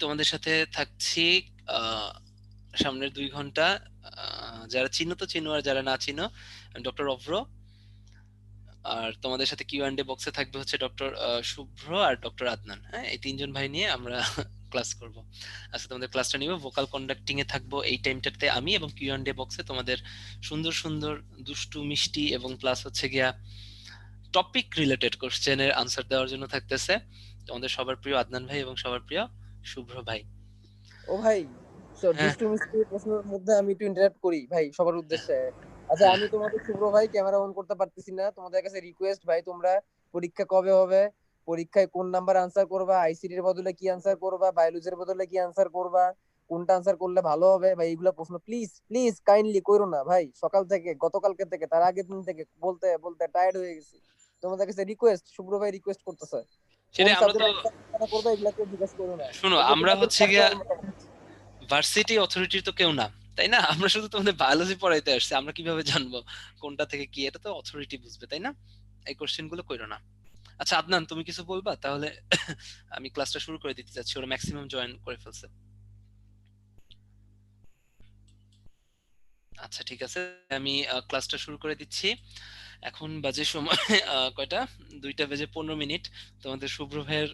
তোমাদের সাথে থাকছি সামনের 2 ঘন্টা। যারা চিনো তো চিনো, আর যারা না চিনো, ডক্টর অভ্র। আর তোমাদের সাথে কিউ অ্যান্ড এ বক্সে থাকবে হচ্ছে ডক্টর শুভ্র আর ডক্টর আদনান। হ্যাঁ, এই 3জন ভাই নিয়ে আমরা ক্লাস করব। আজকে তোমাদের ক্লাসটা নিব, ভোকাল কন্ডাক্টিং এ থাকবো এই টাইমটাতে আমি, এবং কিউ অ্যান্ড এ বক্সে তোমাদের সুন্দর সুন্দর দুষ্টু মিষ্টি এবং প্লাস হচ্ছে গিয়া টপিক রিলেটেড কোশ্চেনের আনসার দেওয়ার জন্য থাকতেছে তোমাদের সবার প্রিয় আদনান ভাই এবং সবার প্রিয় শুভ্র ভাই। ও ভাই, হ্যাঁ, দুষ্টু মিষ্টি প্রশ্নের মধ্যে আমি একটু ইন্টারাপ্ট করি ভাই সবার উদ্দেশ্যে। আচ্ছা, হ্যাঁ। আমি তোমাদের শুভ্র ভাই ক্যামেরা অন করতে পারতেছি না, তোমাদের কাছে রিকোয়েস্ট ভাই, তোমরা পরীক্ষা কবে হবে, পরীক্ষায় কোন নাম্বার আনসার করবা, আইসিটির বদলে কি আনসার করবা, বায়োলজির বদলে কি আনসার করবা, কোনটা আনসার করলে ভালো হবে ভাই, এইগুলা প্রশ্ন প্লিজ প্লিজ কাইন্ডলি করো না ভাই। সকাল থেকে, গতকালকে থেকে, তার আগের দিন থেকে বলতে বলতে টায়ার্ড হয়ে গেছি। তোমাদের কাছে রিকোয়েস্ট, শুভ্র ভাই রিকোয়েস্ট করতেছে, কোন সেটাই, আমরা তো সাবজেক্ট আনসার করবে এগুলা কেউ জিজ্ঞেস করো না। শুনো, এগুলো আমরা তোমাদের হচ্ছে গিয়া পার্সোনাল। ভার্সিটি অথরিটির তো কেউ না, তাই না? আমরা শুধু তোমাদের বায়োলজি পড়াইতে আসছি, আমরা কিভাবে জানবো কোনটা থেকে কি? এটা তো অথরিটি বুঝবে, তাই না? এই কোশ্চেন গুলো কইরো না। আচ্ছা আদনান, তুমি কিছু বলবা তাহলে? আমি ক্লাসটা শুরু করে দিতে চাচ্ছি, ওরা ম্যাক্সিমাম জয়েন করে ফেলছে। আচ্ছা ঠিক আছে, আমি ক্লাসটা শুরু করে দিচ্ছি। এখন বাজে সময় কয়টা? 2টা বেজে 15 মিনিট। তোমাদের শুভ্র ভাইয়ের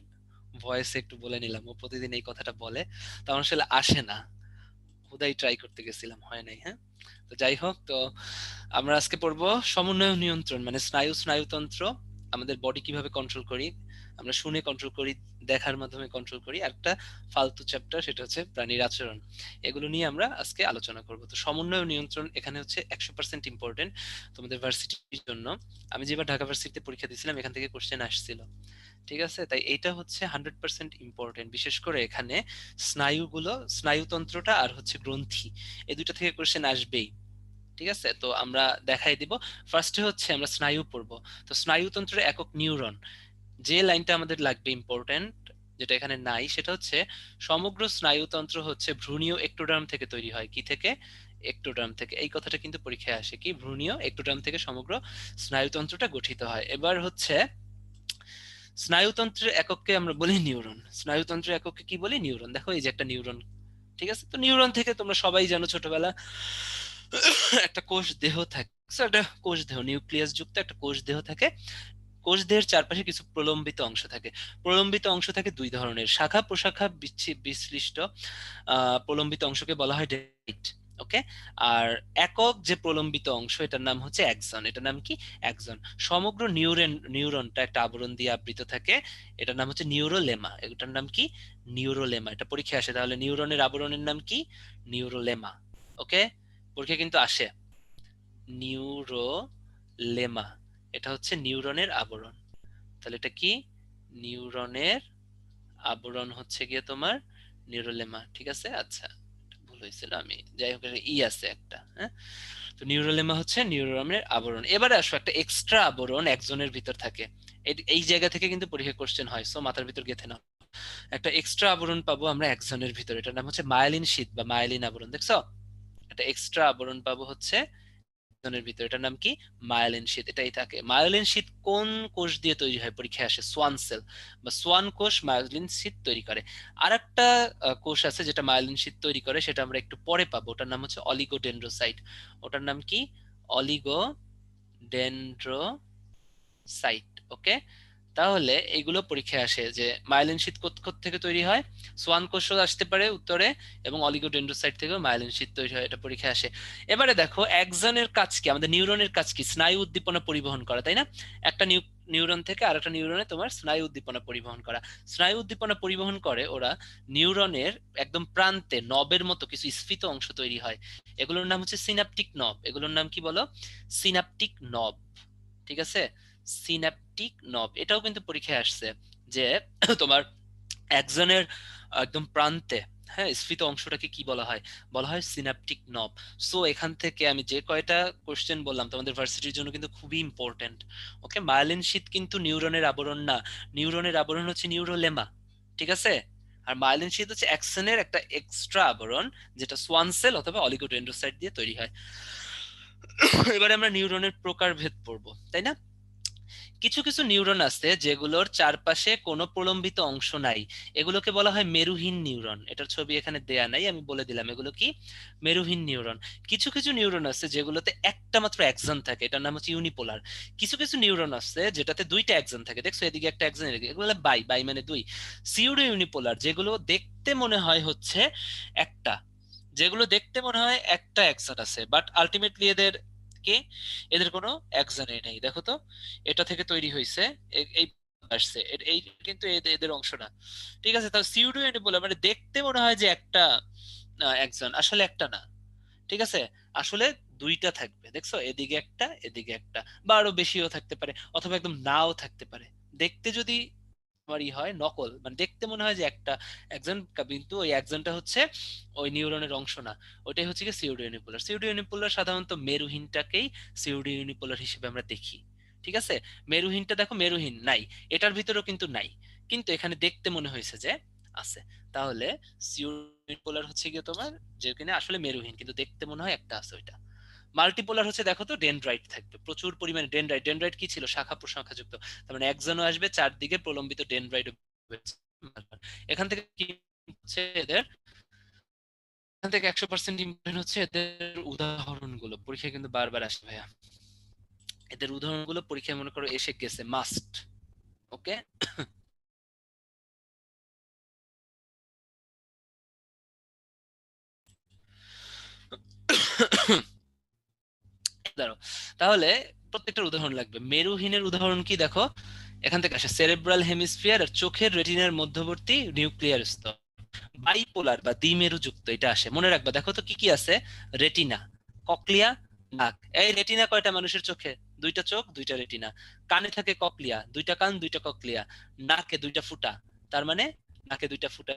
ভয়েসে একটু বলে নিলাম, ও প্রতিদিন এই কথাটা বলে, তেমন আসলে আসে না। খুদাই ট্রাই করতে গেছিলাম, হয় নাই। হ্যাঁ, তো যাই হোক, তো আমরা আজকে পড়বো সমন্বয় নিয়ন্ত্রণ, মানে স্নায়ুতন্ত্র। আমাদের বডি কিভাবে কন্ট্রোল করি, আমরা শুনে কন্ট্রোল করি, দেখার মাধ্যমে কন্ট্রোল করি, আর একটা ফালতু চ্যাপ্টার সেটা হচ্ছে প্রাণীর আচরণ। এগুলো নিয়ে আমরা আজকে আলোচনা করব। তো সমন্বয় নিয়ন্ত্রণ এখানে হচ্ছে 100% ইম্পর্টেন্ট তোমাদের ভার্সিটির জন্য। আমি যেবার ঢাকা ভার্সিটিতে পরীক্ষা দিয়েছিলাম, এখান থেকে কোশ্চেন আসছিল। ঠিক আছে, তাই এইটা হচ্ছে 100% ইম্পর্টেন্ট। বিশেষ করে এখানে স্নায়ুগুলো, স্নায়ুতন্ত্রটা আর হচ্ছে গ্রন্থি, এই দুটো থেকে কোশ্চেন আসবেই। ঠিক আছে, তো আমরা দেখাই দিব। ফার্স্টে হচ্ছে আমরা স্নায়ু পড়বো। তো স্নায়ুতন্ত্রের একক নিউরন, যে লাইনটা আমাদের লাগবে ইম্পর্টেন্ট, যেটা এখানে নাই, সেটা হচ্ছে সমগ্র স্নায়ুতন্ত্র হচ্ছে ভ্রূণীয় একটোডার্ম থেকে তৈরি হয়। কি থেকে? একটোডার্ম থেকে। এই কথাটা কিন্তু পরীক্ষায় আসে, কি ভ্রূণীয় একটোডার্ম থেকে সমগ্র স্নায়ুতন্ত্রটা গঠিত হয়। এবার হচ্ছে স্নায়ুতন্ত্রের একককে আমরা বলি নিউরন। স্নায়ুতন্ত্রের একককে কি বলি? নিউরন। দেখো এই যে একটা নিউরন। ঠিক আছে, তো নিউরন থেকে তোমরা সবাই জানো, ছোটবেলা একটা কোষ দেহ থাকে। So, একটা কোষ দেহ, নিউক্লিয়াস যুক্ত একটা কোষ দেহ থাকে। কোষ দেহের চারপাশে কিছু প্রলম্বিত অংশ থাকে। প্রলম্বিত অংশ থাকে 2 ধরনের, শাখা প্রশাখা বিশ্লিষ্ট প্রলম্বিত অংশকে বলা হয় ডেন্ড্রাইট। ওকে। আর একক যে প্রলম্বিত অংশ, এটার নাম হচ্ছে অ্যাক্সন। এটার নাম কি? অ্যাক্সন। সমগ্র নিউরনটা একটা আবরণ দিয়ে আবৃত থাকে, এটার নাম হচ্ছে নিউরোলেমা। এটার নাম কি? নিউরোলেমা। এটা পরীক্ষা আসে, তাহলে নিউরনের আবরণের নাম কি? নিউরোলেমা। ওকে, পরীক্ষা কিন্তু আসে। নিউরোলেমা, এটা হচ্ছে নিউরনের আবরণ। তাহলে এটা কি? নিউরনের আবরণ হচ্ছে গিয়ে তোমার নিউরোলেমা। ঠিক আছে, আচ্ছা ভুল হয়েছিল, আমি যাই হোক ই আছে একটা। হ্যাঁ, তো নিউরোলেমা হচ্ছে নিউরনের আবরণ। এবারে আসো, একটা এক্সট্রা আবরণ একজনের ভিতর থাকে। এই জায়গা থেকে কিন্তু পরীক্ষা কোশ্চেন হয়, সো মাথার ভিতর গেঁথে নাও। একটা এক্সট্রা আবরণ পাবো আমরা একজনের ভিতর, এটার নাম হচ্ছে মায়েলিন শীথ বা মায়েলিন আবরণ। দেখছো, একটা এক্সট্রা আবরণ পাবো হচ্ছে জনের ভিতরে, এটার নাম কি? মায়োলিন শীথ। এটাই থাকে। মায়োলিন শীথ কোন কোষ দিয়ে তৈরি হয়? পরীক্ষায় আসে সোয়ান সেল বা সোয়ান কোষ মায়োলিন শীথ তৈরি করে। আর একটা কোষ আছে যেটা মায়োলিন শীথ তৈরি করে, সেটা আমরা একটু পরে পাবো, ওটার নাম হচ্ছে অলিগোডেন্ড্রোসাইট। ওটার নাম কি? অলিগোডেন্ড্রোসাইট। ওকে, তাহলে এগুলো পরীক্ষায় আসে যে মাইলিন শীট থেকে তৈরি হয়। সোয়ান কোষও আসতে পারে উত্তরে, এবং অলিগোডেন্ড্রোসাইট থেকেও মাইলিন শীট তৈরি হয়, এটা পরীক্ষায় আসে। এবারে দেখো, একজনের কাজ কি, আমাদের নিউরনের কাজ কি? স্নায়ু উদ্দীপনা পরিবহন করা, তাই না? একটা নিউরন থেকে আরেকটা নিউরনে তোমার স্নায়ু উদ্দীপনা পরিবহন করা। স্নায়ু উদ্দীপনা পরিবহন করে ওরা নিউরনের একদম প্রান্তে নবের মতো কিছু স্ফীত অংশ তৈরি হয়। এগুলোর নাম হচ্ছে সিনাপটিক নব। এগুলোর নাম কি বলো? সিনাপটিক নব। ঠিক আছে, সিন্যাপটিক নব। এটাও কিন্তু পরীক্ষায় আসছে যে তোমার একজনের একদম প্রান্তে, হ্যাঁ, স্ফীত অংশটাকে কি বলা হয়? বলা হয় সিন্যাপটিক নব। সো এখান থেকে আমি যে কয়টা কোশ্চেন বললাম তোমাদের ভার্সিটির জন্য কিন্তু খুবই ইম্পর্টেন্ট। ওকে, মায়োলিন শীথ কিন্তু নিউরনের আবরণ না, নিউরনের আবরণ হচ্ছে নিউরোলেমা। ঠিক আছে, আর মায়োলিন শীথ হচ্ছে অ্যাক্সনের একটা এক্সট্রা আবরণ, যেটা সোয়ান সেল অথবা অলিগোডেন্ড্রোসাইট দিয়ে তৈরি হয়। এবারে আমরা নিউরনের প্রকারভেদ পড়বো, তাই না? কিছু কিছু নিউরন আছে যেগুলোর চারপাশে কোনো প্রলম্বিত অংশ নাই, এগুলোকে বলা হয় মেরুহীন নিউরন। এটার ছবি এখানে দেয়া নাই, আমি বলে দিলাম এগুলো কি মেরুহীন নিউরন। কিছু কিছু নিউরন আছে যেগুলোতে একটা মাত্র অ্যাক্সন থাকে, এটার নাম হচ্ছে ইউনিপোলার। কিছু কিছু নিউরন আছে যেটাতে দুইটা অ্যাক্সন থাকে, দেখছো এদিকে একটা অ্যাক্সন, এদিকে, এগুলো বাই বাই মানে দুই। সিউডো ইউনিপোলার যেগুলো দেখতে মনে হয় হচ্ছে একটা, যেগুলো দেখতে মনে হয় একটা অ্যাক্সন আছে, বাট আলটিমেটলি এদের কি, এদের কোনো অ্যাক্সনই নেই। দেখো তো, এটা থেকে তৈরি হয়েছে, এই আসছে এই কিন্তু এদের অংশ না। ঠিক আছে, তাহলে সিউডো ইউনিপোলার মানে দেখতে মনে হয় যে একটা অ্যাক্সন, আসলে একটা না। ঠিক আছে, আসলে দুইটা থাকবে, দেখছো এদিকে একটা এদিকে একটা, বা আরো বেশিও থাকতে পারে, অথবা একদম নাও থাকতে পারে। দেখতে যদি তোমার হয় নকল, মানে দেখতে মনে হয় যে একটা একজন, কিন্তু ওই একজনটা হচ্ছে ওই নিউরনের অংশ না। ওটাই হচ্ছে কি সিউডো ইউনিপোলার। সিউডো ইউনিপোলার সাধারণত মেরুহীনটাকেই সিউডো ইউনিপোলার হিসেবে আমরা দেখি। ঠিক আছে, মেরুহীনটা দেখো মেরুহীন নাই, এটার ভিতরেও কিন্তু নাই, কিন্তু এখানে দেখতে মনে হয়েছে যে আছে। তাহলে সিউডো ইউনিপোলার হচ্ছে গিয়ে তোমার যে কিনা আসলে মেরুহীন, কিন্তু দেখতে মনে হয় একটা আছে ওইটা। মাল্টিপোলার হচ্ছে দেখো তো ডেনড্রাইট থাকবে প্রচুর পরিমাণে, ডেনড্রাইট, ডেনড্রাইট কি ছিল, শাখা প্রশাখা যুক্ত, তার মানে একজনও আসবে, চারদিকে প্রলম্বিত ডেনড্রাইট। এখান থেকে কি হচ্ছে এদের, এখান থেকে 100% ইম্পর্টেন্ট হচ্ছে এদের উদাহরণগুলো পরীক্ষায় কিন্তু বারবার আসে ভাইয়া। এদের উদাহরণগুলো পরীক্ষায় মনে করো এসে গেছে, মাস্ট। ওকে, দাঁড়াও, তাহলে প্রত্যেকটার উদাহরণ লাগবে। মেরুহীনের উদাহরণ কি দেখো, এখান থেকে আসে সেরেব্রাল হেমিস্ফিয়ার আর চোখের রেটিনার মধ্যবর্তী নিউক্লিয়ার স্তর। বাইপোলার বা দ্বিমেরু যুক্ত এটা আসে, মনে রাখবা। দেখো তো কি কি আছে, রেটিনা, ককলিয়া, নাক। এই রেটিনা কয়টা মানুষের চোখে, দুইটা চোখ দুইটা রেটিনা। কানে থাকে ককলিয়া, দুইটা কান দুইটা ককলিয়া। নাকে দুইটা ফুটা, তার মানে নাকে দুইটা ফুটা,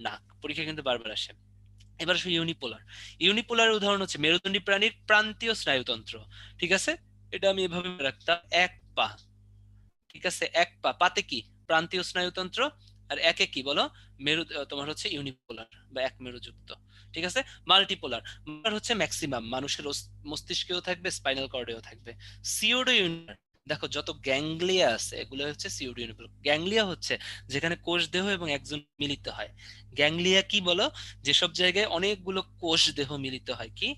নাক। পরীক্ষা কিন্তু বারবার আসে। এবার আসলে ইউনিপোলার। ইউনিপোলার উদাহরণ হচ্ছে মেরুদণ্ডী প্রাণীর প্রান্তীয় স্নায়ুতন্ত্র। ঠিক আছে, এটা আমি এভাবে মনে রাখতাম, এক পা। ঠিক আছে, এক পা, পাতে কি প্রান্তীয় স্নায়ুতন্ত্র, আর একে কি বলো মেরু, তোমার হচ্ছে ইউনিপোলার বা এক মেরুযুক্ত। ঠিক আছে, মাল্টিপোলার হচ্ছে ম্যাক্সিমাম মানুষের মস্তিষ্কেও থাকবে, স্পাইনাল কর্ডেও থাকবে। সিওডো ইউনিপোলার, দেখো যত গ্যাংলিয়া আছে এগুলো হচ্ছে সিওডো ইউনিপোলার। গ্যাংলিয়া হচ্ছে যেখানে কোষ দেহ এবং একজন মিলিত হয়। গ্যাংলিয়া কি বলো, যেসব জায়গায় অনেকগুলো কোষ দেহ মিলিত হয়, কি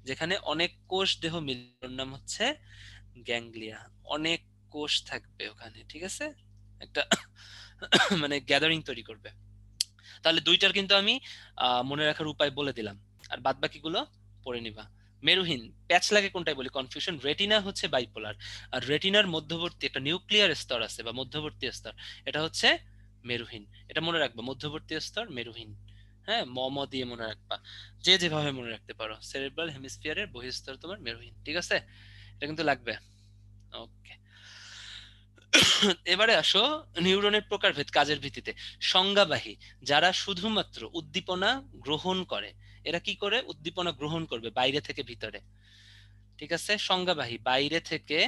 যেখানে অনেক কোষ দেহ মিলিত, নাম হচ্ছে গ্যাংলিয়া। অনেক কোষ থাকবে ওখানে, ঠিক আছে, একটা মানে গ্যাদারিং তৈরি করবে। তাহলে দুইটার কিন্তু আমি মনে রাখার উপায় বলে দিলাম, আর বাদ বাকিগুলো পড়ে নিবা। মেরুহীন, প্যাচ লাগে কোনটাই বলি কনফিউশন, রেটিনা হচ্ছে বাইপোলার, আর রেটিনার মধ্যবর্তী একটা নিউক্লিয়ার স্তর আছে বা মধ্যবর্তী স্তর, এটা হচ্ছে মেরুহীন। এটা মনে রাখবা, মধ্যবর্তী স্তর মেরুহীন। হ্যাঁ, ম দিয়ে মনে রাখবা, যে যেভাবে মনে রাখতে পারো। সেরেব্রাল হেমিস্ফিয়ারের বহিঃস্তর তোমার মেরুহীন। ঠিক আছে, এটা কিন্তু লাগবে। ওকে, এবারে আসো নিউরনের প্রকারভেদ কাজের ভিত্তিতে। সংজ্ঞাবাহী, যারা শুধুমাত্র উদ্দীপনা গ্রহণ করে, এরা কি করে উদ্দীপনা গ্রহণ করবে বাইরে থেকে ভিতরে। ঠিক আছে, সংজ্ঞাবাহী বাইরে থেকে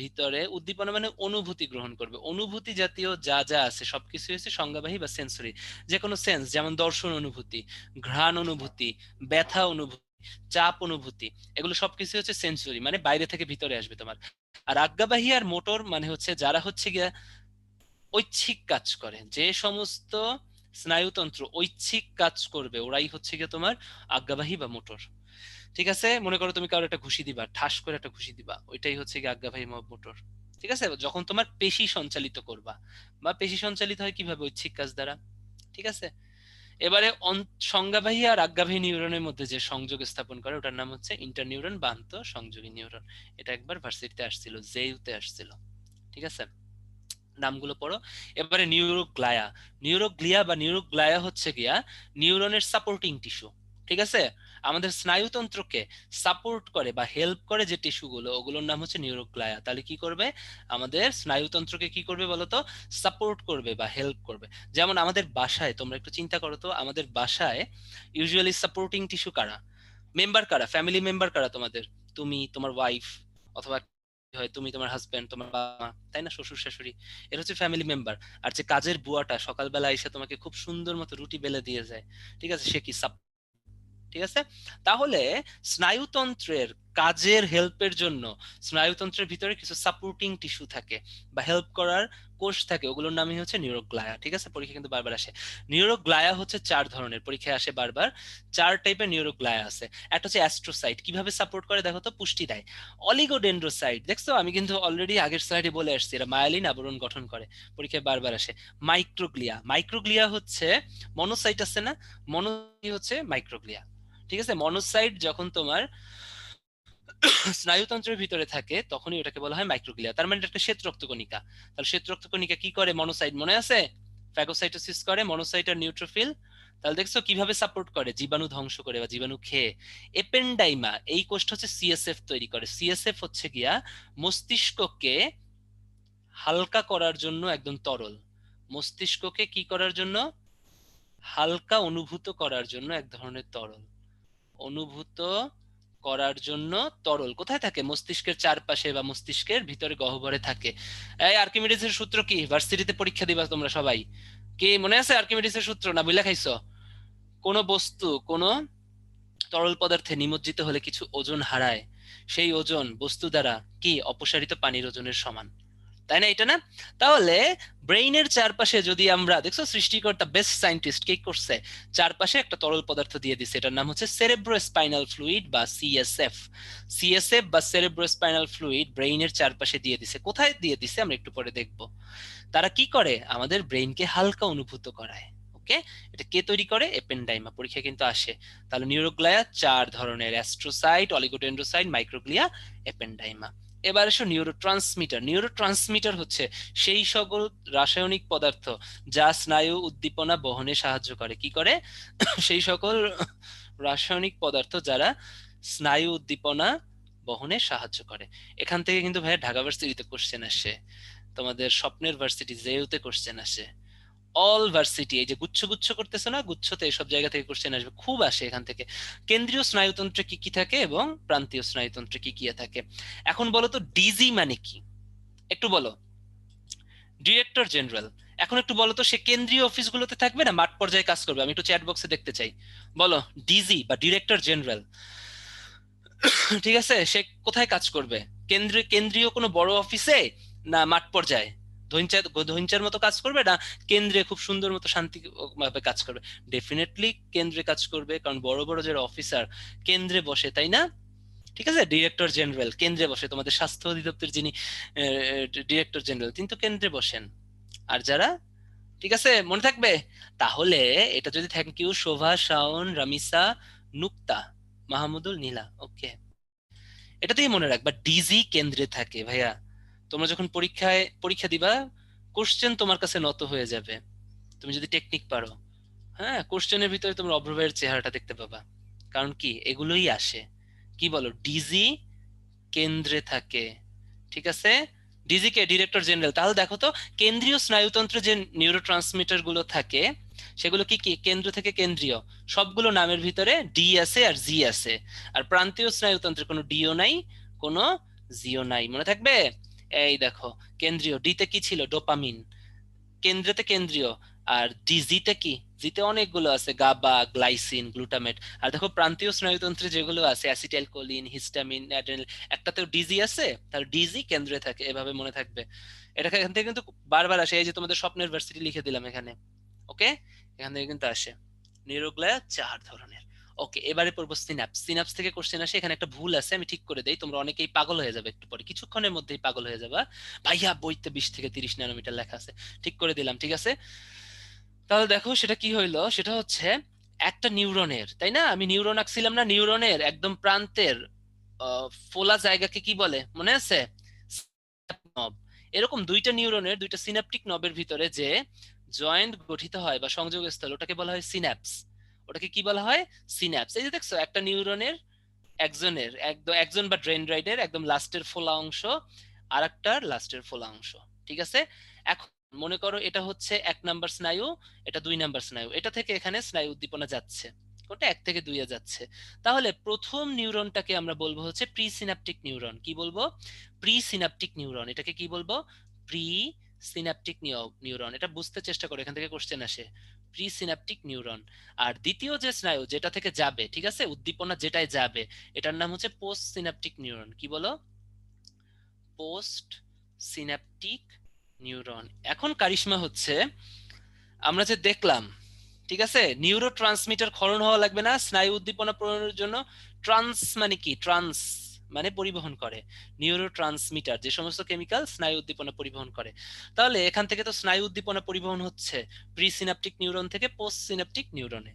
ভিতরে উদ্দীপনা মানে অনুভূতি গ্রহণ করবে, অনুভূতি জাতীয় যা যা আছে সবকিছু হচ্ছে সংজ্ঞাবাহী বা সেন্সরি। যে কোনো সেন্স, যেমন দর্শন অনুভূতি, ঘ্রাণ অনুভূতি, ব্যথা অনুভূতি, চাপ অনুভূতি, এগুলো সবকিছু হচ্ছে সেন্সরি, মানে বাইরে থেকে ভিতরে আসবে তোমার। আর আজ্ঞাবাহী আর মোটর মানে হচ্ছে যারা হচ্ছে গিয়া ঐচ্ছিক কাজ করে, যে সমস্ত স্নায়ুতন্ত্র ঐচ্ছিক কাজ করবে ওরাই হচ্ছে গিয়ে তোমার আজ্ঞাবাহী বা মোটর। ঠিক আছে, মনে করো তুমি কারো একটা ঘুষি দিবা, ঠাস করে একটা ঘুষি দিবা, ওইটাই হচ্ছে গিয়ে আজ্ঞাবাহী মোটর। ঠিক আছে, যখন তোমার পেশি সঞ্চালিত করবা, বা পেশি সঞ্চালিত হয় কিভাবে, ঐচ্ছিক কাজ দ্বারা। ঠিক আছে, এবারে সংজ্ঞাবাহী আর আজ্ঞাবাহী নিউরনের মধ্যে যে সংযোগ স্থাপন করে ওটার নাম হচ্ছে ইন্টারনিউরন বা আন্তঃ সংযোগী নিউরন। এটা একবার ভার্সিটিতে আসছিল, জেইউতে আসছিল। ঠিক আছে, নামগুলো পড়ো। এবারে নিউরোগ্লায়া, নিউরোগ্লিয়া বা নিউরোগ্লায়া হচ্ছে গিয়া নিউরনের সাপোর্টিং টিস্যু। ঠিক আছে, আমাদের স্নায়ুতন্ত্রকে সাপোর্ট করে বা হেল্প করে যে টিস্যুগুলো, ওগুলোর নাম হচ্ছে নিউরোগ্লায়া। তাহলে কি করবে, আমাদের স্নায়ুতন্ত্রকে কি করবে বলতো, সাপোর্ট করবে বা হেল্প করবে। যেমন আমাদের বাসায়, তোমরা একটু চিন্তা করো তো, আমাদের বাসায় ইউজুয়ালি সাপোর্টিং টিস্যু কারা, মেম্বার কারা, ফ্যামিলি মেম্বার কারা তোমাদের, তুমি, তোমার ওয়াইফ, অথবা হয়, তুমি, তোমার হাজবেন্ড, তোমার বাবা মা, তাই না, শ্বশুর শাশুড়ি, এরা হচ্ছে ফ্যামিলি মেম্বার। আর যে কাজের বুয়াটা সকালবেলা এসে তোমাকে খুব সুন্দর মতো রুটি বেলে দিয়ে যায়, ঠিক আছে, সে কি ঠিক আছে। তাহলে স্নায়ুতন্ত্রের কাজের হেল্পের জন্য স্নায়ুতন্ত্রের ভিতরে কিছু সাপোর্টিং টিস্যু থাকে বা হেল্প করার কোষ থাকে, ওগুলোর নামই হচ্ছে নিউরোগ্লায়া। ঠিক আছে, পরীক্ষা কিন্তু বারবার আসে। নিউরোগ্লায়া হচ্ছে 4 ধরনের, পরীক্ষায় আসে বারবার। 4 টাইপের নিউরোগ্লায়া আছে। একটা হচ্ছে অ্যাস্ট্রোসাইট, কিভাবে সাপোর্ট করে দেখো তো, পুষ্টি দেয়। অলিগোডেন্ড্রোসাইট, দেখছো আমি কিন্তু অলরেডি আগের স্লাইডে বলে আসছি, এরা মায়ালিন আবরণ গঠন করে, পরীক্ষায় বারবার আসে। মাইক্রোগ্লিয়া, মাইক্রোগ্লিয়া হচ্ছে মনোসাইট আছে না, মনো হচ্ছে মাইক্রোগ্লিয়া। ঠিক আছে, মনোসাইট যখন তোমার স্নায়ুতন্ত্রের ভিতরে থাকে তখনই ওটাকে বলা হয় মাইক্রোগ্লিয়া। তার মানে এটা একটা শ্বেত রক্তকণিকা। তাহলে শ্বেত রক্তকণিকা কি করে, মনোসাইট মনে আছে, ফ্যাগোসাইটোসিস করে, মনোসাইট আর নিউট্রোফিল। তাহলে দেখছো কিভাবে সাপোর্ট করে, জীবাণু ধ্বংস করে বা জীবাণু খেয়ে। এপেন্ডাইমা, এই কোষটা হচ্ছে সিএসএফ তৈরি করে। সিএসএফ হচ্ছে গিয়া মস্তিষ্ককে হালকা করার জন্য একদম তরল, মস্তিষ্ককে কি করার জন্য, হালকা অনুভূত করার জন্য এক ধরনের তরল, অনুভূত করার জন্য তরল কোথায় থাকে, মস্তিষ্কের চারপাশে বা মস্তিষ্কের ভিতরে গহ্বরে থাকে। এই আর্কিমিডিসের সূত্র কি, ভার্সিটিতে পরীক্ষা দিবা তোমরা সবাই, কি মনে আছে আর্কিমিডিসের সূত্র, না বুঝলা খাইছো? কোন বস্তু কোন তরল পদার্থে নিমজ্জিত হলে কিছু ওজন হারায়, সেই ওজন বস্তু দ্বারা কি অপসারিত পানির ওজনের সমান, তাই না, এটা না? তাহলে ব্রেইনের চারপাশে যদি আমরা, দেখছো সৃষ্টিকর্তা বেস্ট সায়েন্টিস্ট কি করছে, চারপাশে একটা তরল পদার্থ দিয়ে দিছে, এটার নাম হচ্ছে সেরেব্রো স্পাইনাল ফ্লুইড বা সিএসএফ। সিএসএফ বা সেরেব্রো স্পাইনাল ফ্লুইড ব্রেইনের চারপাশে দিয়ে দিছে, কোথায় দিয়ে দিছে আমরা একটু পরে দেখব। তারা কি করে, আমাদের ব্রেইনকে হালকা অনুভূত করায়। ওকে, এটা কে তৈরি করে, এপেন্ডাইমা, পরীক্ষা কিন্তু আসে। তাহলে নিউরোগ্লিয়া 4 ধরনের, অ্যাস্ট্রোসাইট, অলিগোডেন্ড্রোসাইট, মাইক্রোগ্লিয়া, এপেন্ডাইমা। এবার এসো নিউরো ট্রান্সমিটার। নিউরো ট্রান্সমিটার হচ্ছে সেই সকল রাসায়নিক পদার্থ যা স্নায়ু উদ্দীপনা বহনে সাহায্য করে, কি করে সেই সকল রাসায়নিক পদার্থ যারা স্নায়ু উদ্দীপনা বহনে সাহায্য করে। এখান থেকে কিন্তু ভাইয়া ঢাকা ভার্সিটিতে কোশ্চেন আসে, তোমাদের স্বপ্নের ভার্সিটি জেইউতে কোশ্চেন আসে, অল ভার্সিটি, এই যে গুচ্ছ গুচ্ছ করতেছে না, গুচ্ছতে সব জায়গা থেকে কোশ্চেন আসবে, খুব আসে এখান থেকে। কেন্দ্রীয় স্নায়ুতন্ত্রে কি কি থাকে এবং প্রান্তীয় স্নায়ুতন্ত্রে কি কি থাকে। এখন বলো তো ডিজি মানে কি, একটু বলো। Director general. এখন একটু বলো তো, সে কেন্দ্রীয় অফিসগুলোতে থাকবে না মাঠ পর্যায়ে কাজ করবে, আমি একটু চ্যাট বক্সে দেখতে চাই। বলো, ডিজি বা ডিরেক্টর জেনারেল, ঠিক আছে, সে কোথায় কাজ করবে, কেন্দ্রীয় কোনো বড় অফিসে, না মাঠ পর্যায়ে ধৈঞ্চার মতো কাজ করবে, না কেন্দ্রে খুব সুন্দর মতো শান্তি ভাবে কাজ করবে? ডেফিনেটলি কেন্দ্রে কাজ করবে, কারণ বড় বড় যারা অফিসার কেন্দ্রে বসে, তাই না? ঠিক আছে, ডিরেক্টর জেনারেল কেন্দ্রে বসে, তোমাদের স্বাস্থ্য অধিদপ্তর যিনি ডিরেক্টর জেনারেল তিনি তো কেন্দ্রে বসেন। আর যারা, ঠিক আছে মনে থাকবে। তাহলে এটা যদি, থ্যাংক ইউ শোভা, শাওন, রামিসা, নুক্তা, মাহমুদুল, নীলা, ওকে, এটাতেই মনে রাখবা ডিজি কেন্দ্রে থাকে ভাইয়া। তোমরা যখন পরীক্ষা দিবা, কোশ্চেন তোমার কাছে নত হয়ে যাবে, তুমি যদি টেকনিক পারো। হ্যাঁ, কোশ্চেনের ভিতরে তোমরা অভ্রভাইয়ের চেহারাটা দেখতে পাবা, কারণ কি এগুলোই আসে। কি বলো, ডিজি কেন্দ্রে থাকে, ঠিক আছে, ডিজি কে ডিরেক্টর জেনারেল। তাহলে দেখো তো, কেন্দ্রীয় স্নায়ুতন্ত্রে যে নিউরো ট্রান্সমিটার গুলো থাকে সেগুলো কি কি, কেন্দ্র থেকে কেন্দ্রীয়, সবগুলো নামের ভিতরে ডি আছে আর জি আছে। আর প্রান্তীয় স্নায়ুতন্ত্রে কোনো ডিও নাই, কোনো জিও নাই, মনে থাকবে। এই দেখো, কেন্দ্রীয় ডিতে কি ছিল, ডোপামিন, কেন্দ্রতে কেন্দ্রীয়। আর ডিজিতে কি, জিতে অনেকগুলো আছে, গাবা, গ্লাইসিন, গ্লুটামেট। আর দেখো প্রান্তীয় স্নায়ুতন্ত্রে যেগুলো আছে, অ্যাসিটাইল কোলিন, হিস্টামিন, অ্যাড্রেনাল, একটাতেও ডিজি আছে, তাহলে ডিজি কেন্দ্রে থাকে, এভাবে মনে থাকবে। এটা এখান থেকে কিন্তু বারবার আসে, এই যে তোমাদের স্বপ্নের ভার্সিটি লিখে দিলাম এখানে। ওকে, এখান থেকে কিন্তু আসে। নিউরোগ্লিয়া 4 ধরনের। ওকে, এবারে পড়বো সিনাপস। সিনাপস থেকে কোশ্চেন আসে, এখানে একটা ভুল আছে, আমি ঠিক করে দেই, তোমরা অনেকেই পাগল হয়ে যাবে একটু পরে, কিছুক্ষণের মধ্যেই পাগল হয়ে যাবা। ভাইয়া বইতে 20 থেকে 30 ন্যানোমিটার লেখা আছে, ঠিক করে দিলাম, ঠিক আছে। তাহলে দেখো সেটা কি হইলো, সেটা হচ্ছে একটা নিউরনের, তাই না, আমি নিউরন আঁকছিলাম না, নিউরনের একদম প্রান্তের ফোলা জায়গাকে কি বলে মনে আছে, নব। এরকম দুইটা নিউরনের, দুইটা সিনাপটিক নবের ভিতরে যে জয়েন্ট গঠিত হয় বা সংযোগস্থল, ওটাকে বলা হয় সিন্যাপস। ওটাকে কি বলা হয়, সিন্যাপস। এই যে দেখছো, একটা নিউরনের একজন বা ডেনড্রাইটের একদম লাস্টের ফোলা অংশ, আর একটার লাস্টের ফোলা অংশ, ঠিক আছে। এখন মনে করো এটা হচ্ছে 1 নাম্বার স্নায়ু, এটা 2 নাম্বার স্নায়ু, এটা থেকে এখানে স্নায়ু উদ্দীপনা যাচ্ছে, কোনটা 1 থেকে 2 এ যাচ্ছে। তাহলে প্রথম নিউরনটাকে আমরা বলবো হচ্ছে প্রি সিনাপটিক নিউরন। কি বলবো? Pre synaptic neuron. এটাকে কি বলবো? Pre synaptic neuron. এটা বুঝতে চেষ্টা করো, এখান থেকে কোশ্চেন আসে। Pre synaptic neuron. আর দ্বিতীয় যে স্নায়ু যেটা থেকে যাবে, ঠিক আছে, উদ্দীপনা যেটাই যাবে, এটার নাম হচ্ছে পোস্ট সিনাপটিক নিউরন। কি বলো? Post synaptic neuron. এখন কারিশমা হচ্ছে আমরা যে দেখলাম, ঠিক আছে, নিউরো ট্রান্সমিটার ক্ষরণ হওয়া লাগবে না স্নায়ু উদ্দীপনা প্রেরণের জন্য। ট্রান্স মানে কি? ট্রান্স মানে পরিবহন করে। নিউরো ট্রান্সমিটার যে সমস্ত কেমিক্যাল স্নায়ু উদ্দীপনা পরিবহন করে। তাহলে এখান থেকে তো স্নায়ু উদ্দীপনা পরিবহন হচ্ছে প্রি সিনাপটিক নিউরন থেকে পোস্ট সিনাপটিক নিউরনে।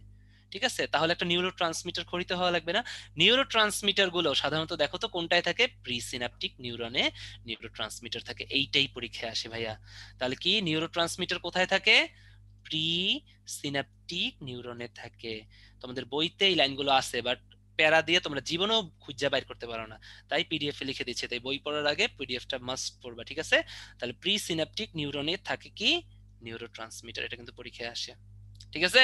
ঠিক আছে, তাহলে একটা নিউরো ট্রান্সমিটার খরিত হওয়া লাগবে না। নিউরো ট্রান্সমিটার গুলো সাধারণত দেখো তো কোনটায় থাকে? প্রি সিনাপটিক নিউরনে নিউরো ট্রান্সমিটার থাকে। এইটাই পরীক্ষায় আসে ভাইয়া। তাহলে কি নিউরো ট্রান্সমিটার কোথায় থাকে? প্রি সিনাপটিক নিউরনে থাকে। তোমাদের বইতে এই লাইনগুলো আছে, বাট প্যারা দিয়ে তোমরা জীবনেও খুঁজে বাইর করতে পারো না, তাই পিডিএফ এ লিখে দিচ্ছে। তাই বই পড়ার আগে পিডিএফটা মাস্ট পড়বা, ঠিক আছে? তাহলে প্রি সিনাপটিক নিউরনে থাকে কি? Neuro transmitter. এটা কিন্তু পরীক্ষায় আসে, ঠিক আছে?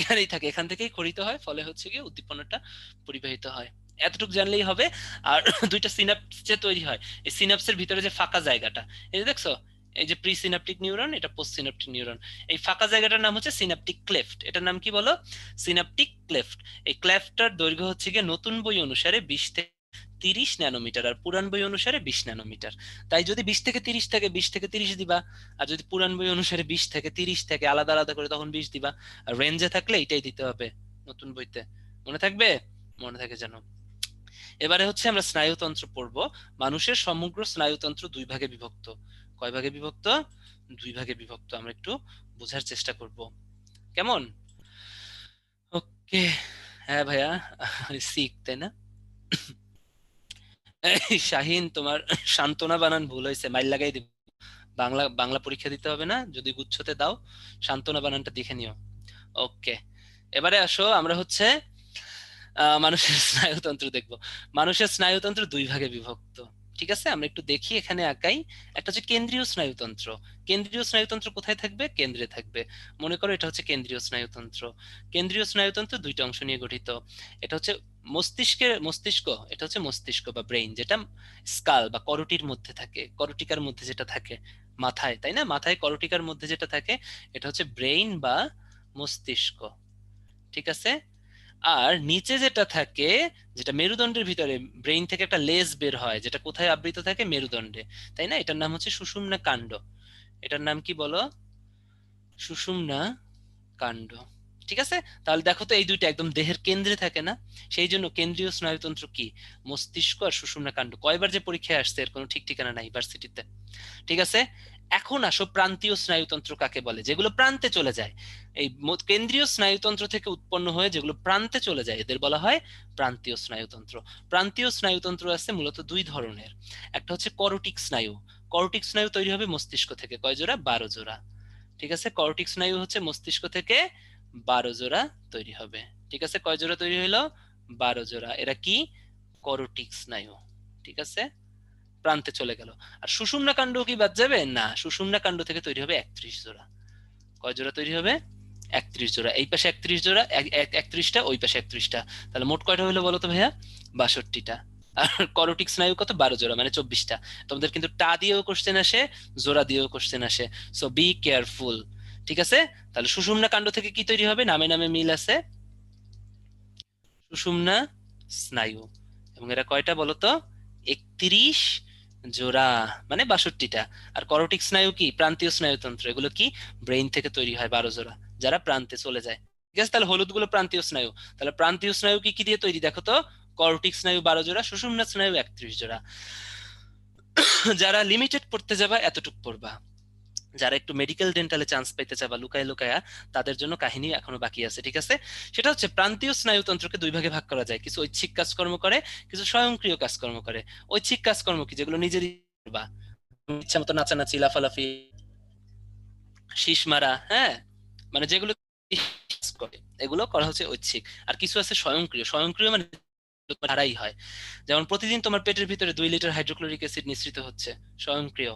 এখানেই থাকে, এখান থেকেই খরিত হয়, ফলে হচ্ছে কি উদ্দীপনাটা পরিবাহিত হয়। এতটুকু জানলেই হবে। আর দুইটা সিনাপস যে তৈরি হয়, এই সিনাপসের ভিতরে যে ফাঁকা জায়গাটা, এই যে দেখছো, এই যে প্রি সিনাপটিক নিউরন, এটা পোস্ট সিনাপটিক নিউরন, এই ফাঁকা জায়গাটার নাম হচ্ছে সিনাপটিক ক্লেফট। এটার নাম কি বলো? Synaptic cleft. এই ক্লেফটটার দৈর্ঘ্য হচ্ছে গিয়ে নতুন বই অনুসারে 20 থেকে 30 ন্যানোমিটার, আর পুরান বই অনুসারে 20 ন্যানোমিটার। তাই যদি 20 থেকে 30 থাকে 20 থেকে 30 দিবা, আর যদি পুরান বই অনুসারে 20 থেকে 30 থেকে আলাদা আলাদা করে তখন 20 দিবা। আর রেঞ্জে থাকলে এটাই দিতে হবে নতুন বইতে। মনে থাকবে? মনে থাকে জানো। এবারে হচ্ছে আমরা স্নায়ুতন্ত্র পড়বো। মানুষের সমগ্র স্নায়ুতন্ত্র দুই ভাগে বিভক্ত। কয় ভাগে বিভক্ত? দুই ভাগে বিভক্ত। আমরা একটু বোঝার চেষ্টা করব, কেমন? ওকে। হ্যাঁ ভাইয়া, সিক তাই না? এই শাহিন, তোমার সান্ত্বনা বানান ভুল হয়েছে, মাইল লাগাই দিব। বাংলা বাংলা পরীক্ষা দিতে হবে না, যদি গুচ্ছতে দাও সান্ত্বনা বানানটা দেখে নিও। ওকে, এবারে আসো আমরা হচ্ছে মানুষের স্নায়ুতন্ত্র দেখবো। মানুষের স্নায়ুতন্ত্র দুই ভাগে বিভক্ত, ঠিক আছে? আমরা একটু দেখি এখানে আঁকাই। একটা হচ্ছে কেন্দ্রীয় স্নায়ুতন্ত্র। কেন্দ্রীয় স্নায়ুতন্ত্র কোথায় থাকবে? কেন্দ্রে থাকবে। মনে করো এটা হচ্ছে কেন্দ্রীয় স্নায়ুতন্ত্র। কেন্দ্রীয় স্নায়ুতন্ত্র দুইটা অংশ নিয়ে গঠিত। এটা হচ্ছে মস্তিষ্ক, এটা হচ্ছে মস্তিষ্ক বা ব্রেইন, যেটা স্কাল বা করটির মধ্যে থাকে, করটিকার মধ্যে যেটা থাকে মাথায়, তাই না? মাথায় করটিকার মধ্যে যেটা থাকে এটা হচ্ছে ব্রেইন বা মস্তিষ্ক, ঠিক আছে? আর নিচে যেটা থাকে, যেটা মেরুদণ্ডের ভিতরে, ব্রেইন থেকে একটা লেজ বের হয়, যেটা কোথায় আবৃত থাকে? মেরুদণ্ডে, তাই না? এটার নাম হচ্ছে সুষুম্না কাণ্ড। এটার নাম কি বলো? সুষুম্না কাণ্ড, ঠিক আছে? তাহলে দেখো তো এই দুইটা একদম দেহের কেন্দ্রে থাকে না? সেই জন্য কেন্দ্রীয় স্নায়ুতন্ত্র কি? মস্তিষ্ক আর সুষুম্না কাণ্ড। কয়বার যে পরীক্ষায় আসছে এর কোনো ঠিক ঠিকানা নাই ইউনিভার্সিটিতে, ঠিক আছে? এখন আসো প্রান্তীয় স্নায়ুতন্ত্র কাকে বলে, যেগুলো প্রান্তে চলে যায়। এই কেন্দ্রীয় স্নায়ুতন্ত্র থেকে উৎপন্ন হয়ে যেগুলো প্রান্তে চলে যায় এদের বলা হয় প্রান্তীয় স্নায়ুতন্ত্র। প্রান্তীয় স্নায়ুতন্ত্র আছে মূলত দুই ধরনের। একটা হচ্ছে করটিক স্নায়ু। করটিক স্নায়ু তৈরি হবে মস্তিষ্ক থেকে। কয় জোড়া? 12 জোড়া, ঠিক আছে? করটিক স্নায়ু হচ্ছে মস্তিষ্ক থেকে 12 জোড়া তৈরি হবে, ঠিক আছে? কয় জোড়া তৈরি হইলো? 12 জোড়া। এরা কি? করটিক স্নায়ু, ঠিক আছে? প্রান্তে চলে গেল। আর সুষুম্না কাণ্ড কি বাদ যাবে? না, সুষুম্না কাণ্ড থেকে তৈরি হবে 31 জোড়া। কয় জোড়া তৈরি হবে? 31 জোড়া। এই পাশে 31 জোড়া, 31টা, ওই পাশে 31টা। তাহলে মোট কয়টা হলো বলো তো ভাইয়া? 62টা। আর করটিক স্নায়ু কত? 12 জোড়া, মানে 24টা। তোমাদের কিন্তু টা দিয়েও কোশ্চেন আসে, জোড়া দিয়েও কোশ্চেন আসে, সো বি কেয়ারফুল, ঠিক আছে? তাহলে সুষুম্না কাণ্ড থেকে কি তৈরি হবে? নামে নামে মিল আছে, সুষুম্না স্নায়ু। এবং এরা কয়টা বলো তো? 31 জোড়া, মানে 62টা। আর করটিক স্নায়ু কি? প্রান্তীয় স্নায়ুতন্ত্র। এগুলো কি? ব্রেইন থেকে তৈরি হয় 12 জোড়া, যারা প্রান্তে চলে যায়, ঠিক আছে? তাহলে হলুদ গুলো প্রান্তীয় স্নায়ু। তাহলে প্রান্তীয় স্নায়ু কি কি দিয়ে তৈরি দেখো তো? করটিক স্নায়ু 12 জোড়া, সুষুম্না স্নায়ু 31 জোড়া। যারা লিমিটেড পড়তে যাবা এতটুকু পড়বা। যারা একটু মেডিকেল ডেন্টালে চান্স পেতে চাবা লুকায় লুকায়া, তাদের জন্য কাহিনী এখনো বাকি আছে, ঠিক আছে? সেটা হচ্ছে প্রান্তীয় স্নায়ুতন্ত্রকে দুই ভাগে ভাগ করা যায়। কিছু ঐচ্ছিক কাজকর্ম করে, কিছু স্বয়ংক্রিয় কাজকর্ম করে। ঐচ্ছিক কাজকর্ম কি? যেগুলো নিজেরই করবা, ইচ্ছা মতো নাচানাচি, লাফালাফি, শীষ মারা, হ্যাঁ, মানে যেগুলো করে, এগুলো করা হচ্ছে ঐচ্ছিক। আর কিছু আছে স্বয়ংক্রিয়। স্বয়ংক্রিয় মানে ধারাই হয়, যেমন প্রতিদিন তোমার পেটের ভিতরে 2 লিটার হাইড্রোক্লোরিক অ্যাসিড নিঃসৃত হচ্ছে, স্বয়ংক্রিয়।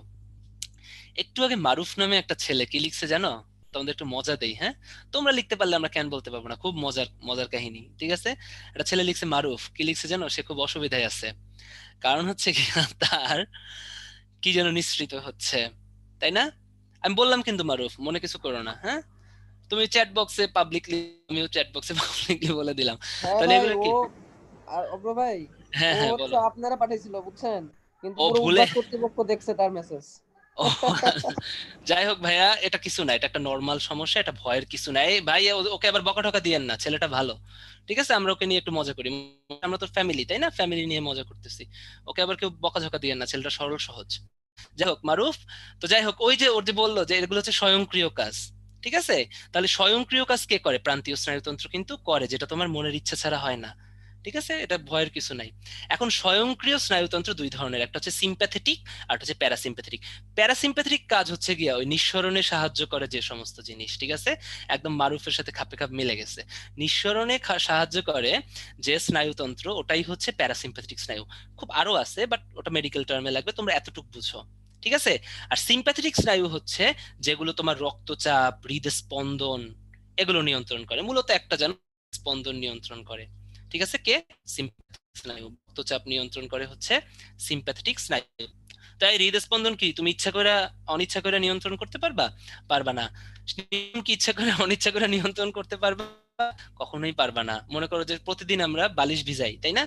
একটু আগে মারুফ নামে একটা ছেলে কি লিখছে জানো? তোমাদের একটু মজা দেই, হ্যাঁ? তোমরা লিখতে পারলে আমরা কেন বলতে পারবো না, খুব মজার মজার কাহিনী, ঠিক আছে? একটা ছেলে লিখছে মারুফ, কি লিখছে জানো? সে খুব অসুবিধায় আছে, কারণ হচ্ছে কি তার কি যেন নিঃসৃত হচ্ছে, তাই না? আমি বললাম কিন্তু মারুফ, মনে কিছু করো না, হ্যাঁ? তুমি চ্যাট বক্সে পাবলিকলি, আমিও চ্যাট বক্সে পাবলিকলি বলে দিলাম। হ্যাঁ তাহলে ভাই, এগুলো ও কি? আর অব্র ভাই, হ্যাঁ ও হ্যাঁ হচ্ছে বলো। আপনারা পাঠাইছিল বুঝছেন, কিন্তু ও পুরো ভুলে, উদ্বাস কর্তৃপক্ষ দেখছে তার মেসেজ। ও যাই হোক ভাইয়া, এটা কিছু না, এটা একটা নর্মাল সমস্যা, এটা ভয়ের কিছু নাই ভাই। ওকে আবার বকাটকা দিয়েন না, ছেলেটা ভালো, ঠিক আছে? আমরা ওকে নিয়ে একটু মজা করি, আমরা তো ফ্যামিলি, তাই না? ফ্যামিলি নিয়ে মজা করতেছি, ওকে আবার কেউ বকাঝকা দিয়েন না, ছেলেটা সরল সহজ। যাই হোক মারুফ, তো যাই হোক, ওই যে ওর যে বললো যে এগুলো হচ্ছে স্বয়ংক্রিয় কাজ, ঠিক আছে? তাহলে স্বয়ংক্রিয় কাজ কে করে? প্রান্তীয় স্নায়ুতন্ত্র কিন্তু করে, যেটা তোমার মনের ইচ্ছা ছাড়া হয় না, ঠিক আছে? এটা ভয়ের কিছু নাই। এখন স্বয়ংক্রিয় স্নায়ুতন্ত্র দুই ধরনের, একটা হচ্ছে সিম্প্যাথেটিক আর একটা হচ্ছে প্যারাসিম্প্যাথেটিক। প্যারাসিম্প্যাথেটিক কাজ হচ্ছে গিয়া ওই নিঃসরণে সাহায্য করে যে সমস্ত জিনিস, ঠিক আছে? একদম মারুফের সাথে খাপে খাপ মিলে গেছে। নিঃসরণে সাহায্য করে যে স্নায়ুতন্ত্র, ওটাই হচ্ছে প্যারাসিম্প্যাথেটিক স্নায়ু। খুব আরো আছে, বাট ওটা মেডিকেল টার্মে লাগবে, তোমরা এতটুকু বুঝো, ঠিক আছে? আর সিম্প্যাথেটিক স্নায়ু হচ্ছে যেগুলো তোমার রক্তচাপ, হৃদস্পন্দন এগুলো নিয়ন্ত্রণ করে, মূলত একটা যেন স্পন্দন নিয়ন্ত্রণ করে, ঠিক আছে? কে? সিম্প্যাথেটিক স্নায়ু। রক্তচাপ নিয়ন্ত্রণ করে হচ্ছে সিম্প্যাথেটিক স্নায়ু। তাই হৃদস্পন্দন কি তুমি ইচ্ছা করে অনিচ্ছা করে নিয়ন্ত্রণ করতে পারবা? পারবা না। কি ইচ্ছা করে অনিচ্ছা করে নিয়ন্ত্রণ করতে পারবা? কখনোই পারবা না। মনে করো যে প্রতিদিন আমরা বালিশ ভিজাই, তাই না?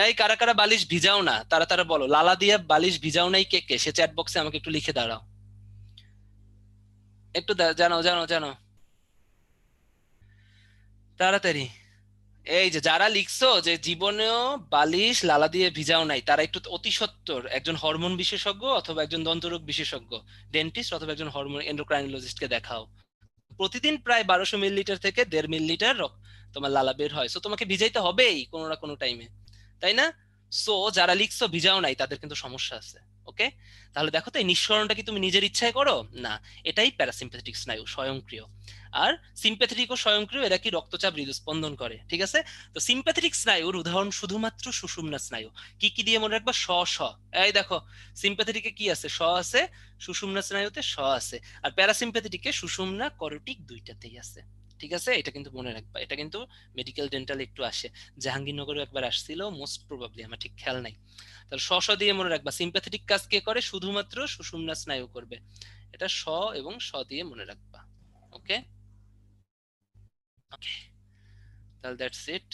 এই কারা কারা বালিশ ভিজাও না, তারা তারা বলো, লালা দিয়ে বালিশ ভিজাও নাই কে কে? সে চ্যাট বক্সে আমাকে একটু লিখে দাঁড়াও, একটু জানো জানো জানো, তাড়াতাড়ি। এই যে যারা লিখছো যে জীবনেও বালিশ লালা দিয়ে ভিজাও নাই, তারা একটু অতি সত্বর একজন হরমোন বিশেষজ্ঞ অথবা একজন দন্তরোগ বিশেষজ্ঞ, ডেন্টিস্ট অথবা একজন হরমোন এন্ডোক্রাইনোলজিস্টকে দেখাও। প্রতিদিন প্রায় 1200 মিলিলিটার থেকে 1.5 মিলিলিটার তোমার লালা বের হয়, সো তোমাকে ভিজাইতে হবেই কোনো না কোনো টাইমে, তাই না? সো যারা লিখছো ভিজাও নাই, তাদের কিন্তু সমস্যা আছে। ওকে, তাহলে দেখো তো এই নিঃসরণটা কি তুমি নিজের ইচ্ছায় করো? না, এটাই প্যারাসিম্প্যাথেটিক স্নায়ু, স্বয়ংক্রিয়। আর সিম্প্যাথেটিক ও স্বয়ংক্রিয়, এরা কি রক্তচাপ হৃদস্পন্দন করে, ঠিক আছে? তো সিম্প্যাথেটিক স্নায়ুর উদাহরণ শুধুমাত্র সুষুম্না স্নায়ু। কি কি দিয়ে মনে রাখবা? স স। এই দেখো, সিম্প্যাথেটিকে কি আছে? স আছে, সুষুম্না স্নায়ুতে স আছে। আর প্যারাসিম্প্যাথেটিকে সুষুম্না করটিক দুইটাতেই আছে, ঠিক আছে? এটা কিন্তু মনে রাখবা, এটা কিন্তু মেডিকেল ডেন্টাল একটু আসে, জাহাঙ্গীরনগরও একবার আসছিল মোস্ট প্রবাবলি, আমার ঠিক খেয়াল নাই। তাহলে স স দিয়ে মনে রাখবা, সিম্প্যাথেটিক কাজ কে করে? শুধুমাত্র সুষুম্না স্নায়ু করবে। এটা স এবং স দিয়ে মনে রাখবা। ওকে ওকে, তাহলে দ্যাটস ইট।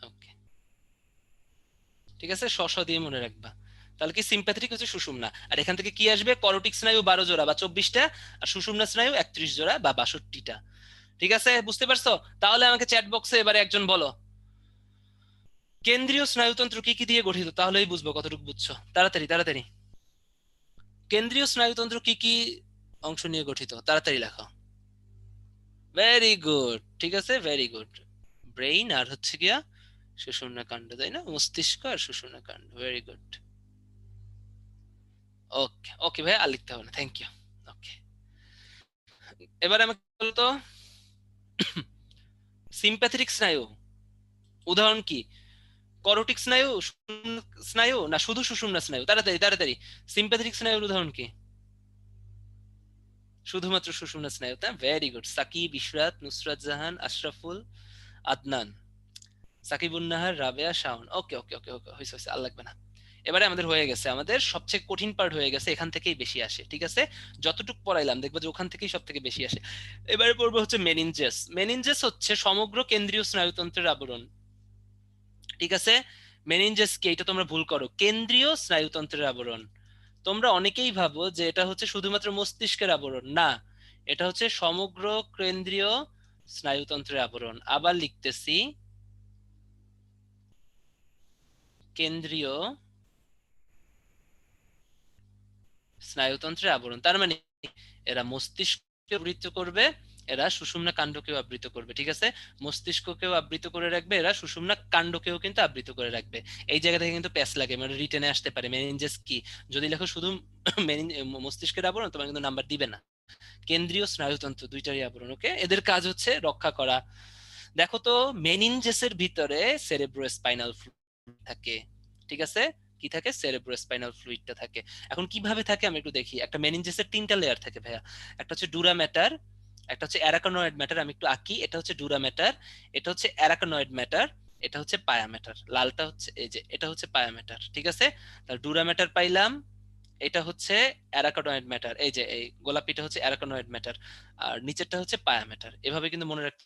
ওকে, ঠিক আছে, শ শ দিয়ে মনে রাখবা। তাহলে কি সিম্প্যাথেটিক হচ্ছে সুষুম্না, আর এখান থেকে কি আসবে? করোটিক স্নায়ু 12 জোড়া বা 24টা, আর সুষুম্না স্নায়ু 31 জোড়া বা 62টা। ঠিক আছে, বুঝতে পারছো? তাহলে আমাকে চ্যাট বক্সে এবারে একজন বলো, কেন্দ্রীয় স্নায়ুতন্ত্র কি কি দিয়ে গঠিত? তাহলেই বুঝবো কতটুকু বুঝছো। তাড়াতাড়ি তাড়াতাড়ি, কেন্দ্রীয় স্নায়ুতন্ত্র কি কি অংশ নিয়ে গঠিত? তাড়াতাড়ি লেখো। ভেরি গুড, ঠিক আছে, ভেরি গুড। ব্রেইন আর হচ্ছে গিয়া সুষুম্না কাণ্ড, তাই না? মস্তিষ্ক আর সুষুম্না কাণ্ড, ভেরি গুড। ওকে ওকে ভাই, আর লিখতে হবে না, থ্যাংক ইউ। ওকে, এবার আমাকে বলতো, সিম্প্যাথেটিক স্নায়ু উদাহরণ কি? করোটিক স্নায়ু, সুষুম্না স্নায়ু, না শুধু সুষুম্না স্নায়ু? তাড়াতাড়ি তাড়াতাড়ি, সিম্প্যাথেটিক স্নায়ুর উদাহরণ কি? শুধুমাত্র সুষুম্না স্নায়ু, তা ভেরি গুড। সাকিব, ইশরাত, নুসরাত জাহান, আশরাফুল, আদনান, সাকিবুন নাহার, রাবেয়া, শাওন। ওকে ওকে ওকে ওকে, হয়েছে হয়েছে, আর লাগবে না। এবারে আমাদের হয়ে গেছে, আমাদের সবচেয়ে কঠিন পার্ট হয়ে গেছে, এখান থেকেই বেশি আসে, ঠিক আছে? যতটুকু পড়াইলাম দেখবো যে ওখান থেকেই সব থেকে বেশি আসে। এবারে পড়বো হচ্ছে মেনিনজেস। মেনিনজেস হচ্ছে সমগ্র কেন্দ্রীয় স্নায়ুতন্ত্রের আবরণ, ঠিক আছে? মেনিনজেস কি? এটা তোমরা ভুল করো, কেন্দ্রীয় স্নায়ুতন্ত্রের আবরণ। তোমরা অনেকেই ভাবো যে এটা হচ্ছে শুধুমাত্র মস্তিষ্কের আবরণ, না, এটা হচ্ছে সমগ্র কেন্দ্রীয় স্নায়ুতন্ত্রের আবরণ। আবার লিখতেছি, কেন্দ্রীয় স্নায়ুতন্ত্রের আবরণ, তার মানে এরা মস্তিষ্ককে আবৃত করবে, এরা সুষুম্না কাণ্ডকেও আবৃত করবে, ঠিক আছে? মস্তিষ্ককেও আবৃত করে রাখবে, এরা সুষুম্না কাণ্ডকেও কিন্তু আবৃত করে রাখবে। এই জায়গা থেকে কিন্তু প্যাচ লাগে, মানে রিটেনে আসতে পারে মেনিনজেস কি। যদি লেখো শুধু মস্তিষ্কের আবরণ, তোমার কিন্তু নাম্বার দিবে না। কেন্দ্রীয় স্নায়ুতন্ত্র দুইটারই আবরণ, ওকে? এদের কাজ হচ্ছে রক্ষা করা। দেখো তো, মেনিনজেসের ভিতরে সেরেব্রোস্পাইনাল ফ্লুইড থাকে, ঠিক আছে? কি থাকে? সেরেব্রোস্পাইনাল ফ্লুইডটা থাকে। এখন কিভাবে থাকে আমি একটু দেখি। একটা মেনিনজাসের ৩টা লেয়ার থাকে ভাইয়া। একটা হচ্ছে ডুরা ম্যাটার, একটা হচ্ছে অ্যারাকানয়েড ম্যাটার। আমি একটু আঁকি। এটা হচ্ছে ডুরা ম্যাটার, এটা হচ্ছে অ্যারাকানয়েড ম্যাটার, এটা হচ্ছে পায়া ম্যাটার। লালটা হচ্ছে এই যে এটা হচ্ছে পায়া ম্যাটার, ঠিক আছে? তাহলে ডুরা ম্যাটার পাইলাম, এটা হচ্ছে অ্যারাকানয়েড ম্যাটার, এই যে এই গোলাপিটা হচ্ছে অ্যারাকানয়েড ম্যাটার, আর নিচেরটা হচ্ছে পায়া ম্যাটার। এভাবে কিন্তু মনে রাখতে।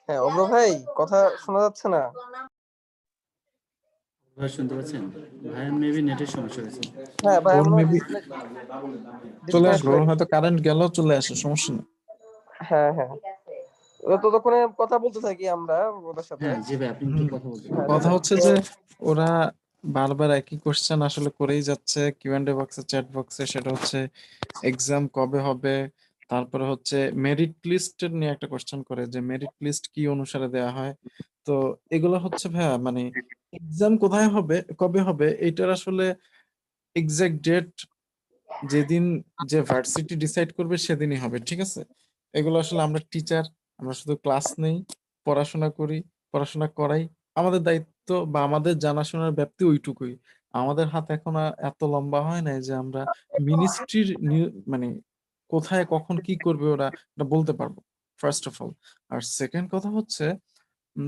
হ্যাঁ অব্র ভাই, কথা শোনা যাচ্ছে না? ভাই শুনতে পাচ্ছেন? ভাইয়ের মেবি নেটের সমস্যা হয়েছে। হ্যাঁ ভাই, ওর মনে হয় মেবি চলে ডিসকানেক্ট আসবে, হয়ে ওর গেছে। হয়তো কারেন্ট গেল, চলে আসে, সমস্যা নেই। হ্যাঁ হ্যাঁ, ততক্ষণে কথা বলতে থাকি আমরা ওদের সাথে। হ্যাঁ জি ভাই, আপনি একটু হুম, কথা বলতে হ্যাঁ কথা পারেন। হচ্ছে যে ওরা বারবার একই কোশ্চেন আসলে করেই যাচ্ছে কিউএন্ডএ বক্সে, চ্যাট বক্সে। সেটা হচ্ছে এক্সাম কবে হবে, তারপরে হচ্ছে মেরিট লিস্ট নিয়ে একটা কোশ্চেন করে যে মেরিট লিস্ট কি অনুসারে দেয়া হয়। তো এগুলো হচ্ছে ভাইয়া মানে এক্সাম কোথায় হবে, কবে হবে, এটার আসলে এক্সাক্ট ডেট যেদিন যে ভার্সিটি ডিসাইড করবে সেদিনই হবে, ঠিক আছে? এগুলো আসলে আমরা টিচার, আমরা শুধু ক্লাস নেই, পড়াশোনা করি, পড়াশোনা করাই। আমাদের দায়িত্ব বা আমাদের জানাশোনার ব্যাপ্তি ওইটুকুই। আমাদের হাত এখন আর এত লম্বা হয় নাই যে আমরা মিনিস্ট্রির মানে কোথায় কখন কি করবে ওরা এটা বলতে পারবো, ফার্স্ট অফ অল। আর সেকেন্ড কথা হচ্ছে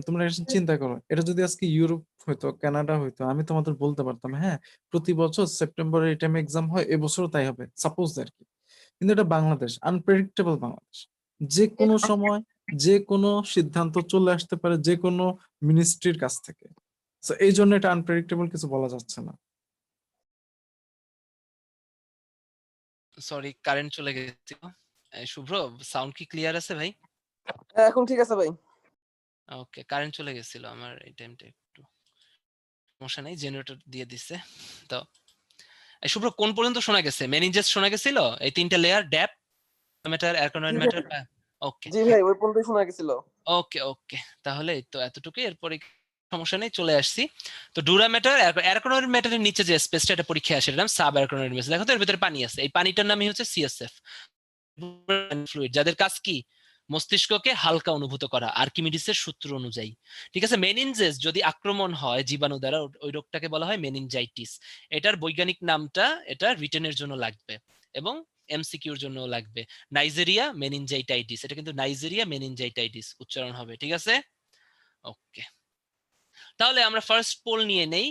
তোমরা এটা চিন্তা করো, এটা যদি আজকে ইউরোপ হইতো, কানাডা হইতো, আমি তোমাদের বলতে পারতাম হ্যাঁ প্রতি বছর সেপ্টেম্বরে এই টাইমে এক্সাম হয়, এবছরও তাই হবে, সাপোজ আর কি। কিন্তু এটা বাংলাদেশ, আনপ্রেডিক্টেবল বাংলাদেশ। যে কোনো সময় যে কোনো সিদ্ধান্ত চলে আসতে পারে যে কোনো মিনিস্ট্রির কাছ থেকে। তো এই জন্য এটা আনপ্রেডিক্টেবল, কিছু বলা যাচ্ছে না। সরি, কারেন্ট চলে গেছিল। শুভ্র, সাউন্ড কি ক্লিয়ার আছে ভাই? হ্যাঁ, এখন ঠিক আছে ভাই। ওকে, কারেন্ট চলে গেছিল আমার এই টাইমটা একটু। সমস্যা নাই, জেনারেটর দিয়ে দিছে। তো শুভ্র কোন পর্যন্ত শোনা গেছে? মেনিনজাস শোনা গেছিল, এই ৩টা লেয়ার, ড্যাপ ম্যাটার, জি অ্যারাকানয়েড ভাই, ম্যাটার। ওকে জি ভাই, ওই পর্যন্তই শোনা গেছিল। ওকে ওকে, তাহলে এই তো এতটুকুই। এরপরে সমস্যা নেই, চলে আসছি। তো ডুরা ম্যাটার, অ্যারাকানয়েড ম্যাটারের নিচে যে স্পেসটা, এটা পরীক্ষায় আসে, এর নাম সাব অ্যারাকানয়েড ম্যাটার। দেখো তো এর ভিতরে পানি আছে, এই পানিটার নামই হচ্ছে সিএসএফ ফ্লুইড, যাদের কাজ কি? মস্তিষ্ককে হালকা অনুভূত করা, আর্কিমিডিসের সূত্র অনুযায়ী। ঠিক আছে? মেনিনজেস যদি আক্রমণ হয় জীবাণু দ্বারা, ওই রোগটাকে বলা হয় মেনিনজাইটিস। এটার বৈজ্ঞানিক নামটা এটা রিটেনের জন্য লাগবে এবং এমসিকিউর জন্য লাগবে। নাইজেরিয়া মেনিনজাইটাইটিস, এটা কিন্তু নাইজেরিয়া মেনিনজাইটাইটিস উচ্চারণ হবে, ঠিক আছে? ওকে, তাহলে আমরা ফার্স্ট পোল নিয়ে নেই।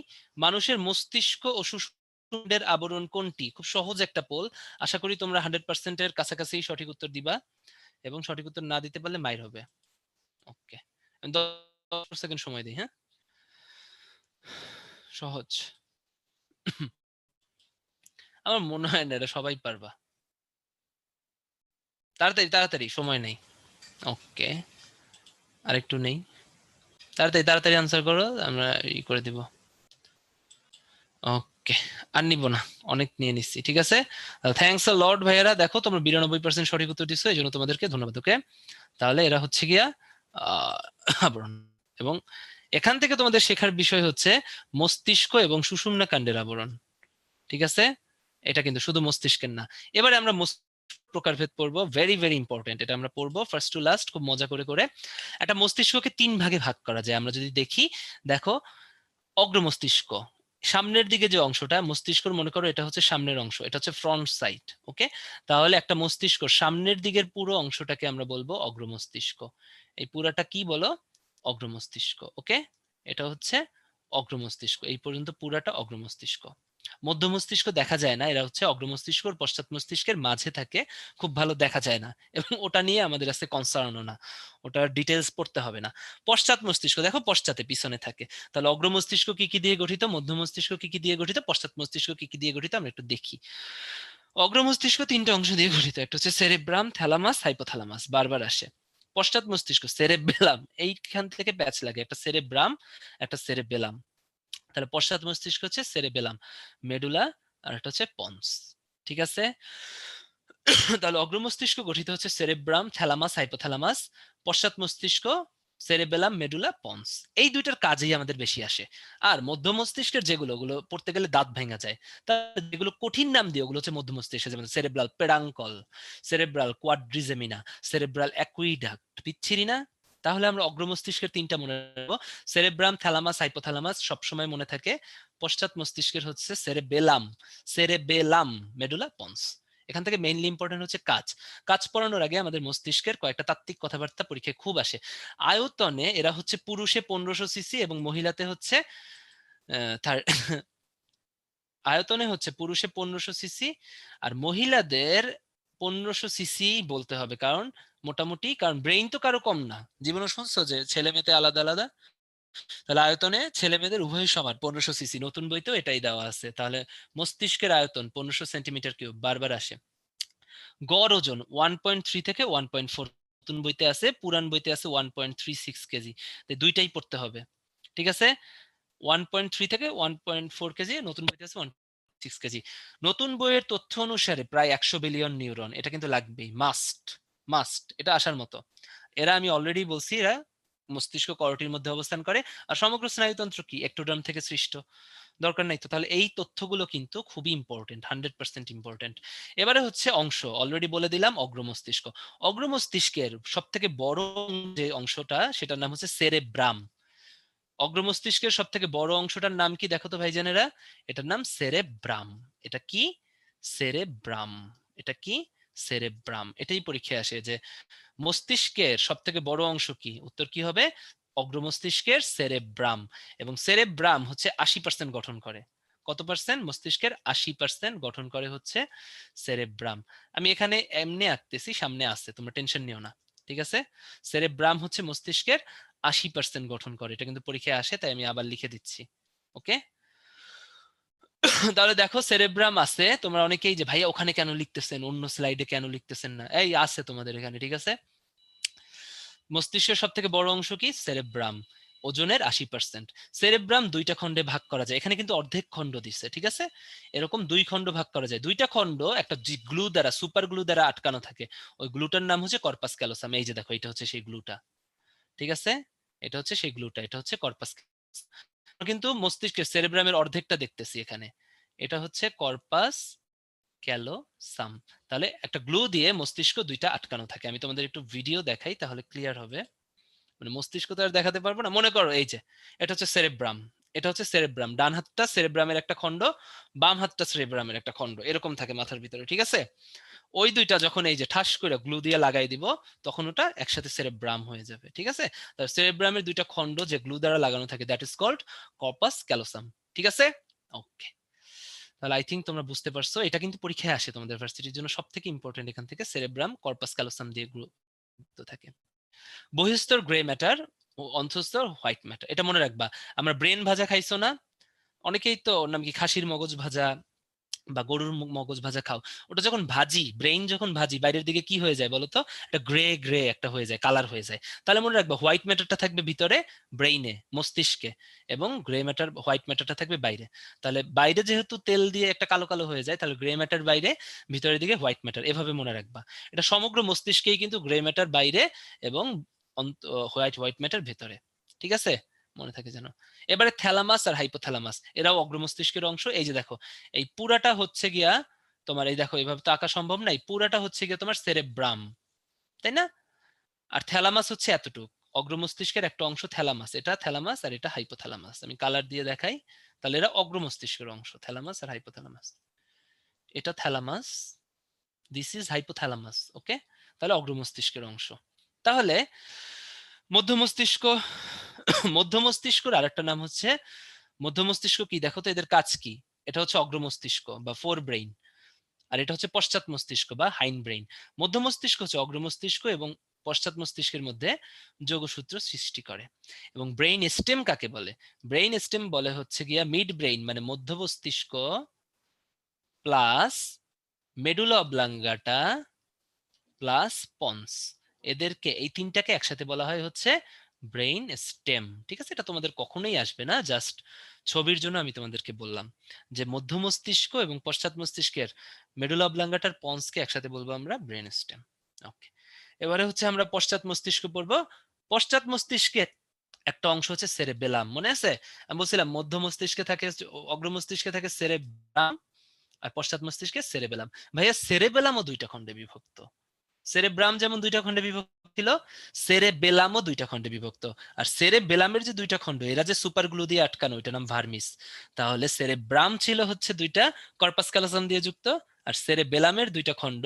মানুষের মস্তিষ্ক ও সুষুম্নার আবরণ কোনটি? খুব সহজ একটা পোল। আশা করি তোমরা 100%-এর কাছাকাছি সঠিক উত্তর দিবা, এবং সঠিক উত্তর না দিতে পারলে মাইর হবে। ওকে, 10 সেকেন্ড সময় দিই। হ্যাঁ, সহজ। আমার মনে হয় না এটা সবাই পারবা। তাড়াতাড়ি তাড়াতাড়ি, সময় নেই। ওকে, আরেকটু নেই, তাড়াতাড়ি তাড়াতাড়ি আনসার করো, আমরা ই করে দিব। ওকে, আর নিব না, অনেক নিয়ে নিচ্ছি, ঠিক আছে? থ্যাংকস আ লর্ড ভাইয়ারা, দেখো তোমরা 92% সঠিক উত্তর দিচ্ছ, এই জন্য তোমাদেরকে ধন্যবাদ। ওকে, তাহলে এরা হচ্ছে গিয়া আবরণ। এবং এখান থেকে তোমাদের শেখার বিষয় হচ্ছে মস্তিষ্ক এবং সুষুম্না কাণ্ডের আবরণ, ঠিক আছে? এটা কিন্তু শুধু মস্তিষ্কের না। এবারে আমরা প্রকারভেদ পড়বো, ভেরি ভেরি ইম্পর্টেন্ট। এটা আমরা পড়বো ফার্স্ট টু লাস্ট, খুব মজা করে করে। একটা মস্তিষ্ককে 3 ভাগে ভাগ করা যায় আমরা যদি দেখি। দেখো, অগ্র মস্তিষ্ক, সামনের দিকে যে অংশটা মস্তিষ্কর, মনে করো এটা হচ্ছে সামনের অংশ, এটা হচ্ছে ফ্রন্ট সাইড। ওকে, তাহলে একটা মস্তিষ্ক সামনের দিকের পুরো অংশটাকে আমরা বলবো অগ্র মস্তিষ্ক। এই পুরাটা কি বলো? অগ্র মস্তিষ্ক। ওকে, এটা হচ্ছে অগ্র মস্তিষ্ক, এই পর্যন্ত পুরাটা অগ্র মস্তিষ্ক। মধ্য মস্তিষ্ক দেখা যায় না, এরা হচ্ছে অগ্র মস্তিষ্ক আর পশ্চাৎ মস্তিষ্কের মাঝে থাকে, খুব ভালো দেখা যায় না, এবং ওটা নিয়ে আমাদের কাছে কনসার্নও না, ওটার ডিটেলস পড়তে হবে না। পশ্চাৎ মস্তিষ্ক দেখো পশ্চাতে পিছনে থাকে, তাহলে অগ্র মস্তিষ্ক কি কি দিয়ে গঠিত, মধ্য মস্তিষ্ক কি কি দিয়ে গঠিত, পশ্চাৎ মস্তিষ্ক কি কি দিয়ে গঠিত আমরা একটু দেখি। অগ্র মস্তিষ্ক তিনটা অংশ দিয়ে গঠিত, একটা হচ্ছে সেরেব্রাম, থ্যালামাস, হাইপোথ্যালামাস, বারবার আসে। পশ্চাৎ মস্তিষ্ক সেরেবেলাম, এইখান থেকে প্যাচ লাগে, একটা সেরেব্রাম একটা সেরেবেলাম, তাহলে পশ্চাৎ মস্তিষ্ক হচ্ছে সেরেবেলাম, মেডুলা, আর একটা হচ্ছে পন্স। ঠিক আছে, তাহলে অগ্র মস্তিষ্ক গঠিত হচ্ছে সেরেব্রাম, থ্যালামাস, হাইপোথ্যালামাস, পশ্চাৎ মস্তিষ্ক সেরেবেলাম, মেডুলা, পন্স। এই দুইটার কাজেই আমাদের বেশি আসে। আর মধ্য মস্তিষ্কের যেগুলো, ওগুলো পড়তে গেলে দাঁত ভেঙে যায়, তার যেগুলো কঠিন নাম দিয়ে ওগুলো হচ্ছে মধ্য মস্তিষ্ক, যেমন সেরেব্রাল পেডাঙ্কল, সেরেব্রাল কোয়াড্রিজেমিনা, সেরেব্রাল অ্যাকুইডাক্ট। বিচ্ছিরি না? তাহলে আমরা অগ্র মস্তিষ্কের তিনটা মনে রাখবো, সেরেব্রাম, থ্যালামাস, হাইপোথ্যালামাস সবসময় মনে থাকে। পশ্চাৎ মস্তিষ্কের হচ্ছে সেরেবেলাম, সেরেবেলাম, মেডুলা, পন্স। এখান থেকে মেইনলি ইম্পর্টেন্ট হচ্ছে কাজ। কাজ পড়ানোর আগে আমাদের মস্তিষ্কের কয়েকটা তাত্ত্বিক কথাবার্তা পরীক্ষায় খুব আসে। আয়তনে এরা হচ্ছে পুরুষে 1500 সিসি এবং মহিলাতে হচ্ছে আয়তনে হচ্ছে পুরুষে 1500 সিসি আর মহিলাদের 1500 সিসি বলতে হবে, কারণ মোটামুটি, কারণ ব্রেইন তো কারো কম না। জীবনে শুনছো যে ছেলে মেয়েতে আলাদা আলাদা, তাহলে আয়তনে ছেলে মেয়েদের উভয় সমান 1500 সিসি, নতুন বইতেও এটাই দেওয়া আছে। তাহলে মস্তিষ্কের আয়তন 1500 সেন্টিমিটার কিউব, বারবার আসে। গড় ওজন 1.3 থেকে 1.4, নতুন বইতে আছে, পুরান বইতে আছে 1.36 কেজি, দুইটাই পড়তে হবে। ঠিক আছে, 1.3 থেকে 1.4 কেজি, নতুন বইতে আছে 1.6 কেজি। নতুন বইয়ের তথ্য অনুসারে প্রায় 100 বিলিয়ন নিউরন, এটা কিন্তু লাগবেই, মাস্ট মাস্ট, এটা আসার মতো। এরা আমি অলরেডি বলছি, এরা মস্তিষ্ক করটির মধ্যে অবস্থান করে। আর সমগ্র স্নায়ুতন্ত্র কি এক্টোডার্ম থেকে সৃষ্ট, দরকার নাই তো। তাহলে এই তথ্যগুলো কিন্তু খুবই ইম্পর্টেন্ট, 100% ইম্পর্টেন্ট। এবারে হচ্ছে অংশ, অলরেডি বলে দিলাম অগ্র মস্তিষ্ক। অগ্র মস্তিষ্কের সব থেকে বড় যে অংশটা, সেটার নাম হচ্ছে সেরেব্রাম। অগ্র মস্তিষ্কের সব থেকে বড় অংশটার নাম কি দেখো তো ভাইজানেরা, এটার নাম সেরেব্রাম। এটা কি? সেরেব্রাম। এটা কি? সেরেব্রাম। এটাই পরীক্ষায় আসে যে মস্তিষ্কের সব থেকে বড় অংশ কি, উত্তর কি হবে? অগ্র মস্তিষ্কের সেরেব্রাম। এবং সেরেব্রাম হচ্ছে 80% গঠন করে। কত পার্সেন্ট? মস্তিষ্কের 80% গঠন করে হচ্ছে সেরেব্রাম। আমি এখানে এমনি আঁকতেছি, সামনে আসছে, তোমরা টেনশন নিও না। ঠিক আছে, সেরেব্রাম হচ্ছে মস্তিষ্কের 80% গঠন করে, এটা কিন্তু পরীক্ষায় আসে, তাই আমি আবার লিখে দিচ্ছি। ওকে, তাহলে দেখো সেরেব্রাম আছে। তোমরা অনেকেই যে ভাইয়া ওখানে কেন লিখতেছেন, অন্য স্লাইডে কেন লিখতেছেন না, এই আছে তোমাদের এখানে। ঠিক আছে, মস্তিষ্কের সব থেকে বড় অংশ কি? সেরেব্রাম, ওজনের 80%। সেরেব্রাম দুইটা খণ্ডে ভাগ করা যায়, এখানে কিন্তু অর্ধেক খণ্ড দিচ্ছে। ঠিক আছে, এরকম দুই খণ্ড ভাগ করা যায়, দুইটা খণ্ড একটা গ্লু দ্বারা, সুপার গ্লু দ্বারা আটকানো থাকে। ওই গ্লুটার নাম হচ্ছে কর্পাস ক্যালোসাম। এই যে দেখো, এটা হচ্ছে সেই গ্লুটা। ঠিক আছে, এটা হচ্ছে সেই গ্লুটা, এটা হচ্ছে কর্পাস। কিন্তু মস্তিষ্কের সেরেব্রামের অর্ধেকটা দেখতেছি এখানে, এটা হচ্ছে কর্পাস ক্যালোসাম। তাহলে একটা গ্লু দিয়ে মস্তিষ্ক দুইটা আটকানো থাকে। আমি তোমাদের একটু ভিডিও দেখাই, তাহলে ক্লিয়ার হবে। মানে মস্তিষ্ক তো আর দেখাতে পারবো না, মনে করো এই যে এটা হচ্ছে সেরেব্রাম, এটা হচ্ছে সেরেব্রাম, ডান হাতটা সেরেব্রামের একটা খণ্ড, বাম হাতটা সেরেব্রামের একটা খণ্ড, এরকম থাকে মাথার ভিতরে। ঠিক আছে, ওই দুইটা যখন এই যে ঠাস করে গ্লু দিয়ে লাগাই দিব, তখন ওটা একসাথে সেরেব্রাম হয়ে যাবে। ঠিক আছে, তাহলে সেরেব্রামের দুইটা খণ্ড যে গ্লু দ্বারা লাগানো থাকে, that is called corpus callosum. ঠিক আছে, ওকে। তাহলে আই থিঙ্ক তোমরা বুঝতে পারছো, এটা কিন্তু পরীক্ষায় আসে তোমাদের ভার্সিটির জন্য সব থেকে ইম্পর্টেন্ট। এখান থেকে সেরেব্রাম কর্পাস ক্যালোসাম দিয়ে গ্রুপ থাকে। বহিঃস্তর গ্রে ম্যাটার ও অন্তঃস্তর হোয়াইট ম্যাটার, এটা মনে রাখবা। আমরা ব্রেন ভাজা খাইছো না? অনেকেই তো, নাম কি, খাসির মগজ ভাজা বা গরুর মগজ ভাজা খাও। ওটা যখন ভাজি, ব্রেইন যখন ভাজি, বাইরের দিকে কি হয়ে যায় বলতো? একটা গ্রে গ্রে একটা হয়ে যায়, কালার হয়ে যায়। তাহলে মনে রাখবা, হোয়াইট ম্যাটারটা থাকবে ভিতরে ব্রেইনে, মস্তিষ্কে, এবং গ্রে ম্যাটার, হোয়াইট ম্যাটারটা থাকবে বাইরে। তাহলে বাইরে যেহেতু তেল দিয়ে একটা কালো কালো হয়ে যায়, তাহলে গ্রে ম্যাটার বাইরে, ভিতরের দিকে হোয়াইট ম্যাটার, এভাবে মনে রাখবা। এটা সমগ্র মস্তিষ্কেই কিন্তু গ্রে ম্যাটার বাইরে এবং হোয়াইট হোয়াইট ম্যাটার ভেতরে। ঠিক আছে, মনে থাকে যেন। এবারে থ্যালামাস আর হাইপোথ্যালামাস, এরাও অগ্র মস্তিষ্কের অংশ। এই যে দেখো, এই পুরাটা হচ্ছে গিয়া তোমার, এই দেখো এইভাবে তো আঁকা সম্ভব নাই, পুরাটা হচ্ছে গিয়া তোমার সেরেব্রাম, তাই না? আর থ্যালামাস হচ্ছে এতটুক, অগ্র মস্তিষ্কের একটা অংশ থ্যালামাস, এটা থ্যালামাস আর এটা হাইপোথ্যালামাস। আমি কালার দিয়ে দেখাই, তাহলে এরা অগ্র মস্তিষ্কের অংশ, থ্যালামাস আর হাইপোথ্যালামাস। এটা থ্যালামাস, দিস ইজ হাইপোথ্যালামাস। ওকে, তাহলে অগ্র মস্তিষ্কের অংশ। তাহলে মধ্য মস্তিষ্ক, মধ্য মস্তিষ্কের আরেকটা নাম হচ্ছে মধ্য মস্তিষ্ক কি দেখো তো, এদের কাজ কি? এটা হচ্ছে অগ্রমস্তিষ্ক বা ফোর ব্রেইন, আর এটা হচ্ছে পশ্চাৎ মস্তিষ্ক বা হাইন্ড ব্রেইন। মধ্য মস্তিষ্ক হচ্ছে অগ্রমস্তিষ্ক এবং পশ্চাৎ মস্তিষ্কের মধ্যে যোগসূত্র সৃষ্টি করে। এবং ব্রেইন স্টেম কাকে বলে? ব্রেইন স্টেম বলে হচ্ছে গিয়া মিড ব্রেইন মানে মধ্য মস্তিষ্ক plus medulla oblongata plus ponds, এদেরকে এই তিনটাকে একসাথে বলা হয় হচ্ছে ব্রেইন স্টেম। ঠিক আছে, এটা তোমাদের কখনোই আসবে না, জাস্ট ছবির জন্য আমি তোমাদেরকে বললাম যে মধ্য মস্তিষ্ক এবং পশ্চাৎ মস্তিষ্কের মেডুলা অবলাঙ্গাটার পন্সকে একসাথে বলবো আমরা ব্রেইন স্টেম। ওকে, এবারে হচ্ছে আমরা পশ্চাৎ মস্তিষ্ক পড়বো। পশ্চাৎ মস্তিষ্কের একটা অংশ হচ্ছে সেরেবেলাম, মনে আছে? আমি বলছিলাম মধ্য মস্তিষ্কে থাকে, অগ্র মস্তিষ্কে থাকে সেরেব্রাম, আর পশ্চাৎ মস্তিষ্কে সেরেবেলাম। ভাইয়া সেরেবেলামও দুইটা খণ্ডে বিভক্ত। সেরেব্রাম যেমন দুইটা খণ্ডে বিভক্ত ছিল, সেরেবেলামও দুইটা খণ্ডে বিভক্ত। আর সেরেবেলামের যে দুইটা খণ্ড, এরা যে সুপার গ্লু দিয়ে আটকানো, এটা নাম ভার্মিস। তাহলে সেরেব্রাম ছিল হচ্ছে দুইটা কর্পাস ক্যালোসাম দিয়ে যুক্ত, আর সেরেবেলামের দুইটা খণ্ড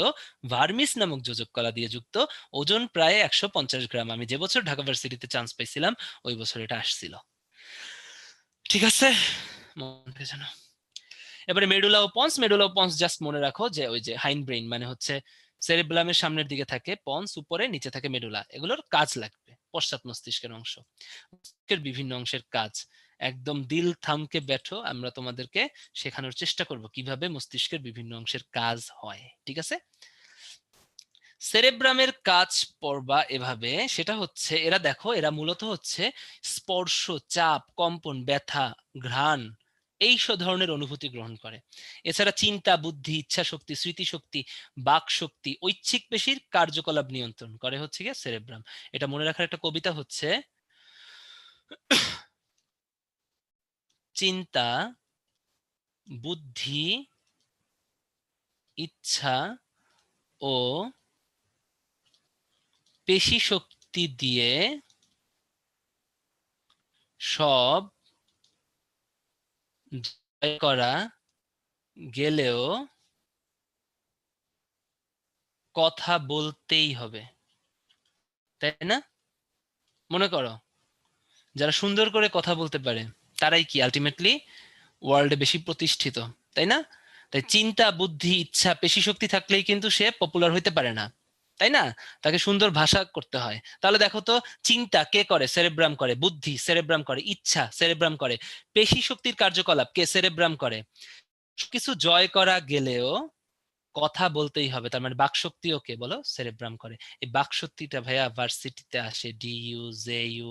ভার্মিস নামক যোজক কলা দিয়ে যুক্ত। ওজন প্রায় 150 গ্রাম। আমি যে বছর ঢাকা ভার্সিটিতে চান্স পাইছিলাম ওই বছর এটা আসছিল। ঠিক আছে, মনে জানো। এবারে মেডুলা ও পন্স। মেডুলা ও পন্স জাস্ট মনে রাখো যে ওই যে হাইন্ড ব্রেইন মানে হচ্ছে সেরেব্রামের সামনের দিকে থাকে পন্স, উপরে, নিচে থাকে মেডুলা। এগুলোর কাজ লাগবে পশ্চাৎ মস্তিষ্কের অংশ, মস্তিষ্কের বিভিন্ন অংশের কাজ। একদম দিল থামকে ব্যাঠো, আমরা তোমাদেরকে শেখানোর চেষ্টা করব কিভাবে মস্তিষ্কের বিভিন্ন অংশের কাজ হয়। ঠিক আছে, সেরেব্রামের কাজ পড়বা এভাবে, সেটা হচ্ছে এরা দেখো, এরা মূলত হচ্ছে স্পর্শ, চাপ, কম্পন, ব্যথা, ঘ্রাণ এই সব ধরনের অনুভূতি গ্রহণ করে। এছাড়া চিন্তা, বুদ্ধি, ইচ্ছা শক্তি, স্মৃতিশক্তি, বাক শক্তি, ঐচ্ছিক পেশির কার্যকলাপ নিয়ন্ত্রণ করে হচ্ছে গিয়ে সেরেব্রাম। এটা মনে রাখার একটা কবিতা হচ্ছে, চিন্তা, বুদ্ধি, ইচ্ছা ও পেশি শক্তি দিয়ে সব জয় করা গেলেও কথা বলতেই হবে, তাই না? মনে করো যারা সুন্দর করে কথা বলতে পারে তারাই কি আলটিমেটলি ওয়ার্ল্ডে বেশি প্রতিষ্ঠিত, তাই না? তাই চিন্তা, বুদ্ধি, ইচ্ছা, পেশি শক্তি থাকলেই কিন্তু সে পপুলার হইতে পারে না, তাই না? তাকে সুন্দর ভাষা করতে হয়। তাহলে দেখো তো, চিন্তা কে করে? সেরেব্রাম করে। বুদ্ধি সেরেব্রাম করে। ইচ্ছা সেরেব্রাম করে। পেশি শক্তির কার্যকলাপ কে? সেরেব্রাম করে। কিছু জয় করা গেলেও কথা বলতেই হবে, তার মানে বাকশক্তিও কে বলো? সেরেব্রাম করে। এই বাকশক্তিটা ভাইয়া ভার্সিটিতে আসে, ডিইউ, জেইউ,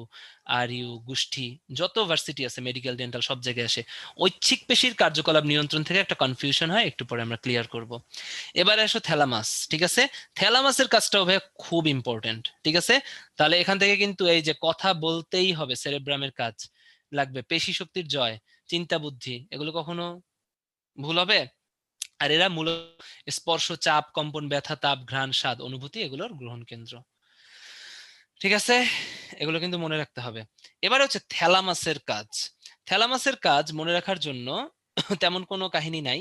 আরইউ, গোষ্ঠী, যত ভার্সিটি আছে, মেডিকেল, ডেন্টাল, সব জায়গায় আসে। ঐচ্ছিক পেশির কার্যকলাপ নিয়ন্ত্রণ থেকে একটা কনফিউশন হয়, একটু পরে আমরা ক্লিয়ার করব। এবারে আসো থ্যালামাস। ঠিক আছে, থ্যালামাসের কাজটাও ভাইয়া খুব ইম্পর্টেন্ট। ঠিক আছে, তাহলে এখান থেকে কিন্তু এই যে কথা বলতেই হবে, সেরেব্রামের কাজ লাগবে, পেশি শক্তির জয়, চিন্তা, বুদ্ধি, এগুলো কখনো ভুল হবে? আর এরা মূলত স্পর্শ, চাপ, কম্পন, ব্যথা, তাপ, ঘ্রাণ, স্বাদ, অনুভূতি এগুলোর গ্রহণ কেন্দ্র। ঠিক আছে, এগুলো কিন্তু মনে রাখতে হবে। এবার হচ্ছে থ্যালামাসের কাজ। থ্যালামাসের কাজ মনে রাখার জন্য তেমন কোনো কাহিনী নাই,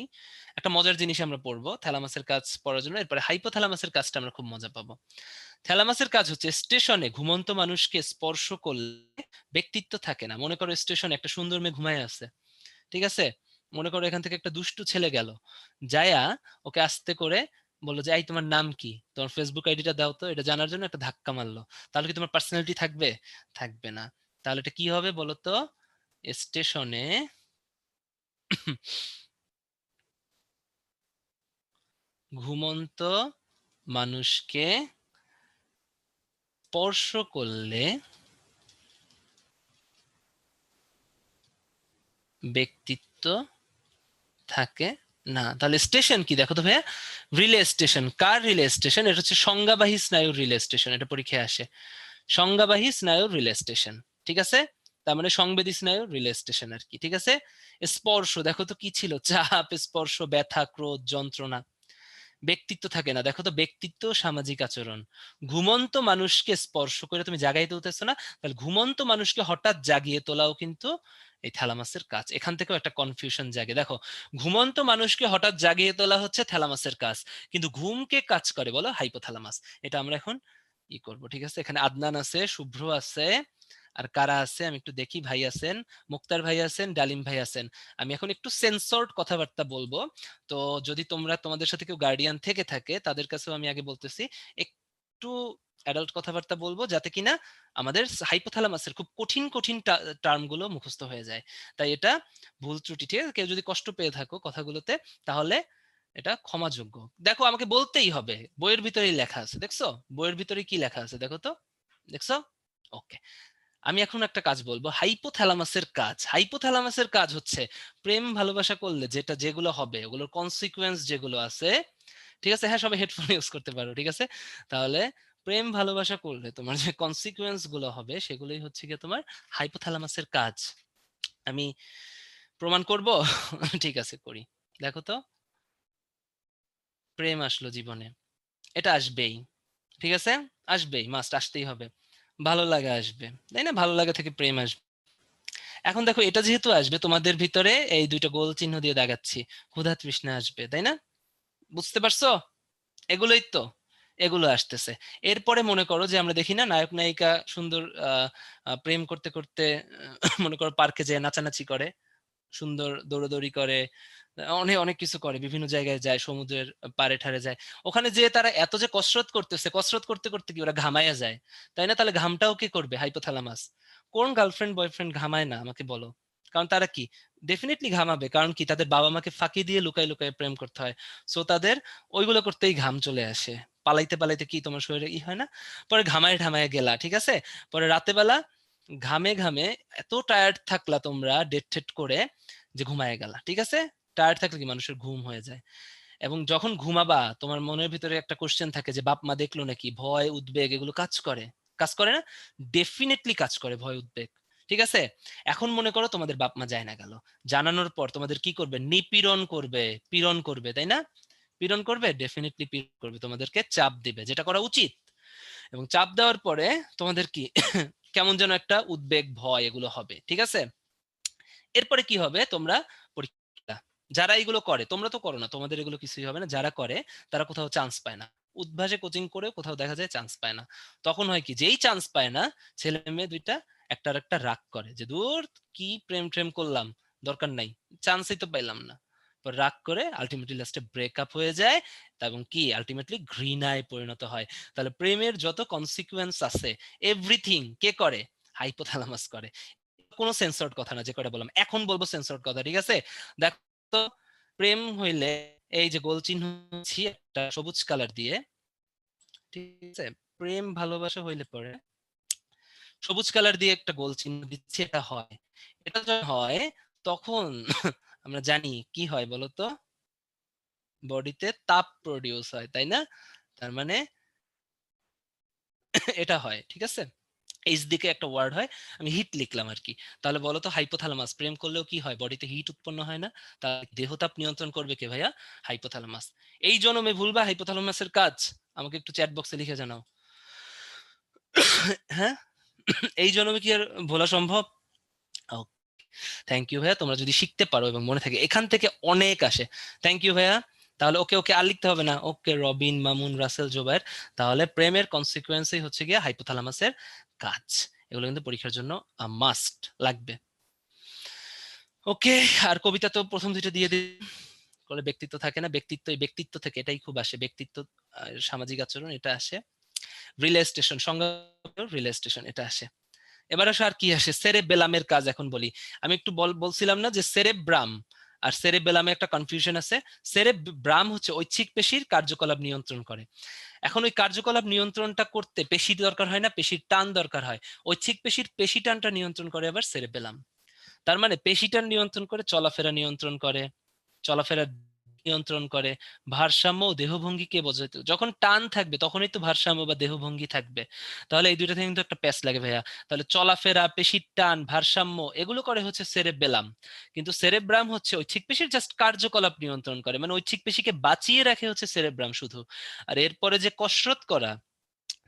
একটা মজার জিনিস আমরা পড়বো থ্যালামাসের কাজ পড়ার জন্য। এরপরে হাইপোথ্যালামাসের কাজটা আমরা খুব মজা পাবো। থ্যালামাসের কাজ হচ্ছে স্টেশনে ঘুমন্ত মানুষকে স্পর্শ করলে ব্যক্তিত্ব থাকে না। মনে করো স্টেশনে একটা সুন্দর মেয়ে ঘুমায় আছে, ঠিক আছে? মনে করো এখান থেকে একটা দুষ্টু ছেলে গেল, যায়া ওকে আস্তে করে বললো যে এই তোমার নাম কি, তোমার ফেসবুক আইডিটা দাও তো, এটা জানার জন্য একটা ধাক্কা মারলো। তাহলে কি তোমার পার্সোনালিটি থাকবে? থাকবে না। তাহলে এটা কি হবে বলো তো? স্টেশনে ঘুমন্ত মানুষকে স্পর্শ করলে ব্যক্তিত্ব থাকে না। তাহলে স্টেশন কি দেখো তো ভাইয়া? Relay station. কার রিলে স্টেশন? এটা হচ্ছে সংজ্ঞাবাহী স্নায়ুর রিলে স্টেশন, এটা পরীক্ষায় আসে। সংজ্ঞাবাহী স্নায়ুর রিলে স্টেশন, ঠিক আছে? তার মানে সংবেদী স্নায়ুর রিলে স্টেশন আর কি। ঠিক আছে, স্পর্শ দেখো তো কি ছিল? চাপ, স্পর্শ, ব্যথা, ক্রোধ, যন্ত্রণা। ব্যক্তিত্ব থাকে না, দেখো তো ব্যক্তিত্ব, সামাজিক আচরণ। ঘুমন্ত মানুষকে স্পর্শ করে তুমি জাগাই তুলতেছো না, তাহলে ঘুমন্ত মানুষকে হঠাৎ জাগিয়ে তোলাও কিন্তু এই থ্যালামাসের কাজ। এখান থেকেও একটা কনফিউশন জাগে। দেখো, ঘুমন্ত মানুষকে হঠাৎ জাগিয়ে তোলা হচ্ছে থ্যালামাসের কাজ, কিন্তু ঘুমকে কাজ করে বলো হাইপোথ্যালামাস। এটা আমরা এখন ই করব। ঠিক আছে, এখানে আদনান আছে, শুভ্র আছে, আর কারা আছে আমি একটু দেখি। ভাই আছেন, মুক্তার ভাই আছেন, ডালিম ভাই আছেন। আমি এখন একটু সেন্সর্ড কথাবার্তা বলবো। তো যদি তোমাদের সাথে কেউ গার্ডিয়ান থেকে থাকে তাদের কাছেও আমি আগে বলতেছি, একটু অ্যাডাল্ট কথাবার্তা বলবো, যাতে কিনা আমাদের হাইপোথ্যালামাসের খুব কঠিন কঠিন টার্ম গুলো মুখস্থ হয়ে যায়। তাই এটা ভুল ত্রুটি, ঠিক আছে? কেউ যদি কষ্ট পেয়ে থাকো কথাগুলোতে, তাহলে এটা ক্ষমাযোগ্য। দেখো, আমাকে বলতেই হবে, বইয়ের ভিতরেই লেখা আছে, দেখছো? বইয়ের ভিতরে কি লেখা আছে দেখো তো, দেখছো? ওকে, আমি এখন একটা কাজ বলবো, হাইপোথ্যালামাসের কাজ। হাইপোথ্যালামাসের কাজ হচ্ছে প্রেম ভালোবাসা করলে যেগুলো হবে, ওগুলোর কনসিকুয়েন্স যেগুলো আছে, ঠিক আছে? হ্যাঁ, সবাই হেডফোন ইউজ করতে পারো, ঠিক আছে? তাহলে প্রেম ভালোবাসা করলে তোমার যে কনসিকুয়েন্স গুলো হবে, সেগুলোই হচ্ছে গিয়ে তোমার হাইপোথ্যালামাসের কাজ। আমি প্রমাণ করব? ঠিক আছে, করি। দেখো তো, প্রেম আসলো জীবনে, এটা আসবেই, ঠিক আছে? আসবেই, মাস্ট, আসতেই হবে। ভালো লাগা আসবে, তাই না? ভালো লাগা থেকে প্রেম আসবে। এখন দেখো, এটা যেহেতু আসবে, তোমাদের ভিতরে এই দুইটা গোল চিহ্ন দিয়ে দাগাচ্ছি, ক্ষুধা তৃষ্ণা আসবে, তাই না? বুঝতে পারছো? এগুলোই তো, এগুলো আসতেছে। এরপরে মনে করো যে আমরা দেখি না, নায়ক নায়িকা সুন্দর প্রেম করতে করতে মনে করো পার্কে যেয়ে নাচানাচি করে, সুন্দর দৌড়াদৌড়ি করে, অনেক অনেক কিছু করে, বিভিন্ন জায়গায় যায়, সমুদ্রের পাড়ে ঠারে যায়। ওখানে যে তারা এত যে কসরত করতেছে, কসরত করতে করতে কি ওরা ঘামাইয়া যায়, তাই না? তাহলে ঘামটাও কি করবে? হাইপোথ্যালামাস। কোন গার্লফ্রেন্ড বয়ফ্রেন্ড ঘামায় না আমাকে বলো? কারণ তারা কি, ডেফিনেটলি ঘামাবে, কারণ কি তাদের বাবা মাকে ফাঁকি দিয়ে লুকাই লুকাই প্রেম করতে হয়। সো তাদের ওইগুলো করতেই ঘাম চলে আসে। পালাইতে পালাইতে কি তোমার শরীরে হয় না? পরে ঘামায় ঢামায় গেলা, ঠিক আছে? পরে রাতে বেলা ঘামে ঘামে এত টায়ার্ড থাকলা তোমরা, ডেট ঠেট করে, যে ঘুমায় গেলা, ঠিক আছে? টায়ার্ড থাকলে কি মানুষের ঘুম হয়ে যায়। এবং যখন ঘুমাবা, তোমার মনের ভিতরে একটা কোশ্চেন থাকে যে বাপ মা দেখলো নাকি, ভয় উদ্বেগ এগুলো কাজ করে, কাজ করে না? ডেফিনেটলি কাজ করে ভয় উদ্বেগ, ঠিক আছে? এখন মনে করো তোমাদের বাপ মা যায় না গেল, জানানোর পর তোমাদের কি করবে? নিপীড়ন করবে, পীড়ন করবে, তাই না? পীড়ন করবে, ডেফিনেটলি পীড়ন করবে, তোমাদেরকে চাপ দিবে, যেটা করা উচিত। এবং চাপ দেওয়ার পরে তোমাদের কি কেমন যেন একটা উদ্বেগ ভয় এগুলো হবে, ঠিক আছে? এরপরে কি হবে? তোমরা পরীক্ষা, যারা এগুলো করে, তোমরা তো করো না, তোমাদের এগুলো কিছুই হবে না, যারা করে তারা কোথাও চান্স পায় না, উদ্ভাসে কোচিং করে কোথাও দেখা যায় চান্স পায় না। তখন হয় কি, যেই চান্স পায় না, ছেলে মেয়ে দুইটা একটা আর একটা রাগ করে যে দূর, কি প্রেম ট্রেম করলাম, দরকার নাই, চান্সই তো পাইলাম না। পর রাগ করে আলটিমেটলি লাস্টে ব্রেকআপ হয়ে যায়, এবং কি আলটিমেটলি ঘৃণায় পরিণত হয়। তাহলে প্রেমের যত কনসিকুয়েন্স আছে, এভরিথিং কে করে? হাইপোথ্যালামাস করে। কোনো সেন্সর্ড কথা না যে কয়টা বললাম, এখন বলবো সেন্সর্ড কথা, ঠিক আছে? দেখো তো, প্রেম হইলে এই যে গোল চিহ্ন একটা সবুজ কালার দিয়ে, ঠিক আছে? প্রেম ভালোবাসা হইলে পরে সবুজ কালার দিয়ে একটা গোল চিহ্ন দিচ্ছি, এটা হয়। এটা যখন হয় তখন আমরা জানি কি হয় বলতো? বডিতে তাপ প্রডিউস হয়, তাই না? তার মানে এটা হয়, ঠিক আছে? এইচ দিকে একটা ওয়ার্ড হয়, আমি হিট লিখলাম আর কি। তাহলে বলো তো, হাইপোথ্যালামাস প্রেম করলেও কি হয়? বডিতে হিট উৎপন্ন হয় না? তা দেহতাপ নিয়ন্ত্রণ করবে কে ভাইয়া? হাইপোথ্যালামাস। এই জন্মে ভুলবা হাইপোথ্যালামাসের কাজ? আমাকে একটু চ্যাট বক্সে লিখে জানাও। হ্যাঁ, এই জন্মে কি আর ভোলা সম্ভব? থ্যাংক ইউ ভাইয়া, তোমরা যদি শিখতে পারো এবং মনে থাকে, এখান থেকে অনেক আসে। থ্যাংক ইউ ভাইয়া। তাহলে ওকে ওকে আর লিখতে হবে না, ওকে রবিন, মামুন, রাসেল, জোবায়ের। তাহলে প্রেমের কনসিকুয়েন্সই হচ্ছে গিয়ে হাইপোথ্যালামাসের কাজ। এগুলো কিন্তু পরীক্ষার জন্য মাস্ট লাগবে। ওকে, আর কবিতা তো প্রথম দুইটা দিয়ে দিই, করে ব্যক্তিত্ব থাকে না? ব্যক্তিত্ব, এই ব্যক্তিত্ব থেকে এটাই খুব আসে, ব্যক্তিত্ব, সামাজিক আচরণ, এটা আসে। রিলে স্টেশন, সংজ্ঞা রিলে স্টেশন, এটা আসে। এবার আসে আর কি আসে? সেরেবেলামের কাজ এখন বলি। আমি একটু বলছিলাম না যে সেরেব্রাম আর সেরেবেলামে একটা কনফিউশন আছে। সেরেব্রাম হচ্ছে ঐচ্ছিক পেশির কার্যকলাপ নিয়ন্ত্রণ করে। এখন ওই কার্যকলাপ নিয়ন্ত্রণটা করতে পেশি দরকার হয় না, পেশির টান দরকার হয়। ঐচ্ছিক পেশির পেশি টানটা নিয়ন্ত্রণ করে আবার সেরেবেলাম। তার মানে পেশি টান নিয়ন্ত্রণ করে, চলাফেরা নিয়ন্ত্রণ করে, চলাফেরা নিয়ন্ত্রণ করে, ভারসাম্য ও দেহভঙ্গিকে বোঝাতে, যখন টান থাকবে তখনই তো ভারসাম্য বা দেহভঙ্গি থাকবে। তাহলে এই দুইটা থেকে কিন্তু একটা প্যাচ লাগে ভাইয়া। তাহলে চলাফেরা, পেশির টান, ভারসাম্য এগুলো করে হচ্ছে সেরেবেলাম। কিন্তু সেরেব্রাম হচ্ছে ঐচ্ছিক পেশির জাস্ট কার্যকলাপ নিয়ন্ত্রণ করে, মানে ঐচ্ছিক পেশিকে বাঁচিয়ে রাখে হচ্ছে সেরেব্রাম শুধু। আর এরপরে যে কসরত করা,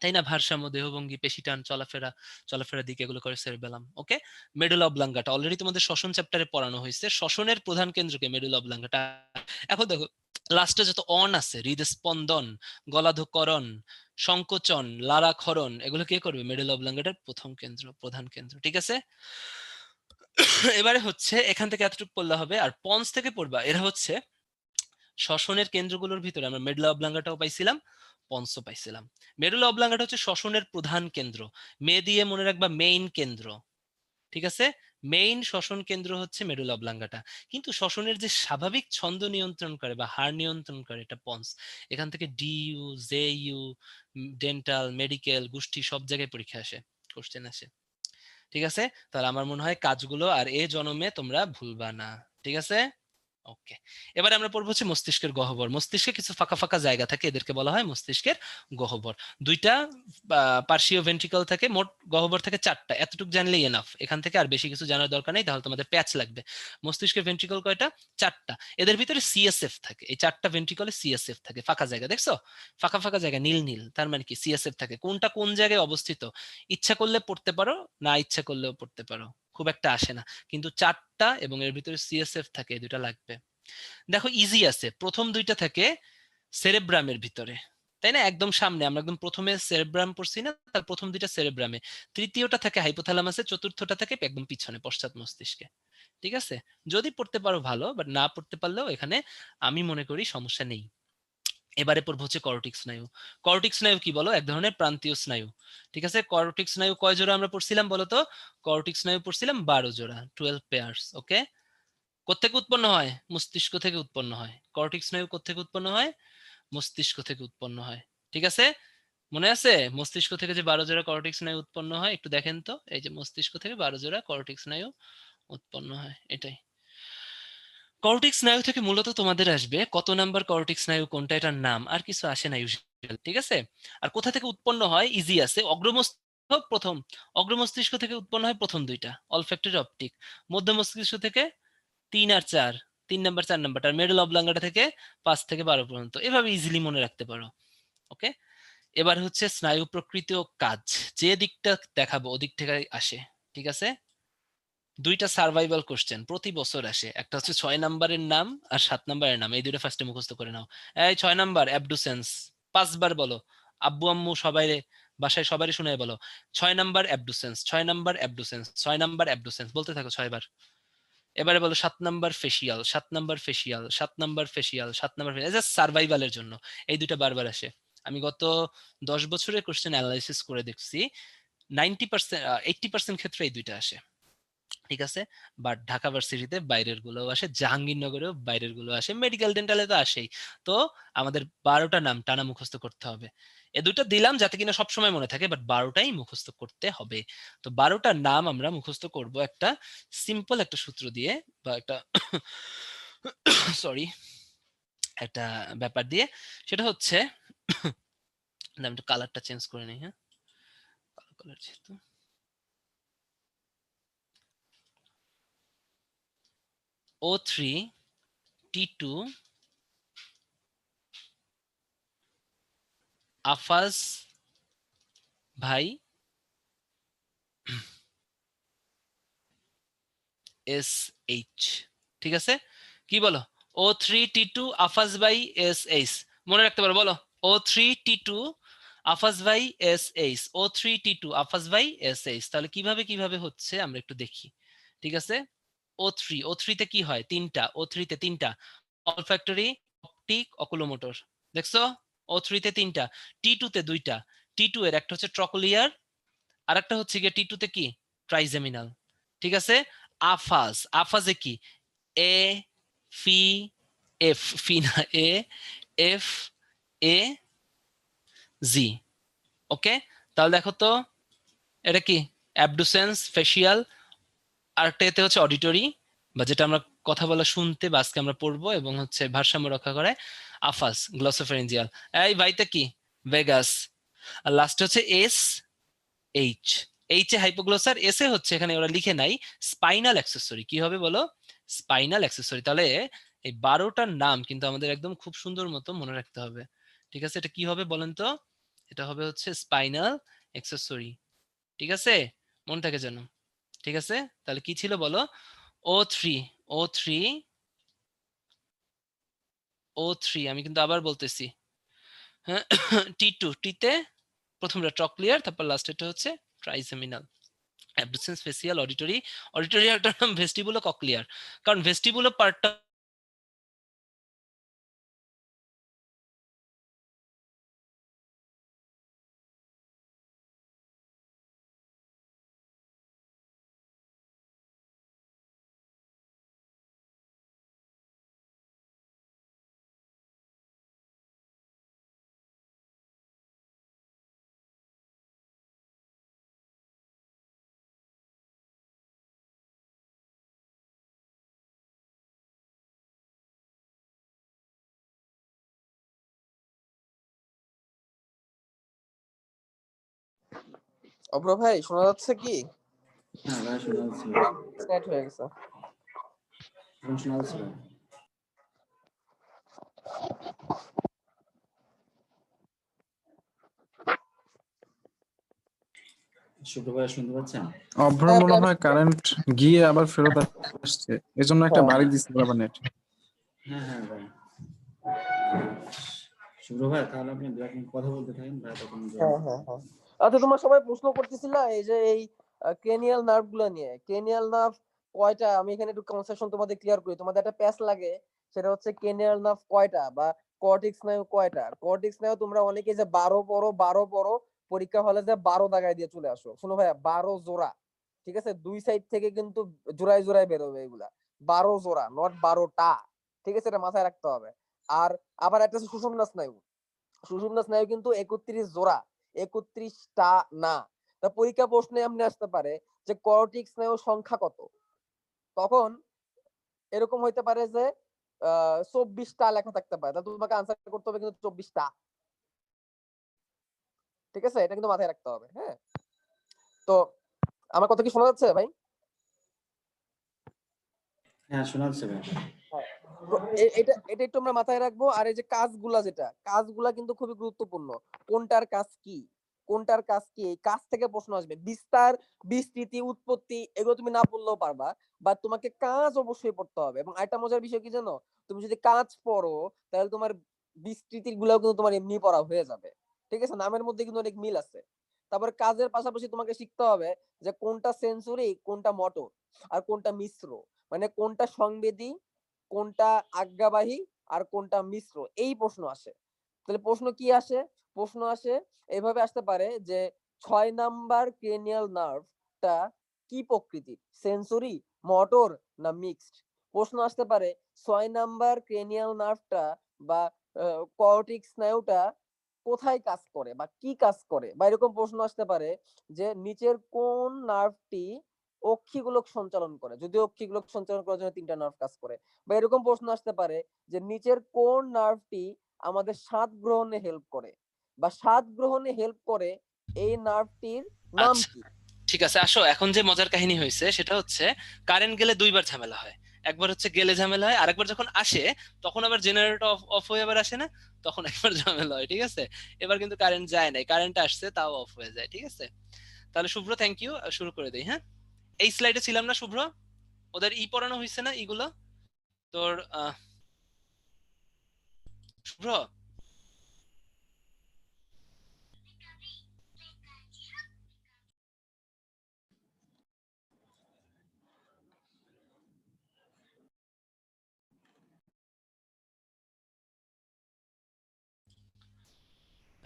তাই না, ভারসাম্য, দেহভঙ্গি, পেশি টান, চলাফেরা, চলাফেরার দিকে এগুলো করে সেরেবেলাম। ওকে, মেডুলা অবলাঙ্গাটা অলরেডি তোমাদের শ্বসন চ্যাপ্টারে পড়ানো হয়েছে। শ্বসনের প্রধান কেন্দ্রকে মেডুলা অবলাঙ্গাটা। এখন দেখো, লাস্টে যত অন আছে, হৃদস্পন্দন, গলাধকরণ, সংকোচন, লারাক্ষরণ, এগুলো কে করবে? মেডুল অবলাঙ্গাটার প্রধান কেন্দ্র। ঠিক আছে? এবারে হচ্ছে এখান থেকে এতটুকু পড়লে হবে, আর পন্স থেকে পড়বা এরা হচ্ছে শ্বসনের কেন্দ্রগুলোর ভিতরে। আমরা মেডুলা অবলাঙ্গাটাও পাইছিলাম, পন্সও পাইছিলাম। মেডুলা অবলাঙ্গাটা হচ্ছে শ্বসনের প্রধান কেন্দ্র, মে দিয়ে মনে রাখবা মেইন কেন্দ্র। ঠিক আছে? মেইন শ্বসন কেন্দ্র হচ্ছে মেডুলা অবলাঙ্গাটা, কিন্তু শ্বসনের যে স্বাভাবিক ছন্দ নিয়ন্ত্রণ করে বা হার নিয়ন্ত্রণ করে এটা পন্স। এখান থেকে ডিইউ, জেইউ, ডেন্টাল, মেডিকেল, গোষ্ঠী সব জায়গায় পরীক্ষা আসে, কোশ্চেন আসে। ঠিক আছে? তাহলে আমার মনে হয় কাজগুলো আর এ জনমে তোমরা ভুলবা না। ঠিক আছে? ওকে, এবারে আমরা পড়বো হচ্ছে মস্তিষ্কের গহ্বর। মস্তিষ্কে কিছু ফাঁকা ফাঁকা জায়গা থাকে, এদেরকে বলা হয় মস্তিষ্কের গহ্বর। দুইটা পার্শ্বীয় ভেন্ট্রিকল থাকে, মোট গহ্বর থাকে 4টা। এতটুকু জানলেই এনাফ, এখান থেকে আর বেশি কিছু জানার দরকার নেই, তাহলে তোমাদের প্যাচ লাগবে। মস্তিষ্কের ভেন্ট্রিকল কয়টা? 4টা। এদের ভিতরে সিএসএফ থাকে, এই 4টা ভেন্ট্রিকলে সিএসএফ থাকে। ফাঁকা জায়গা দেখছো? ফাঁকা ফাঁকা জায়গা নীল নীল, তার মানে কি সিএসএফ থাকে। কোনটা কোন জায়গায় অবস্থিত ইচ্ছা করলে পড়তে পারো, না ইচ্ছা করলেও পড়তে পারো, খুব একটা আসে না। কিন্তু 4টা এবং এর ভিতরে সিএসএফ থাকে, এই দুটা লাগবে। দেখো ইজি আছে, প্রথম দুইটা থাকে সেরেব্রামের ভিতরে, তাই না? একদম সামনে, আমরা একদম প্রথমে সেরেব্রাম পড়ছি না, তার প্রথম দুইটা সেরেব্রামে, তৃতীয়টা থাকে হাইপোথ্যালামাসে, চতুর্থটা থাকে একদম পিছনে পশ্চাৎ মস্তিষ্কে। ঠিক আছে? যদি পড়তে পারো ভালো, বাট না পড়তে পারলেও এখানে আমি মনে করি সমস্যা নেই। এবারে পড়বো হচ্ছে করটিক স্নায়ু। করটিক স্নায়ু কি বলো? এক ধরনের প্রান্তীয় স্নায়ু। ঠিক আছে? করটিক স্নায়ু কয় জোড়া আমরা পড়ছিলাম বলো তো? করটিক স্নায়ু পড়ছিলাম 12 জোড়া, 12 পেয়ার্স। ওকে, কোত্থেকে উৎপন্ন হয়? মস্তিষ্ক থেকে উৎপন্ন হয়। কর্টিক স্নায়ু কোত্থেকে উৎপন্ন হয়? মস্তিষ্ক থেকে উৎপন্ন হয়। ঠিক আছে? মনে আছে মস্তিষ্ক থেকে যে 12 জোড়া কর্টিক স্নায়ু উৎপন্ন হয়? একটু দেখেন তো, এই যে মস্তিষ্ক থেকে 12 জোড়া কর্টিক স্নায়ু উৎপন্ন হয়, এটাই। কর্টিক স্নায়ু থেকে মূলত তোমাদের আসবে কত নাম্বার কর্টিক স্নায়ু কোনটা, এটার নাম, আর কিছু আসে না ইউজুয়ালি। ঠিক আছে? আর কোথা থেকে উৎপন্ন হয়? ইজি আছে, অগ্রমস্তিষ্ক প্রথম, অগ্রমস্তিষ্ক থেকে উৎপন্ন হয় প্রথম দুইটা, অলফ্যাক্টরি অপটিক। মধ্য মস্তিষ্ক থেকে 3 আর 4, 3 নাম্বার 4 নাম্বার, আর মেডুল অবলাঙ্গাটা থেকে 5 থেকে 12 পর্যন্ত। এভাবে ইজিলি মনে রাখতে পারো। ওকে, এবার হচ্ছে স্নায়ু প্রকৃতি ও কাজ। যে দিকটা দেখাবো ওদিক থেকে আসে। ঠিক আছে? দুইটা সার্ভাইভাল কোশ্চেন প্রতি বছর আসে, একটা হচ্ছে 6 নাম্বারের নাম আর 7 নাম্বারের নাম, এই দুটো ফার্স্টে মুখস্থ করে নাও। এই 6 নাম্বার অ্যাবডুসেন্স, 5বার বলো, আব্বু আম্মু সবাই বাসায় সবারই শুনে বলো, 6 number abducens, 6 number abducens, 6 number abducens, বলতে থাকো 6বার। এবারে বলো 7 number facial, 7 number facial, 7 number facial, 7 number facial. Just সার্ভাইভালের জন্য এই দুইটা বারবার আসে। আমি গত 10 বছরের কোশ্চেন অ্যানালাইসিস করে দেখছি 90%, 80% ক্ষেত্রে এই দুইটা আসে। ঠিক আছে? বাট ঢাকা ভার্সিটিতে বাইরের গুলোও আসে, জাহাঙ্গীরনগরেও বাইরের গুলো আসে, মেডিকেল ডেন্টালে তো আসেই। তো আমাদের 12টা নাম টানা মুখস্থ করতে হবে। এ দুটো দিলাম যাতে কিনা সবসময় মনে থাকে, বাট 12টাই মুখস্থ করতে হবে। তো 12টার নাম আমরা মুখস্থ করব একটা সিম্পল একটা সূত্র দিয়ে, বা একটা সরি, একটা ব্যাপার দিয়ে। সেটা হচ্ছে আমি একটু কালারটা চেঞ্জ করে নিই। হ্যাঁ, কালো কালার যেহেতু, O3 T2 আফাজ ভাই SH। ঠিক আছে? কি বলো? O3T2 আফাজ বাই SH, মনে রাখতে পারো? বলো O3T2 আফাজ বাই SH, O3T2 আফাজ বাই SH। তাহলে কিভাবে কিভাবে হচ্ছে আমরা একটু দেখি। ঠিক আছে? O3 তে কি হয়? 3টা, O3 তে 3টা, অলফ্যাক্টরি, অপটিক, অকুলোমোটর। দেখছো? O3 তে 3টা, T2 তে 2টা। T2 এর একটা হচ্ছে ট্রকোলিয়ার, আর একটা হচ্ছে গিয়ে T2 তে কি? ট্রাইজেমিনাল। ঠিক আছে? আফাজে কি? এ ফি এফ, ফি না, এ এফ এ জি। ওকে, তাহলে দেখো তো এটা কি? Abducens, facial. আরেকটা এতে হচ্ছে অডিটরি, বা যেটা আমরা কথা বলা শুনতে বা আজকে আমরা পড়বো, এবং হচ্ছে ভারসাম্য রক্ষা করে আফাস, গ্লসোফারেঞ্জিয়াল। এই বাইতে কি? ভেগাস। আর লাস্টে হচ্ছে এস এইচ। এইচ এ হাইপোগ্লোসার, এস এ হচ্ছে এখানে ওরা লিখে নাই স্পাইনাল অ্যাক্সেসরি। কি হবে বলো? Spinal accessory. তাহলে এই 12টার নাম কিন্তু আমাদের একদম খুব সুন্দর মতো মনে রাখতে হবে। ঠিক আছে? এটা কি হবে বলেন তো? এটা হবে হচ্ছে স্পাইনাল অ্যাক্সেসরি। ঠিক আছে? মনে থাকে যেন। ঠিক আছে? তাহলে কি ছিল বলো? O3, O3, O3, আমি কিন্তু আবার বলতেছি হ্যাঁ, T2 টিতে প্রথমটা ট্রক্লিয়ার, তারপর লাস্টেরটা হচ্ছে trigeminal. Abducens, facial, auditory. Auditory একটা নাম ভেস্টিবুলো কক্লিয়ার, কারণ ভেস্টিবুলো পার্টটা অভ্র ভাই শোনা যাচ্ছে কি? হ্যাঁ ভাই শোনা যাচ্ছে, সেট হয়ে গেছে। এখন শোনা যাচ্ছে ভাই। শুভ্র ভাই শুনতে পাচ্ছেন? অভ্র হ্যাঁ মনে ভাই, হয় কারেন্ট গিয়ে আবার ফেরত আসছে, এজন্য একটা হ্যাঁ বাড়ি দিচ্ছে আবার নেট। হ্যাঁ হ্যাঁ ভাই। শুভ্র ভাই তাহলে আপনি 2 মিনিট কথা বলতে থাকেন ভাই, তখন হ্যাঁ হ্যাঁ হ্যাঁ। আচ্ছা, তোমরা সবাই প্রশ্ন করতেছিল এই যে এই ক্রেনিয়াল নার্ভ গুলো নিয়ে। ক্রেনিয়াল নার্ভ কয়টা? আমি এখানে একটু কনসেপশন তোমাদের ক্লিয়ার করি। তোমাদের একটা প্যাচ লাগে, সেটা হচ্ছে ক্রেনিয়াল নার্ভ কয়টা বা কর্টিক্স স্নায়ু কয়টা। কর্টিক্স স্নায়ু তোমরা অনেকে যে 12 পড়ো 12 পড়ো, পরীক্ষা হলে যে 12 দাগায় দিয়ে চলে আসো। শোনো ভাইয়া, 12 জোড়া, ঠিক আছে? দুই সাইড থেকে কিন্তু জোড়ায় জোড়ায় বেরোবে এগুলা। 12 জোড়া, নট 12টা, ঠিক আছে? এটা মাথায় রাখতে হবে। আর আবার একটা হচ্ছে সুষুম্না স্নায়ু। সুষুম্না স্নায়ু কিন্তু 31 জোড়া, 31টা না। তা পরীক্ষা প্রশ্নে এমনি আসতে পারে যে করটিক স্নায়ুর সংখ্যা কত। তখন এরকম হইতে পারে যে 24টা লেখা থাকতে পারে, তা তোমাকে আনসার করতে হবে কিন্তু 24টা, ঠিক আছে? এটা কিন্তু মাথায় রাখতে হবে। হ্যাঁ, তো আমার কথা কি শোনা যাচ্ছে ভাই? হ্যাঁ শোনা যাচ্ছে ভাই। হ্যাঁ। তো এটা এটা একটু আমরা মাথায় রাখবো। আর এই যে কাজগুলা, যেটা কাজগুলা কিন্তু খুবই গুরুত্বপূর্ণ। কোনটার কাজ কি, কোনটার কাজ কি, এই কাজ থেকে প্রশ্ন আসবে। বিস্তার, বিস্তৃতি, উৎপত্তি এগুলো তুমি না পড়লেও পারবা, বা তোমাকে কাজ অবশ্যই পড়তে হবে। এবং আরেকটা মজার বিষয় কি জানো, তুমি যদি কাজ পড়ো তাহলে তোমার বিস্তৃতির গুলাও কিন্তু তোমার এমনি পড়া হয়ে যাবে, ঠিক আছে? নামের মধ্যে কিন্তু অনেক মিল আছে। তারপর কাজের পাশাপাশি তোমাকে শিখতে হবে যে কোনটা সেন্সরি, কোনটা মোটর, আর কোনটা মিশ্র। মানে কোনটা সংবেদী, কোনটা আজ্ঞাবাহী, আর কোনটা মিশ্র। এই প্রশ্ন আসে। তাহলে প্রশ্ন কি আসে? প্রশ্ন আসে এইভাবে আসতে পারে যে 6 নাম্বার ক্রেনিয়াল নার্ভটা কি প্রকৃতির, সেন্সরি, মোটর না মিক্সড। প্রশ্ন আসতে পারে 6 নাম্বার ক্রেনিয়াল নার্ভটা বা কর্টিক স্নায়ুটা কোথায় কাজ করে বা কি কাজ করে। বা এরকম প্রশ্ন আসতে পারে যে নিচের কোন নার্ভটি অক্ষিগোলক সঞ্চালন করে, যদি অক্ষিগোলক সঞ্চালন করার জন্য 3টা নার্ভ কাজ করে। বা এরকম প্রশ্ন আসতে পারে যে নিচের কোন নার্ভটি আমাদের স্বাদ গ্রহণে হেল্প করে, বা স্বাদ গ্রহণে হেল্প করে এই নার্ভটির নাম আচ্ছা, কি। ঠিক আছে। আসো, এখন যে মজার কাহিনী হয়েছে সেটা হচ্ছে কারেন্ট গেলে দুইবার ঝামেলা হয়। একবার হচ্ছে গেলে ঝামেলা হয়, আরেকবার যখন আসে তখন আবার জেনারেটর অফ অফ হয়ে আবার আসে না, তখন একবার ঝামেলা হয়। ঠিক আছে, এবার কিন্তু কারেন্ট যায় নাই, কারেন্ট আসছে তাও অফ হয়ে যায়। ঠিক আছে, তাহলে শুভ্র থ্যাংক ইউ, শুরু করে দেই। হ্যাঁ, এই স্লাইডে ছিলাম না শুভ্র? ওদের পড়ানো হয়েছে না ইগুলো তোর? শুভ্র,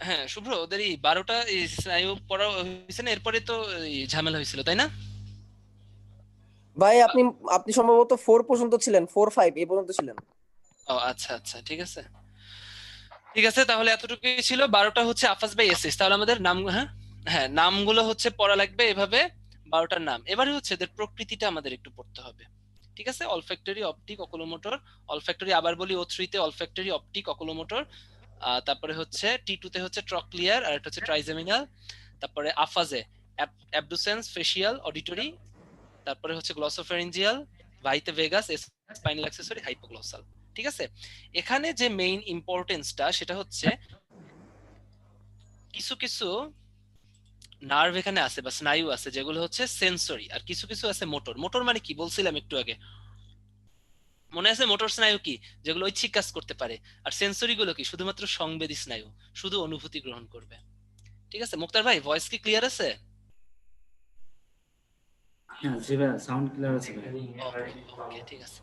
হ্যাঁ শুভ্র, ওদের 12টা স্নায়ু পড়া হয়েছে না? এরপরে তো ঝামেলা হয়েছিল তাই না? ভাই আপনি আপনি সম্ভবত 4 পর্যন্ত ছিলেন, 4 5 এই পর্যন্ত ছিলেন। ও আচ্ছা আচ্ছা, ঠিক আছে ঠিক আছে, তাহলে এতটুকুই ছিল। 12টা হচ্ছে আফাস বাই এসিস। তাহলে আমাদের নাম, হ্যাঁ হ্যাঁ, নামগুলো হচ্ছে পড়া লাগবে এভাবে, 12টার নাম। এবারে হচ্ছে এদের প্রকৃতিটা আমাদের একটু পড়তে হবে। ঠিক আছে, অলফ্যাক্টরি, অপটিক, অকুলোমোটর। অলফ্যাক্টরি আবার বলি, O3 তে অলফ্যাক্টরি, অপটিক, অকুলোমোটর। তারপরে হচ্ছে T2 তে হচ্ছে ট্রক্লিয়ার, আর একটা হচ্ছে ট্রাইজেমিনাল। তারপরে আফাজে অ্যাবডুসেন্স, ফেসিয়াল, অডিটরি। তারপরে হচ্ছে গ্লসোফেরিঞ্জিয়াল, ভাইতে ভেগাস, স্পাইনাল অ্যাক্সেসরি, হাইপোগ্লসাল। ঠিক আছে, এখানে যে মেইন ইম্পর্টেন্সটা সেটা হচ্ছে কিছু কিছু নার্ভ এখানে আছে বা স্নায়ু আছে যেগুলো হচ্ছে সেন্সরি, আর কিছু কিছু আছে মোটর। মোটর মানে কি বলছিলাম একটু আগে? মনে আছে মোটর স্নায়ু কি, যেগুলো ঐচ্ছিক কাজ করতে পারে, আর সেন্সরি গুলো কি, শুধুমাত্র সংবেদী স্নায়ু, শুধু অনুভূতি গ্রহণ করবে। ঠিক আছে মুক্তার ভাই, ভয়েস কি ক্লিয়ার আছে? হ্যাঁ জি ভাইয়া, সাউন্ড ক্লিয়ার আছে ভাইয়া। ওকে ওকে ঠিক আছে।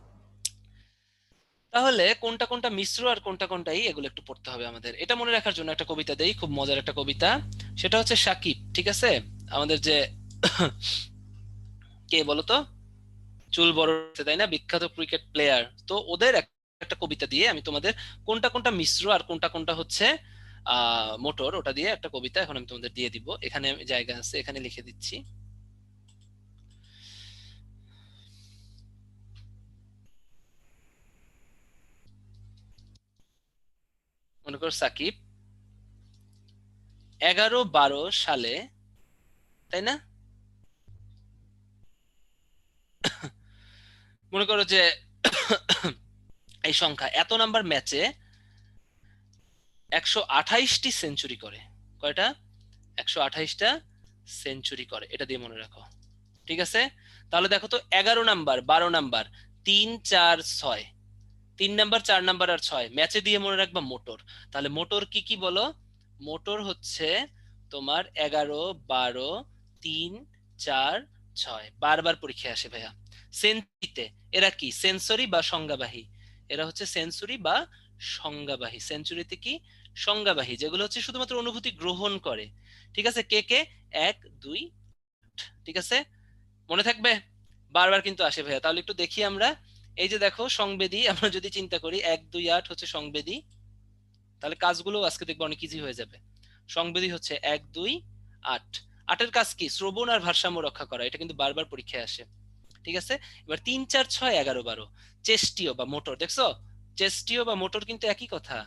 তাহলে কোনটা কোনটা মিশ্র আর কোনটা কোনটাই, এগুলো একটু পড়তে হবে আমাদের। এটা মনে রাখার জন্য একটা কবিতা দেই, খুব মজার একটা কবিতা। সেটা হচ্ছে সাকিব, ঠিক আছে, আমাদের যে কে বলতো, চুল বড় আছে, তাই না, বিখ্যাত ক্রিকেট প্লেয়ার। তো ওদের একটা কবিতা দিয়ে আমি তোমাদের কোনটা কোনটা মিশ্র আর কোনটা কোনটা হচ্ছে মোটর, ওটা দিয়ে একটা কবিতা এখন আমি তোমাদের দিয়ে দিব। এখানে জায়গা আছে, এখানে লিখে দিচ্ছি। মনে করো সাকিব 11-12 সালে, তাই না, মনে করো যে এই সংখ্যা এত নাম্বার ম্যাচে 128টি সেঞ্চুরি করে। কয়টা? 128টা সেঞ্চুরি করে, এটা দিয়ে মনে রাখো। ঠিক আছে, তাহলে দেখো তো 11 নাম্বার, 12 নাম্বার, 3, 4, 6, 3 নাম্বার, 4 নাম্বার আর 6 ম্যাচে দিয়ে মনে রাখবা মোটর। তাহলে মোটর কি কি বলো? মোটর হচ্ছে তোমার 11, 12, 3, 4, 6, বারবার পরীক্ষায় আসে ভাইয়া। সেঞ্চুরিতে এরা কি, সেন্সরি বা সংজ্ঞাবাহী? এরা হচ্ছে সেন্সরি বা সংজ্ঞাবাহী। সেঞ্চুরিতে কি, সংজ্ঞাবাহী, যেগুলো হচ্ছে শুধুমাত্র অনুভূতি গ্রহণ করে। ঠিক আছে, কে কে? 1, 2, ঠিক আছে, মনে থাকবে? বারবার কিন্তু আসে ভাইয়া। তাহলে একটু দেখি আমরা। এই যে দেখো সংবেদী, আমরা যদি চিন্তা করি 1, 2, 8 হচ্ছে সংবেদী, তাহলে কাজগুলো আজকে দেখবো অনেক ইজি হয়ে যাবে। সংবেদী হচ্ছে 1, 2, 8। 8 এর কাজ কি? শ্রবণ আর ভারসাম্য রক্ষা করা। এটা কিন্তু বারবার পরীক্ষায় আসে। ঠিক আছে, এবার 3, 4, 6, 11, 12 চেষ্টীয় বা মোটর। দেখছো, চেষ্টীয় বা মোটর কিন্তু একই কথা।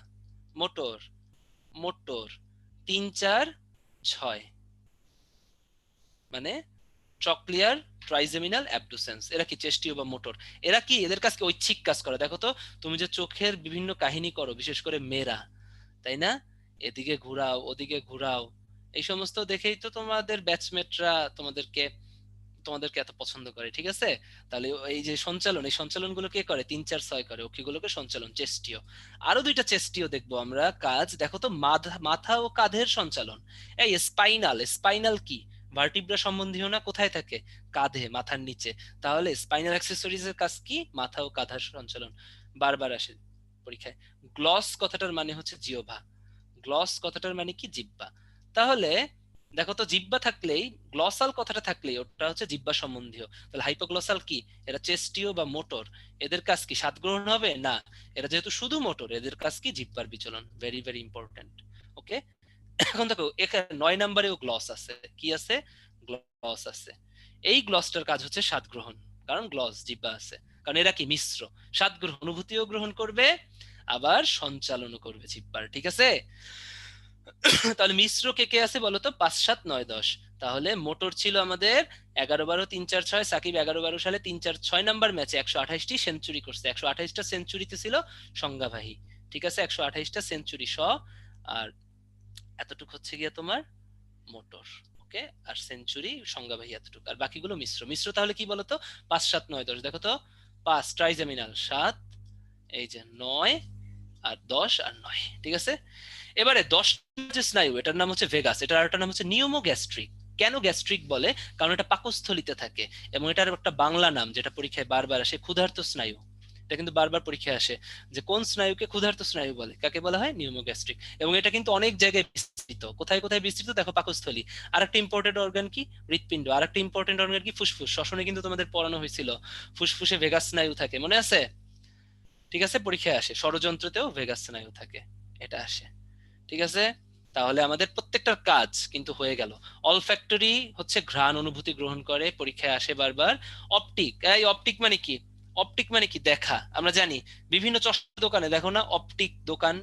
মোটর, মোটর, 3, 4, 6 মানে ট্রক্লিয়ার, ট্রাইজেমিনাল, অ্যাবডুসেন্স। এরা কি, চেষ্টীয় বা মোটর। এরা কি, এদের কাজ কি, ঐচ্ছিক কাজ করে। দেখো তো, তুমি যে চোখের বিভিন্ন কাহিনী করো, বিশেষ করে মেয়েরা, তাই না, এদিকে ঘুরাও ওদিকে ঘুরাও, এই সমস্ত দেখেই তো তোমাদের ব্যাচমেটরা তোমাদেরকে তোমাদেরকে এত পছন্দ করে। ঠিক আছে, তাহলে এই যে সঞ্চালন, এই সঞ্চালন গুলো কে করে? 3, 4, 6 করে, ওগুলোকে সঞ্চালন, চেষ্টীয়। আরো দুইটা চেষ্টীয় দেখবো আমরা কাজ। দেখো তো, মাথা ও কাঁধের সঞ্চালন। এই স্পাইনাল, স্পাইনাল কি, ভার্টিব্রা সম্বন্ধীয় না? কোথায় থাকে? কাঁধে, মাথার নিচে। তাহলে স্পাইনাল অ্যাক্সেসরিজ এর কাজ কি? মাথা ও কাঁধের সঞ্চালন, বারবার আসে পরীক্ষায়। গ্লস কথাটার মানে হচ্ছে জিহ্বা। গ্লস কথাটার মানে কি? জিহ্বা। তাহলে দেখো তো, জিহ্বা থাকলেই, গ্লসাল কথাটা থাকলেই ওটা হচ্ছে জিহ্বা সম্বন্ধীয়। তাহলে হাইপোগ্লসাল কি, এরা চেষ্টীয় বা মোটর। এদের কাজ কি, স্বাদ গ্রহণ হবে না? এরা যেহেতু শুধু মোটর, এদের কাজ কি? জিহ্বার বিচলন। Very very important. ওকে, এখন দেখো এখানে 9 নম্বরেও গ্লস আছে। কি আছে? গ্লস আছে। এই গ্লসটার কাজ হচ্ছে স্বাদ গ্রহণ, কারণ গ্লস, জিহ্বা আছে। কারণ এরা কি, মিশ্র। স্বাদ গ্রহণ, অনুভূতিও গ্রহণ করবে, আবার সঞ্চালনও করবে জিহ্বার। ঠিক আছে, তাহলে মিশ্র কে কে আছে বলতো? 5, 7, 9, 10। তাহলে মোটর ছিল আমাদের 11, 12, 3, 4, 6। সাকিব 11, 12 সালে 3, 4, 6 নাম্বার ম্যাচে 128টি সেঞ্চুরি করছে। 128টা সেঞ্চুরিতে ছিল সংজ্ঞাবাহী। ঠিক আছে, 128টা সেঞ্চুরি আর এতটুকু হচ্ছে গিয়ে তোমার মোটর। ওকে, আর সেঞ্চুরি সংজ্ঞাবাহী এতটুকু, আর বাকিগুলো মিশ্র। মিশ্র তাহলে কি বলতো? 5, 7, 9, 10। দেখো তো, 5 ট্রাইজেমিনাল, 7, এই যে 9, আর 10 আর 9। ঠিক আছে, এবারে 10 যে স্নায়ু, এটার নাম হচ্ছে ভেগাস, এটার আরেকটা নাম হচ্ছে নিউমোগ্যাস্ট্রিক। কেন গ্যাস্ট্রিক বলে? কারণ এটা পাকস্থলিতে থাকে, এবং এটার একটা বাংলা নাম যেটা পরীক্ষায় বারবার আসে, ক্ষুধার্ত স্নায়ু। এটা কিন্তু বারবার পরীক্ষায় আসে, যে কোন স্নায়ুকে ক্ষুধার্ত স্নায়ু বলে, কাকে বলা হয়? নিউমোগ্যাস্ট্রিক। এবং এটা কিন্তু অনেক জায়গায় বিস্তৃত। কোথায় কোথায় বিস্তৃত? দেখো, পাকস্থলী। আর একটা ইম্পর্টেন্ট অর্গান কি? হৃৎপিণ্ড। আর একটা ইম্পর্টেন্ট অর্গান কি? ফুসফুস। শ্বসনে কিন্তু তোমাদের পড়ানো হয়েছিল, ফুসফুসে ভেগাস স্নায়ু থাকে, মনে আছে? ঠিক আছে, পরীক্ষায় আসে, ষড়যন্ত্রতেও ভেগাস স্নায়ু থাকে, এটা আসে। ঠিক আছে, তাহলে আমাদের প্রত্যেকটার কাজ কিন্তু হয়ে গেল। অলফ্যাক্টরি হচ্ছে ঘ্রাণ অনুভূতি গ্রহণ করে, পরীক্ষায় আসে বারবার। অপটিক, এই অপটিক মানে কি? অপটিক মানে কি? দেখা। আমরা জানি বিভিন্ন চশমা দোকানে দেখো না, অপটিক দোকান,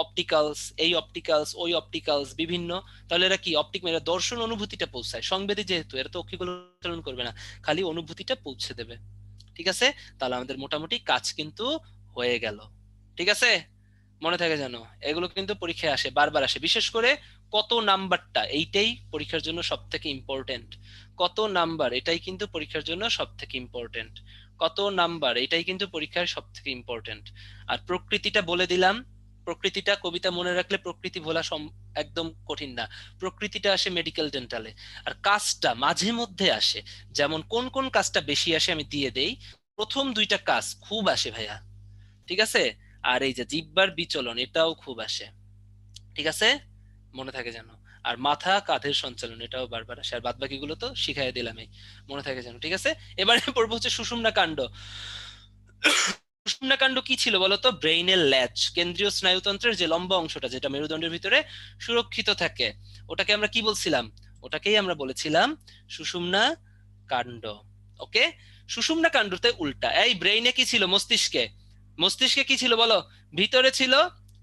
অপটিক্যালস, এই অপটিক্যালস, ওই অপটিক্যালস, বিভিন্ন। তাহলে এরা কি? অপটিক মানে দর্শন অনুভূতিটা পৌঁছায়। সংবেদী যেহেতু, এরা তো অক্ষিগুলো চালন করবে না, খালি অনুভূতিটা পৌঁছে দেবে। ঠিক আছে, তাহলে আমাদের মোটামুটি কাজ কিন্তু হয়ে গেল। ঠিক আছে, মনে থাকে যেন, এগুলো কিন্তু পরীক্ষায় আসে, বারবার আসে। বিশেষ করে কত নাম্বারটা, এইটাই পরীক্ষার জন্য সব থেকে ইম্পর্টেন্ট। কত নাম্বার, এটাই কিন্তু পরীক্ষার জন্য সব থেকে ইম্পর্টেন্ট। কত নাম্বার, এটাই কিন্তু পরীক্ষার সব থেকে ইম্পর্টেন্ট। আর প্রকৃতিটা বলে দিলাম, প্রকৃতিটা কবিতা মনে রাখলে প্রকৃতি বলা একদম কঠিন না। প্রকৃতিটা আসে মেডিকেল ডেন্টালে। আর কাজটা মাঝে মধ্যে আসে, যেমন কোন কোন কাজটা বেশি আসে আমি দিয়ে দেই। প্রথম দুইটা কাজ খুব আসে ভাইয়া, ঠিক আছে। আর এই যে জিহ্বার বিচলন, এটাও খুব আসে, ঠিক আছে, মনে থাকে যেন। আর মাথা কাঁধের সঞ্চালন, এটাও বারবার আসে। আর বাদ বাকিগুলো তো শিখাই দিলামই, মনে থাকে যেন, ঠিক আছে। এবারে পড়বো হচ্ছে সুষুম্না কাণ্ড। সুষুম্না কাণ্ড কি ছিল বলতো? ব্রেইনের ল্যাচ, কেন্দ্রীয় স্নায়ুতন্ত্রের যে লম্বা অংশটা যেটা মেরুদণ্ডের ভিতরে সুরক্ষিত থাকে, ওটাকে আমরা কি বলছিলাম? ওটাকেই আমরা বলেছিলাম সুষুম্না কাণ্ড। ওকে, সুষুম্না কাণ্ডতে উল্টা। এই ব্রেইনে কি ছিল? মস্তিষ্কে, মস্তিষ্কে কি ছিল বলো? ভিতরে ছিল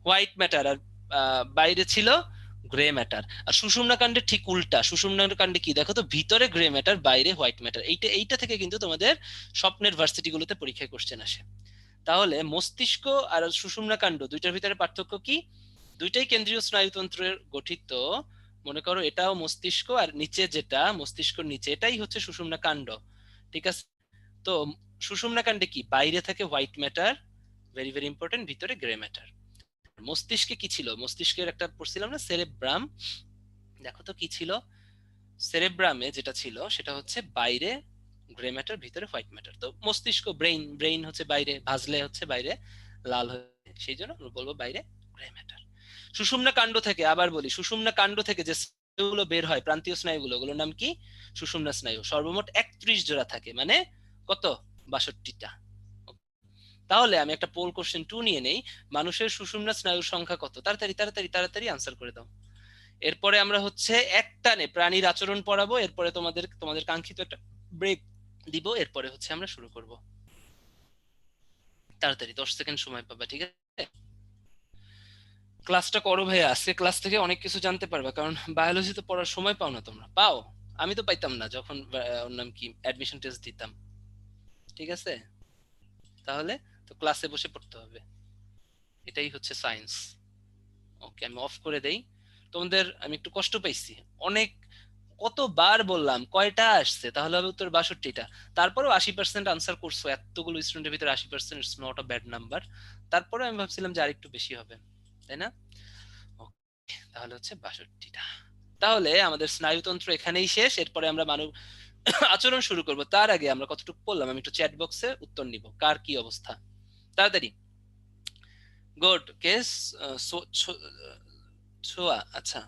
হোয়াইট ম্যাটার আর বাইরে ছিল গ্রে ম্যাটার। আর সুষুম্না কাণ্ডে ঠিক উল্টা। সুষুম্না কাণ্ডে কি দেখো তো, ভিতরে গ্রে ম্যাটার, বাইরে হোয়াইট ম্যাটার। এইটা থেকে কিন্তু তোমাদের স্বপ্নের ভার্সিটিগুলোতে পরীক্ষায় কোশ্চেন আসে। তাহলে মস্তিষ্ক আর সুষুম্না কাণ্ড দুইটার ভিতরে পার্থক্য কি? দুইটাই কেন্দ্রীয় স্নায়ুতন্ত্রের গঠিত। মনে করো এটাও মস্তিষ্ক, আর নিচে যেটা মস্তিষ্কের নিচে, এটাই হচ্ছে সুষুম্না কাণ্ড, ঠিক আছে। তো সুষুম্না কাণ্ডে কি? বাইরে থাকে white matter, very very important, ভিতরে গ্রে ম্যাটার। মস্তিষ্কে কি ছিল? মস্তিষ্কের একটা পড়ছিলাম না, সেরেব্রাম। দেখো তো কি ছিল সেরেব্রামে? যেটা ছিল সেটা হচ্ছে বাইরে গ্রে ম্যাটার, ভিতরে হোয়াইট ম্যাটার। তো মস্তিষ্ক, ব্রেইন, ব্রেইন হচ্ছে বাইরে, ভাজলে হচ্ছে বাইরে লাল হয়ে, সেই জন্য আমরা বলবো বাইরে গ্রে ম্যাটার। সুষুম্না কাণ্ড থেকে আবার বলি, সুষুম্না কাণ্ড থেকে যে স্নায়ুগুলো বের হয়, প্রান্তীয় স্নায়ুগুলো, ওগুলোর নাম কি? সুষুম্না স্নায়ু। সর্বমোট 31 জোড়া থাকে, মানে কত? 62টা। তাহলে আমি একটা পোল কোশ্চেন 2 নিয়ে নেই। মানুষের সুষুম্না স্নায়ুর সংখ্যা কত? তাড়াতাড়ি তাড়াতাড়ি তাড়াতাড়ি আনসার করে দাও। এরপরে আমরা হচ্ছে একটানে প্রাণীর আচরণ পড়াবো, এরপরে তোমাদের কাঙ্ক্ষিত একটা ব্রেক দিব, এরপরে হচ্ছে আমরা শুরু করব। তাড়াতাড়ি 10 সেকেন্ড সময় পাবা, ঠিক আছে? ক্লাসটা করো ভাইয়া, আজকে ক্লাস থেকে অনেক কিছু জানতে পারবে, কারণ বায়োলজি তো পড়ার সময় পাও না তোমরা। পাও, আমি তো পাইতাম না যখন ওর নাম কি অ্যাডমিশন টেস্ট দিতাম, ঠিক আছে। তাহলে তো ক্লাসে বসে পড়তে হবে, এটাই হচ্ছে সায়েন্স। ওকে, আমি অফ করে দেই। তোমাদের আমি একটু কষ্ট পাইছি অনেক, কতবার বললাম, কয়টা আসছে? তাহলে হবে উত্তর 62টা। তারপরেও 80% আনসার করছো, এতগুলো স্টুডেন্টের ভিতরে 80% it's not a bad number. তারপরে আমি ভাবছিলাম যে আরেকটু বেশি হবে, তাই না? ওকে, তাহলে হচ্ছে 62টা। তাহলে আমাদের স্নায়ুতন্ত্র এখানেই শেষ। এরপরে আমরা মানব আচরণ শুরু করব। তার আগে আমরা কতটুকু পড়লাম আমি একটু চ্যাট বক্সে উত্তর নিব, কার কি অবস্থা। তাড়াতাড়ি। Good case. ছোয়া, আচ্ছা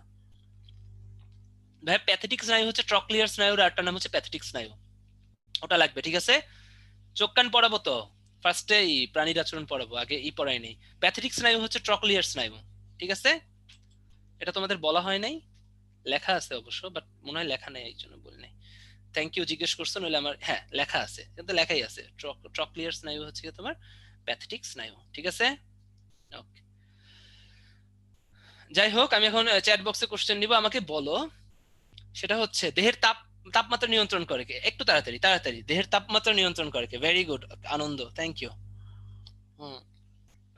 ভাই, প্যাথেটিক স্নায়ু হচ্ছে ট্রক্লিয়ার স্নায়ুর আরেকটা নাম হচ্ছে প্যাথেটিক স্নায়ু, ওটা লাগবে, ঠিক আছে। চোখ কান পড়াবো তো, ফার্স্টে প্রাণীর আচরণ পড়াবো, আগে পড়াই নেই। প্যাথেটিক স্নায়ু হচ্ছে ট্রক্লিয়ার স্নায়ু, ঠিক আছে। এটা তোমাদের বলা হয় নাই, লেখা আছে অবশ্য, বাট মনে হয় লেখা নেই, এই জন্য বলি নাই। থ্যাংক ইউ জিজ্ঞেস করছো, নইলে আমার, হ্যাঁ লেখা আছে, কিন্তু লেখাই আছে, ট্রক্লিয়ার স্নায়ু হচ্ছে তোমার প্যাথেটিক স্নায়ু, ঠিক আছে। ওকে, যাই হোক, আমি এখন চ্যাট বক্সে কোশ্চেন নিব, আমাকে বলো। সেটা হচ্ছে দেহের তাপমাত্রা নিয়ন্ত্রণ করে কে? একটু তাড়াতাড়ি তাড়াতাড়ি। দেহের তাপমাত্রা নিয়ন্ত্রণ করে কে? Very good Anand, thank you.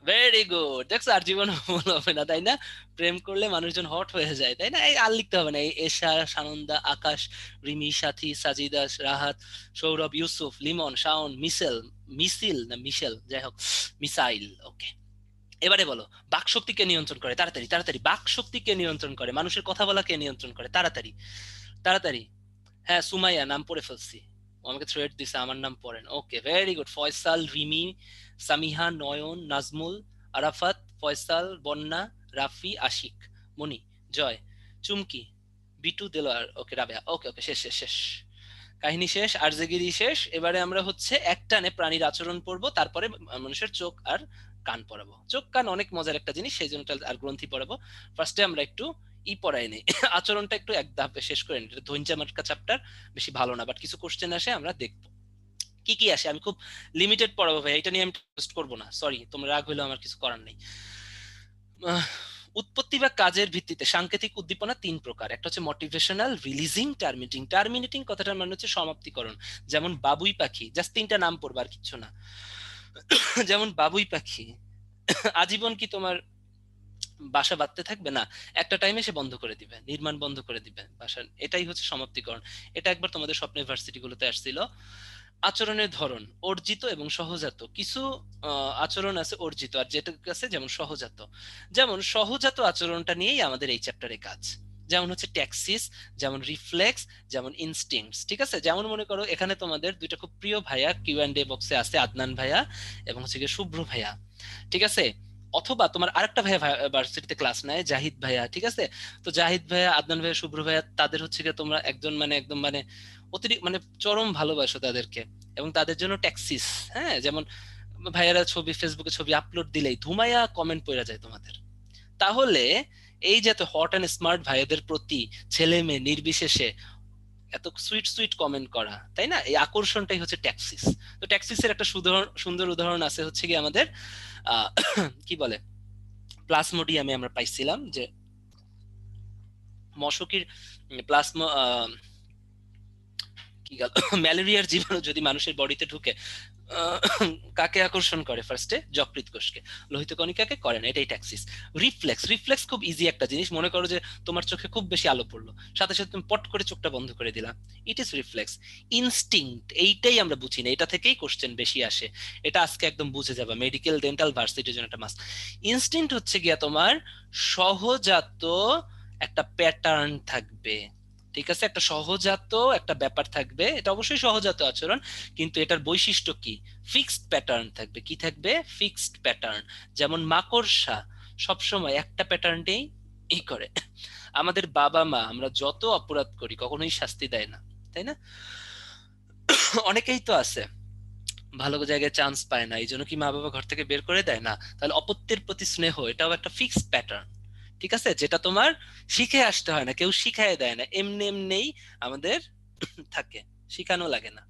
Very good, দেখছো আর জীবন ভুল হবে না, তাই না? প্রেম করলে মানুষজন হট হয়ে যায়, তাই না? এই আর লিখতে হবে না, এই এশা, সানন্দা, আকাশ, রিমি, সাথী, সাজিদা, রাহাত, সৌরভ, ইউসুফ, লিমন, শাওন, মিছিল না মিশেল, যাই হোক, মিসাইল। ওকে, এবারে বলো, বাক শক্তিকে নিয়ন্ত্রণ করে? তাড়াতাড়ি তাড়াতাড়ি। বাক শক্তিকে নিয়ন্ত্রণ করে, মানুষের কথা বলা কে নিয়ন্ত্রণ করে? তাড়াতাড়ি তাড়াতাড়ি। হ্যাঁ, সুমাইয়া, নাম পড়ে ফেলছি, ও আমাকে থ্রেড দিছে, আমার নাম পড়েন। ওকে, ভেরি গুড। ফয়সাল, রিমি, সামিহা, নয়ন, নাজমুল, আরাফাত, ফয়সাল, বন্যা, রাফি, আশিক, মনি, জয়, চুমকি, বিটু, দেলোয়ার। ওকে, রাবেয়া। ওকে ওকে, শেষ শেষ শেষ, কাহিনী শেষ, আরজেগিরি শেষ। এবারে আমরা হচ্ছে একটানে প্রাণীর আচরণ পড়বো, তারপরে মানুষের চোখ আর কান পড়াবো। চোখ কান অনেক মজার একটা জিনিস, সেই জন্য আর গ্রন্থি পড়াবো। ফার্স্টে আমরা একটু পড়াই নেই, আচরণটা একটু এক ধাপে শেষ করে নিই। ধৈর্য মার্কা চ্যাপ্টার বেশি ভালো না, বাট কিছু কোশ্চেন আসে, আমরা দেখবো কি কি আসে। আমি খুব লিমিটেড পড়াবো ভাই, এটা নিয়ে আমি টেস্ট করবো না, সরি, তোমরা রাগ হইলেও আমার কিছু করার নেই। উৎপত্তি বা কাজের ভিত্তিতে সাংকেতিক উদ্দীপনা 3 প্রকার। একটা হচ্ছে মোটিভেশনাল, রিলিজিং, টার্মিনেটিং। টার্মিনেটিং কথাটার মানে হচ্ছে সমাপ্তিকরণ। যেমন বাবুই পাখি, জাস্ট 3টা নাম পড়বার কিচ্ছু না। যেমন বাবুই পাখি, আজীবন কি তোমার বাসা বাঁধতে থাকবে না, একটা টাইমে সে বন্ধ করে দিবে, নির্মাণ বন্ধ করে দিবে বাসার, এটাই হচ্ছে সমাপ্তিকরণ। এটা একবার তোমাদের স্বপ্নের ভার্সিটি গুলোতে আসছিল। আচরণের ধরন অর্জিত এবং সহজাত। কিছু আচরণ আছে অর্জিত, আর যেটা আছে যেমন সহজাত। যেমন সহজাত আচরণটা নিয়েই আমাদের এই চ্যাপ্টারে কাজ। যেমন হচ্ছে ট্যাক্সিস, যেমন রিফ্লেক্স, যেমন ইনস্টিংক্টস। ঠিক আছে, যেমন মনে করো এখানে তোমাদের দুইটা খুব প্রিয় ভাইয়া কিউ&এ বক্সে আছে, আদনান ভাইয়া এবং হচ্ছে গিয়ে শুভ্র ভাইয়া। ঠিক আছে, অথবা তোমার আরেকটা ভাইয়া ভার্সিটিতে ক্লাস নেয়, জাহিদ ভাইয়া। ঠিক আছে, তো জাহিদ ভাইয়া, আদনান ভাইয়া, শুভ্র ভাইয়া, তাদের হচ্ছে গিয়ে তোমরা একজন মানে একদম মানে অতিরিক্ত মানে চরম ভালোবাসো তাদেরকে, এবং তাদের জন্য ট্যাক্সিস। হ্যাঁ, যেমন ভাইয়ারা ছবি ফেসবুকে ছবি আপলোড দিলেই ধুমায়া কমেন্ট পড়ে যায় তোমাদের। তাহলে এই যে এত হট অ্যান্ড স্মার্ট ভাইয়াদের প্রতি ছেলে মেয়ে নির্বিশেষে এত সুইট সুইট কমেন্ট করা, তাই না, এই আকর্ষণটাই হচ্ছে ট্যাক্সিস। তো ট্যাক্সিসের একটা সুন্দর উদাহরণ আছে হচ্ছে কি আমাদের কি বলে প্লাজমোডিয়ামে আমরা পাইছিলাম যে মশকির প্লাজমো কি গেল ম্যালেরিয়ার জীবাণু যদি মানুষের বডিতে ঢুকে কাকে আকর্ষণ করে? ফার্স্টে যকৃৎ কোষকে, লোহিত কণিকাকে করে না। এটাই ট্যাক্সিস। রিফ্লেক্স খুব ইজি একটা জিনিস। মনে করো যে তোমার চোখে খুব বেশি আলো পড়লো, সাথে সাথে তুমি পট করে চোখটা বন্ধ করে দিলা, ইট ইজ রিফ্লেক্স। ইনস্টিংক্ট, এইটাই আমরা বুঝি না, এটা থেকেই কোশ্চেন বেশি আসে। এটা আজকে একদম বুঝে যাবা, মেডিকেল ডেন্টাল ভার্সিটির জন্য একটা মাস্ট। ইনস্টিংক্ট হচ্ছে গিয়া তোমার সহজাত একটা প্যাটার্ন থাকবে। ঠিক আছে, একটা সহজাত একটা ব্যাপার থাকবে, এটা অবশ্যই সহজাত আচরণ, কিন্তু এটার বৈশিষ্ট্য কি? ফিক্সড প্যাটার্ন থাকবে। কি থাকবে? Fixed pattern. যেমন মাকড়সা সবসময় একটা প্যাটার্নটাই ই করে। আমাদের বাবা মা আমরা যত অপরাধ করি কখনোই শাস্তি দেয় না, তাই না? অনেকেই তো আছে ভালো জায়গায় চান্স পায় না, এই জন্য কি মা বাবা ঘর থেকে বের করে দেয় না? তাহলে অপত্যের প্রতি স্নেহ, এটাও একটা ফিক্সড প্যাটার্ন। ঠিক আছে, যেটা তোমার শিখে আসতে হয় না, কেউ শিখায় দেয় না, এমনি এমনিই আমাদের থাকে, শিখানো লাগে না।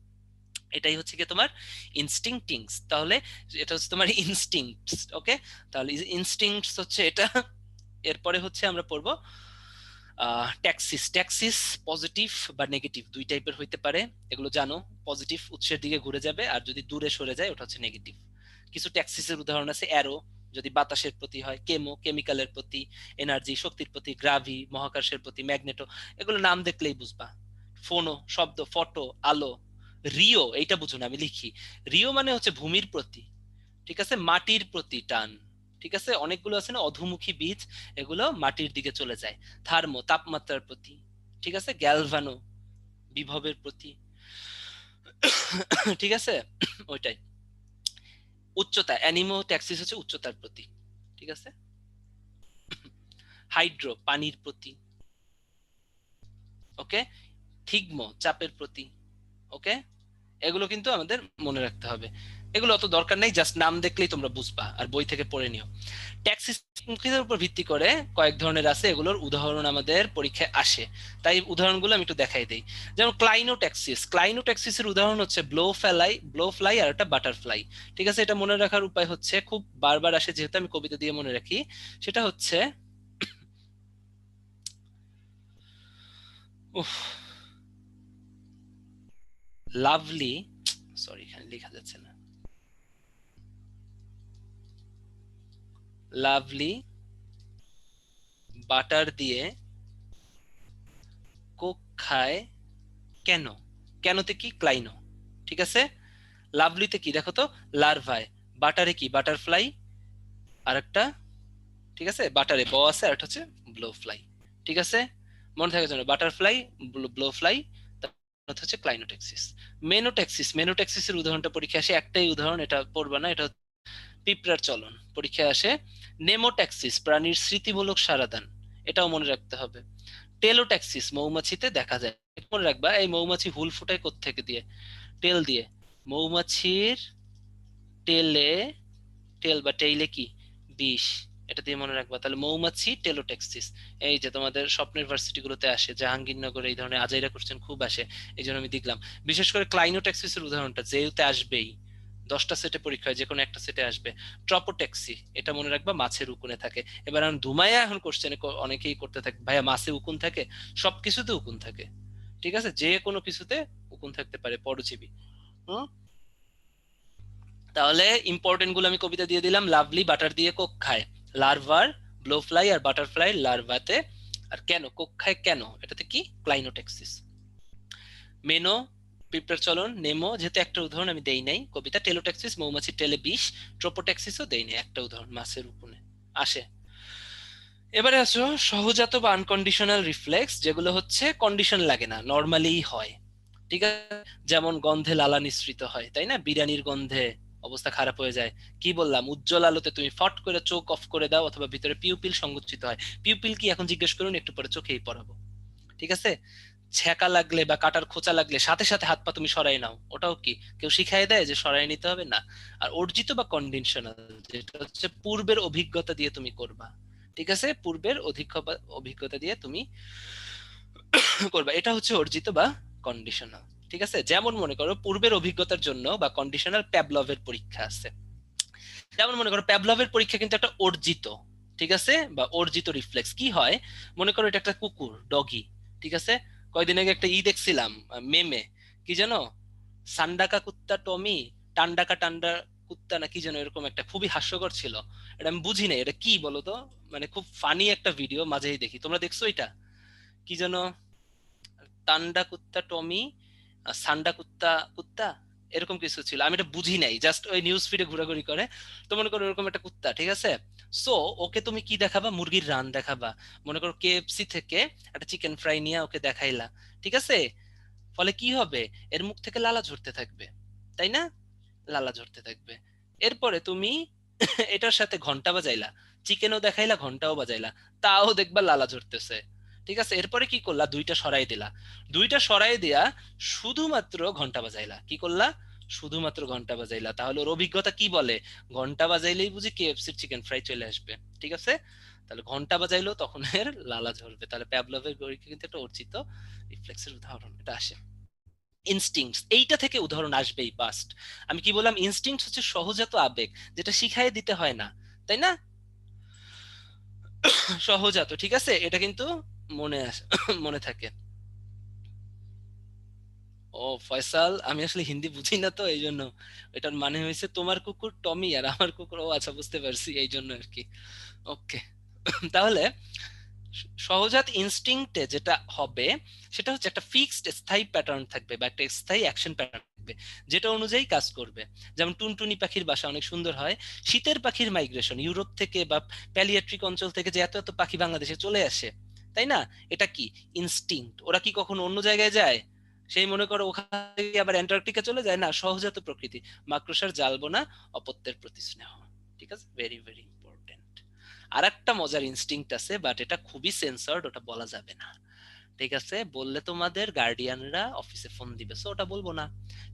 এটাই হচ্ছে কি তোমার ইনস্টিংক্টিংস। তাহলে এটা হচ্ছে তোমার ইনস্টিংক্টস। ওকে, তাহলে ইনস্টিংক্টস হচ্ছে এটা। এরপরে হচ্ছে আমরা পড়বো ট্যাক্সিস পজিটিভ বা নেগেটিভ দুই টাইপের হইতে পারে, এগুলো জানো। পজিটিভ উৎসের দিকে ঘুরে যাবে, আর যদি দূরে সরে যায় ওটা হচ্ছে নেগেটিভ। কিছু ট্যাক্সিসের উদাহরণ আছে অ্যারো, যদি বাতাসের প্রতি হয়, কেমিক্যালের প্রতি, এনার্জি শক্তির প্রতি, গ্রাভি মহাকাশের প্রতি, ম্যাগনেটো, এগুলো নাম দেখলেই বুঝবা। ফোনো শব্দ, ফটো আলো। রিও, এইটা বুঝো না, আমি লিখি। রিও মানে হচ্ছে ভূমির প্রতি। ঠিক আছে, মাটির প্রতি টান। ঠিক আছে, অনেকগুলো আছে না অধোমুখী বীজ, এগুলো মাটির দিকে চলে যায়। থার্মো তাপমাত্রার প্রতি। ঠিক আছে, গ্যালভানো বিভবের প্রতি। ঠিক আছে, ওইটাই। উচ্চতা, অ্যানিমো ট্যাক্সিস হচ্ছে উচ্চতার প্রতি। ঠিক আছে, হাইড্রো পানির প্রতি। ওকে, থিগমো চাপের প্রতি। ওকে, এগুলো কিন্তু আমাদের মনে রাখতে হবে। এগুলো অত দরকার নেই, জাস্ট নাম দেখলেই তোমরা বুঝবা, আর বই থেকে পড়ে নিও। ট্যাক্সিসের উপর ভিত্তি করে কয়েক ধরনের আছে, এগুলোর উদাহরণ আমাদের পরীক্ষায় আসে, তাই উদাহরণগুলো আমি একটু দেখাই দেই। যেমন ক্লাইনোট্যাক্সিসের উদাহরণ হচ্ছে ব্লো ফ্লাই আর একটা বাটারফ্লাই। ঠিক আছে, এটা মনে রাখার উপায় হচ্ছে, খুব বারবার আসে যেহেতু আমি কবিতা দিয়ে মনে রাখি, সেটা হচ্ছে লাভলি, সরি এখানে লেখা যাচ্ছে না, লাভলি বাটার দিয়ে কোক খায় কেন? কেনতে কি? ক্লাইনো। ঠিক আছে, লাভলিতে কি দেখো তো, লার্ভায়। বাটারে কি? বাটারফ্লাই। আর একটা, ঠিক আছে, বাটারে ব আছে, আর একটা হচ্ছে ব্লো ফ্লাই। ঠিক আছে, মনে থাকার জন্য বাটারফ্লাই, ব্লো ফ্লাই, হচ্ছে ক্লাইনোট্যাক্সিস। মেনোট্যাক্সিসের উদাহরণটা পরীক্ষা আসে, একটাই উদাহরণ, এটা পড়বা না, এটা পিঁপড়ার চলন পরীক্ষায় আসে। নেমোট্যাক্সিস প্রাণীর স্মৃতিমূলক সারাদান, এটাও মনে রাখতে হবে। টেলোট্যাক্সিস মৌমাছিতে দেখা যায়, মনে রাখবা। এই মৌমাছি হুল ফুটায় কোত্থেকে দিয়ে? টেল দিয়ে। মৌমাছির টেলে, টেল বা টেইলে কি? বিষ, এটা দিয়ে মনে রাখবা। তাহলে মৌমাছি টেলোট্যাক্সিস। এই যে তোমাদের স্বপ্নের ভার্সিটি গুলোতে আসে, জাহাঙ্গীরনগরে এই ধরনের আজাইরা কোশ্চেন খুব আসে, এই জন্য আমি দেখলাম। বিশেষ করে ক্লাইনোট্যাক্সিসের উদাহরণটা যেহেতু আসবেই, 10টা সেটে পরীক্ষা হয়, যে কোনো একটা সেটে আসবে। ট্রপোট্যাক্সি, এটা মনে রাখবা, মাছের উকুনে থাকে। এবার আমি ধুমাইয়া এখন কোশ্চেনে অনেকেই করতে থাকে, ভাইয়া মাছে উকুন থাকে? সবকিছুতে উকুন থাকে। ঠিক আছে, যে কোনো কিছুতে উকুন থাকতে পারে, পরজীবী। হুম, তাহলে ইম্পর্টেন্ট গুলো আমি কবিতা দিয়ে দিলাম। লাভলি বাটার দিয়ে কোক খায়, লার্ভার ব্লোফ্লাই আর বাটারফ্লাই লার্ভাতে। আর কেন কোক খায়? কেন? এটাতে কি? ক্লাইনোট্যাক্সিস। মেনো পিঁপড়ার চলন, নেমো, যেহেতু একটা উদাহরণ আমি দেই নাই। কবিতা, টেলোট্যাক্সিস, মৌমাছির টেলে বিষ, ট্রোপোট্যাক্সিসও দেই নাই, একটা উদাহরণ মাছের উপনে আসে। এবারে আসো সহজাত বা আনকন্ডিশনাল রিফ্লেক্স, যেগুলো হচ্ছে কন্ডিশন লাগে না, নর্মালি হয়, ঠিক আছে? যেমন গন্ধে লালা নিঃসৃত হয়, তাই না? বিরিয়ানির গন্ধে অবস্থা খারাপ হয়ে যায়। কি বললাম, উজ্জ্বল আলোতে তুমি ফট করে চোখ অফ করে দাও, অথবা ভিতরে পিউপিল সংকুচিত হয়। পিউপিল কি এখন জিজ্ঞেস করুন, একটু পরে চোখেই পড়াবো, ঠিক আছে? ছ্যাঁকা লাগলে বা কাটার খোঁচা লাগলে সাথে সাথে হাত পা তুমি সরাই নাও, ওটাও কি কেউ শিখাই দেয় যে সরাই নিতে হবে? না। আর অর্জিত বা কন্ডিশনাল, যেটা হচ্ছে পূর্বের অভিজ্ঞতা দিয়ে তুমি করবা, ঠিক আছে? পূর্বের অভিজ্ঞতা দিয়ে তুমি করবা, এটা হচ্ছে অর্জিত বা কন্ডিশনাল, ঠিক আছে? যেমন মনে করো পূর্বের অভিজ্ঞতার জন্য বা কন্ডিশনাল প্যাভলভের পরীক্ষা আছে। যেমন মনে করো প্যাভলভের পরীক্ষা কিন্তু একটা অর্জিত, ঠিক আছে, বা অর্জিত রিফ্লেক্স। কি হয়, মনে করো এটা একটা কুকুর, ডগি, ঠিক আছে? কয়দিন আগে একটা দেখছিলাম মেমে, কি জানো, সান্ডাকা কুত্তা টমি, টান্ডাকা টান্ডা কুত্তা, না কি যেন এরকম একটা, খুবই হাস্যকর ছিল। এটা আমি বুঝি না এটা কি বলো তো, মানে খুব ফানি একটা ভিডিও, মাঝেই দেখি। তোমরা দেখছো এটা? কি যেন, টান্ডা কুত্তা টমি, সান্ডা কুত্তা কুত্তা, এরকম কিছু ছিল। আমি এটা বুঝি নাই, জাস্ট ওই নিউজ ফিডে ঘোরাঘুরি করে। তো মনে করো এরকম একটা কুত্তা, ঠিক আছে? সো ওকে তুমি কি দেখাবা, মুরগির রান দেখাবা। মনে করো কেএফসি থেকে একটা চিকেন ফ্রাই নিয়ে ওকে দেখাইলা, ঠিক আছে? ফলে কি হবে, এর মুখ থেকে লালা ঝরতে থাকবে, তাই না? লালা ঝরতে থাকবে। এরপরে তুমি এটার সাথে ঘন্টা বাজাইলা, চিকেনও দেখাইলা, ঘন্টাও বাজাইলা, তাও দেখবা লালা ঝরতেছে, ঠিক আছে? এরপরে কি করলা, দুইটা সরাই দিলা, দুইটা সরাই দিয়া শুধুমাত্র ঘন্টা বাজাইলা। কি করলা, শুধুমাত্র ঘন্টা বাজাইলা। তাহলে ওর অভিজ্ঞতা কি বলে, ঘন্টা বাজাইলেই বুঝি কেএফসির চিকেন ফ্রাই চলে আসবে, ঠিক আছে? তাহলে ঘন্টা বাজাইলো তখন এর লালা ঝরবে। তাহলে প্যাভলভের পরীক্ষা কিন্তু একটা অর্জিত রিফ্লেক্সের উদাহরণ, এটা আসে। ইনস্টিংক্টস, এইটা থেকে উদাহরণ আসবেই বাস্ট। আমি কি বললাম, ইনস্টিংক্টস হচ্ছে সহজাত আবেগ, যেটা শিখাই দিতে হয় না, তাই না? সহজাত, ঠিক আছে? এটা কিন্তু মনে আসে, মনে থাকে। ও ফয়সাল, আমি আসলে হিন্দি বুঝি না তো, এই জন্য এটার মানে হয়েছে তোমার কুকুর টমি আর আমার কুকুর, ও আচ্ছা বুঝতে পারছি, এই জন্য আর কি। ওকে। তাহলে সহজাত ইনস্টিংক্টে যেটা হবে, সেটা হচ্ছে একটা ফিক্সড স্থায়ী প্যাটার্ন থাকবে, বা একটা স্থায়ী অ্যাকশন প্যাটার্ন থাকবে, যেটা অনুযায়ী কাজ করবে। যেমন টুনটুনি পাখির বাসা অনেক সুন্দর হয়, শীতের পাখির মাইগ্রেশন ইউরোপ থেকে বা প্যালিয়াট্রিক অঞ্চল থেকে যে এত এত পাখি বাংলাদেশে চলে আসে, তাই না? এটা কি ইনস্টিংক্ট। ওরা কি কখনো অন্য জায়গায় যায়? সেই মনে করো ওখান থেকে আবার অ্যান্টার্কটিকা চলে যায় না, সহজাত প্রকৃতি। মাকড়সার জালবোনা, অপত্যের প্রতি স্নেহ, ঠিক আছে? Very very important. আর একটা মজার ইনস্টিংক্ট আছে, বাট এটা খুবই সেন্সর্ড, ওটা বলা যাবে না, ঠিক আছে? বললে তোমাদের গার্ডিয়ানরা অফিসে ফোন দিবে, সো ওটা বলবো না,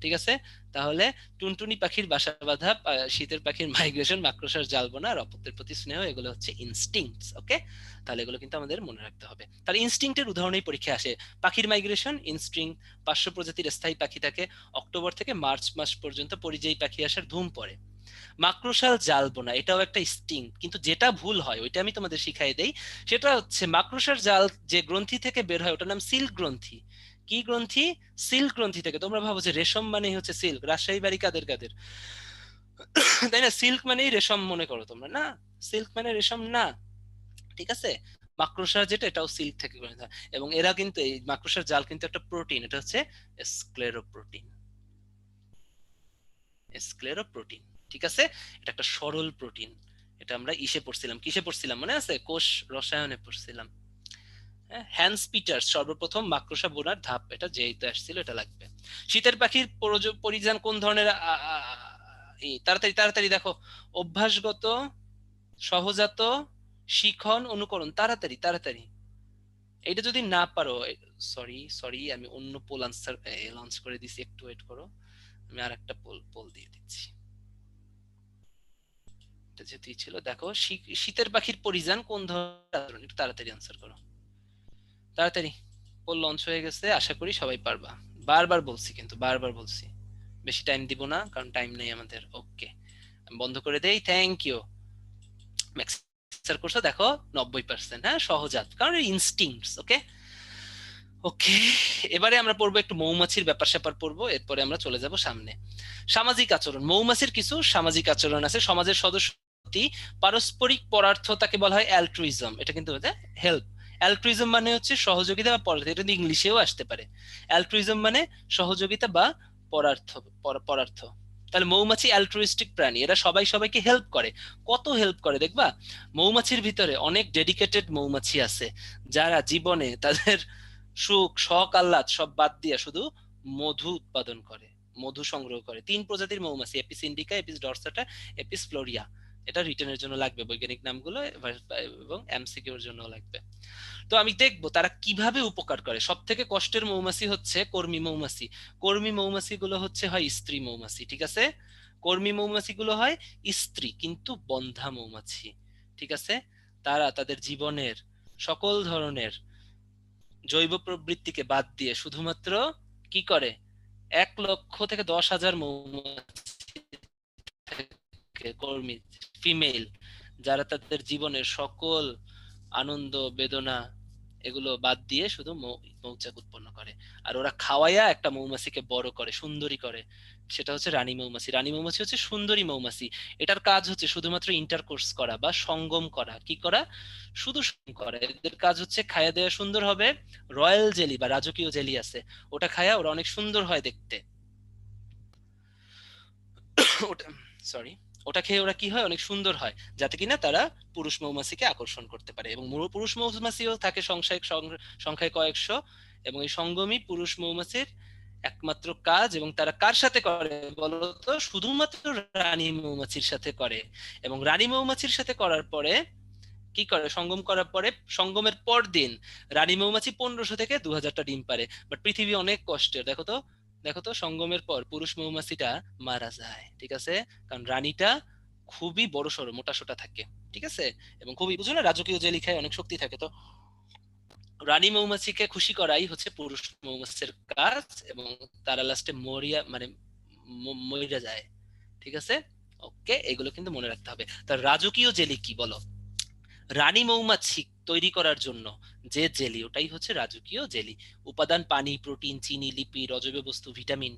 ঠিক আছে? তাহলে টুনটুনি পাখির বাসা বাঁধা, শীতের পাখির মাইগ্রেশন, মাকড়সার জালবোনা আর অপত্যের প্রতি স্নেহ, এগুলো হচ্ছে ইনস্টিংক্টস। ওকে, তাহলে এগুলো কিন্তু আমাদের মনে রাখতে হবে। তাহলে ইনস্টিংক্টের উদাহরণেই পরীক্ষা আসে। পাখির মাইগ্রেশন ইনস্টিংক্ট, 500 প্রজাতির স্থায়ী পাখি থাকে, অক্টোবর থেকে মার্চ মাস পর্যন্ত পরিযায়ী পাখি আসার ধুম পড়ে। মাকড়সাল জালবোনা, এটাও একটা স্টিং, কিন্তু যেটা ভুল হয় ওইটা আমি তোমাদের শিখাই দেই। সেটা হচ্ছে মাকড়সার জাল যে গ্রন্থি থেকে বের হয় ওটার নাম সিল্ক গ্রন্থি। কি গ্রন্থি? সিল্ক গ্রন্থি থেকে। তোমরা ভাবো যে রেশম মানেই হচ্ছে সিল্ক, রাজশাহী বাড়ি কাদের কাদের, তাই না? সিল্ক মানেই রেশম মনে করো তোমরা, না, সিল্ক মানে রেশম না, ঠিক আছে? মাকড়সা যেটা, এটাও সিল্ক থেকে গঠিত হয়। এবং এরা কিন্তু, এই মাকড়সার জাল কিন্তু একটা প্রোটিন, এটা হচ্ছে স্ক্লেরোপ্রোটিন। স্ক্লেরোপ্রোটিন, ঠিক আছে? এটা একটা সরল প্রোটিন। এটা আমরা ইসে পড়ছিলাম, কিসে পড়ছিলাম মনে আছে? কোষ রসায়নে পড়ছিলাম। হ্যান্স পিটার্স সর্বপ্রথম মাকড়সা বোনার ধাপ, এটা যেহেতু আসছিল, এটা লাগবে। শীতের পাখির পরিধান কোন ধরনের, তাড়াতাড়ি তাড়াতাড়ি দেখো, অভ্যাসগত, সহজাত, শিখন, অনুকরণ, তাড়াতাড়ি তাড়াতাড়ি। এটা যদি না পারো, সরি সরি, আমি অন্য পোল আনসার লঞ্চ করে দিছি, একটু ওয়েট করো, আমি আর একটা পোল দিয়ে দিচ্ছি। যেটি ছিল, দেখো, শীতের পাখির পরিযান কোন ধরনের, একটু তাড়াতাড়ি আনসার করো, তাড়াতাড়ি। পোল লঞ্চ হয়ে গেছে, আশা করি সবাই পারবা। বারবার বলছি, কিন্তু বারবার বলছি, বেশি টাইম দিব না, কারণ টাইম নেই আমাদের। ওকে, আমি বন্ধ করে দেই। Thank you. ম্যাক্সার করছো, দেখো 90%। হ্যাঁ, সহজাত, কারণ ইনস্টিংক্টস। ওকে ওকে, এবারে আমরা পড়বো একটু মৌমাছির ব্যাপার স্যাপার পড়বো, এরপরে আমরা চলে যাব সামনে। সামাজিক আচরণ, মৌমাছির কিছু সামাজিক আচরণ আছে। সমাজের সদস্য পারস্পরিক পরার্থতাকে বলা হয় অ্যালট্রুইজম, এটা কিন্তু হেল্প, অ্যালট্রুইজম মানে হচ্ছে সহযোগিতা বা পরার্থ, এটা ইংলিশেও আসতে পারে। অ্যালট্রুইজম মানে সহযোগিতা বা পরার্থ, পরার্থ। তাহলে মৌমাছি অ্যালট্রুইস্টিক প্রাণী, এরা সবাই সবাইকে হেল্প করে। কত হেল্প করে দেখবা, মৌমাছির ভিতরে অনেক ডেডিকেটেড মৌমাছি আছে যারা জীবনে তাদের সুখ শখ আহ্লাদ সব বাদ দিয়ে শুধু মধু উৎপাদন করে, মধু সংগ্রহ করে। 3 প্রজাতির মৌমাছি, Apis indica, Apis dorsata, Apis florea. এটা রিটেনের জন্য লাগবে বৈজ্ঞানিক নামগুলো, এবং এমসিকিউর জন্য লাগবে। তো আমি দেখবো তারা কিভাবে উপকার করে। সব থেকে কষ্টের মৌমাছি হচ্ছে কর্মী মৌমাছি। কর্মী মৌমাছি গুলো হচ্ছে হয় স্ত্রী মৌমাছি, ঠিক আছে? কর্মী মৌমাছি গুলো হয় স্ত্রী কিন্তু বন্ধা মৌমাছি, ঠিক আছে? তারা তাদের জীবনের সকল ধরনের জৈব প্রবৃত্তিকে বাদ দিয়ে শুধুমাত্র কি করে, 1 লক্ষ থেকে 10,000 মৌমাছি কর্মী ফিমেল, যারা তাদের জীবনের সকল আনন্দ বেদনা এগুলো বাদ দিয়ে শুধু মৌচাক উৎপন্ন করে। আর ওরা খাওয়াইয়া একটা মৌমাছিকে বড় করে, সুন্দরী করে, সেটা হচ্ছে রানী মৌমাছি। রানী মৌমাছি হচ্ছে সুন্দরী মৌমাছি। এটার কাজ হচ্ছে শুধুমাত্র ইন্টারকোর্স করা বা সঙ্গম করা। কি করা? শুধু সঙ্গম করা। এদের কাজ হচ্ছে খাইয়া দেয়া সুন্দর হবে। রয়্যাল জেলি বা রাজকীয় জেলি আছে, ওটা খায়া ওরা অনেক সুন্দর হয় দেখতে। ওটা, সরি, ওটা খেয়ে ওরা কি হয়, অনেক সুন্দর হয়, যাতে কিনা তারা পুরুষ মৌমাছিকে আকর্ষণ করতে পারে। এবং পুরুষ মৌমাছিও থাকে সংখ্যায় কয়েকশো। এবং এই সঙ্গমী পুরুষ মৌমাছির একমাত্র কাজ, এবং তারা কার সাথে করে বলতো? শুধুমাত্র রানী মৌমাছির সাথে করে। এবং রানী মৌমাছির সাথে করার পরে কি করে, সঙ্গম করার পরে, সঙ্গমের পর দিন রানী মৌমাছি 1500 থেকে 2000টা ডিম পারে। বাট পৃথিবী অনেক কষ্টের, দেখো তো, দেখো তো, সঙ্গমের পর পুরুষ মৌমাছিটা মারা যায়, ঠিক আছে? কারণ রানীটা খুবই বড় সড়ো মোটা সোটা থাকে, ঠিক আছে? এবং খুবই, বুঝো না, রাজকীয় জেলি খায়, অনেক শক্তি থাকে। তো রানী মৌমাছিকে খুশি করাই হচ্ছে পুরুষ মৌমাছির কাজ, এবং তারা লাস্টে মরিয়া মানে মরিয়া যায়, ঠিক আছে? ওকে, এগুলো কিন্তু মনে রাখতে হবে। তার রাজকীয় জেলি কি বলো? রানী মৌমাছি তৈরি করার জন্য যে জেলি, ওটাই হচ্ছে রাজকীয় জেলি। উপাদান: পানি, প্রোটিন, চিনি, লিপিড, অজৈব বস্তু, ভিটামিন।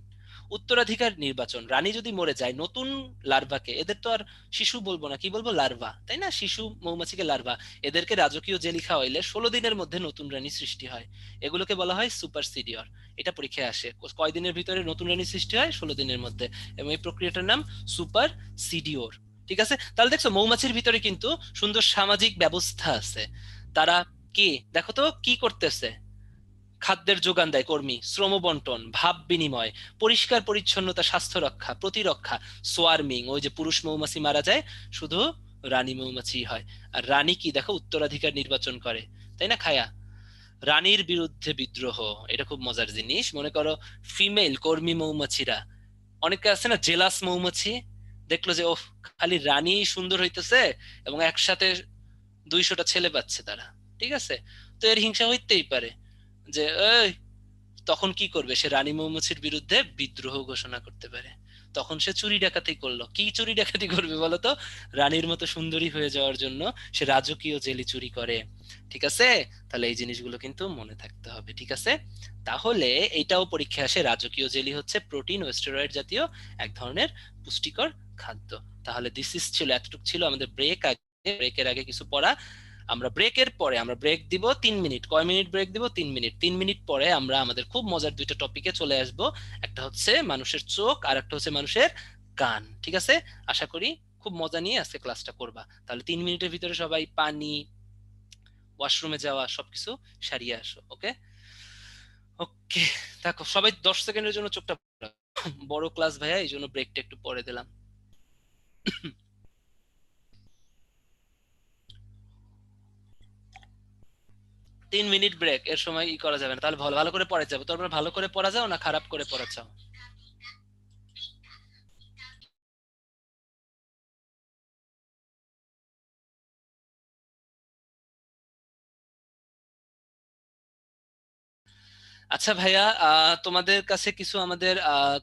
উত্তরাধিকার নির্বাচন: রানী যদি মরে যায়, নতুন লার্ভাকে, এদের তো আর শিশু বলবো না, কি বলবো, লার্ভা, তাই না? শিশু মৌমাছিকে লার্ভা, এদেরকে রাজকীয় জেলি খাওয়াইলে 16 দিনের মধ্যে নতুন রানী সৃষ্টি হয়। এগুলোকে বলা হয় সুপারসিডিয়র। এটা পরীক্ষায় আসে, কয় দিনের ভিতরে নতুন রানী সৃষ্টি হয়? 16 দিনের মধ্যে। এবং এই প্রক্রিয়াটার নাম সুপারসিডিওর, ঠিক আছে? তাহলে দেখছো মৌমাছির ভিতরে কিন্তু সুন্দর সামাজিক ব্যবস্থা আছে। তারা কি, দেখো তো কি করতেছে? খাদ্যের যোগান দেয় কর্মী, শ্রম বন্টন, ভাব বিনিময়, পরিষ্কার পরিচ্ছন্নতা, স্বাস্থ্য রক্ষা, প্রতিরক্ষা, সোয়ার্মিং। ওই যে পুরুষ মৌমাছি মারা যায়, শুধু রানী মৌমাছি হয়। আর রানী কি, দেখো, উত্তরাধিকার নির্বাচন করে, তাই না, খায়া। রানীর বিরুদ্ধে বিদ্রোহ, এটা খুব মজার জিনিস। মনে করো ফিমেল কর্মী মৌমাছিরা, অনেকে আছে না জেলাস মৌমাছি, দেখলো যে ওহ, খালি রানী সুন্দর হইতেছে এবং একসাথে 200টা ছেলে পাচ্ছে তারা, ঠিক আছে? তো এর হিংসা হইতেই পারে, যে এই, তখন কি করবে? সে রানী মৌমাছির বিরুদ্ধে বিদ্রোহ ঘোষণা করতে পারে। তখন সে চুরি ডাকাতি করলো। কি চুরি ডাকাতি করবে বলতো? রানীর মতো সুন্দরী হয়ে যাওয়ার জন্য সে রাজকীয় জেলি চুরি করে, ঠিক আছে? তাহলে এই জিনিসগুলো কিন্তু মনে থাকতে হবে, ঠিক আছে? তাহলে এইটাও পরীক্ষায় আসে, রাজকীয় জেলি হচ্ছে প্রোটিন ও স্টেরয়েড জাতীয় এক ধরনের পুষ্টিকর খাদ্য। তাহলে ছিল, এতটুকু ছিল আমাদের ব্রেক আগে। ব্রেকের আগে কিছু পড়া। আমরা ব্রেকের পরে আমরা ব্রেক দিব 3 মিনিট। কয় মিনিট ব্রেক দিব? 3 মিনিট। 3 মিনিট পরে আমরা আমাদের খুব মজার 2টা টপিকে চলে আসব। একটা হচ্ছে মানুষের চোখ, আর একটা হচ্ছে মানুষের কান, ঠিক আছে? আশা করি খুব মজা নিয়ে আজকে ক্লাসটা করবা। তাহলে 3 মিনিটের ভিতরে সবাই পানি, ওয়াশরুমে যাওয়া সবকিছু সারিয়ে আসো, ওকে? ওকে, দেখো সবাই 10 সেকেন্ডের জন্য চোখটা বড় ক্লাস ভাইয়া, এই জন্য ব্রেকটা একটু পরে দিলাম। 3 মিনিট ব্রেক, এর সময় ই করা যাবে না। তাহলে ভালো ভালো করে পড়া যাবে। তোমরা ভালো করে পড়া যাও না খারাপ করে পড়া চাও? আচ্ছা ভাইয়া, তোমাদের কাছে কিছু আমাদের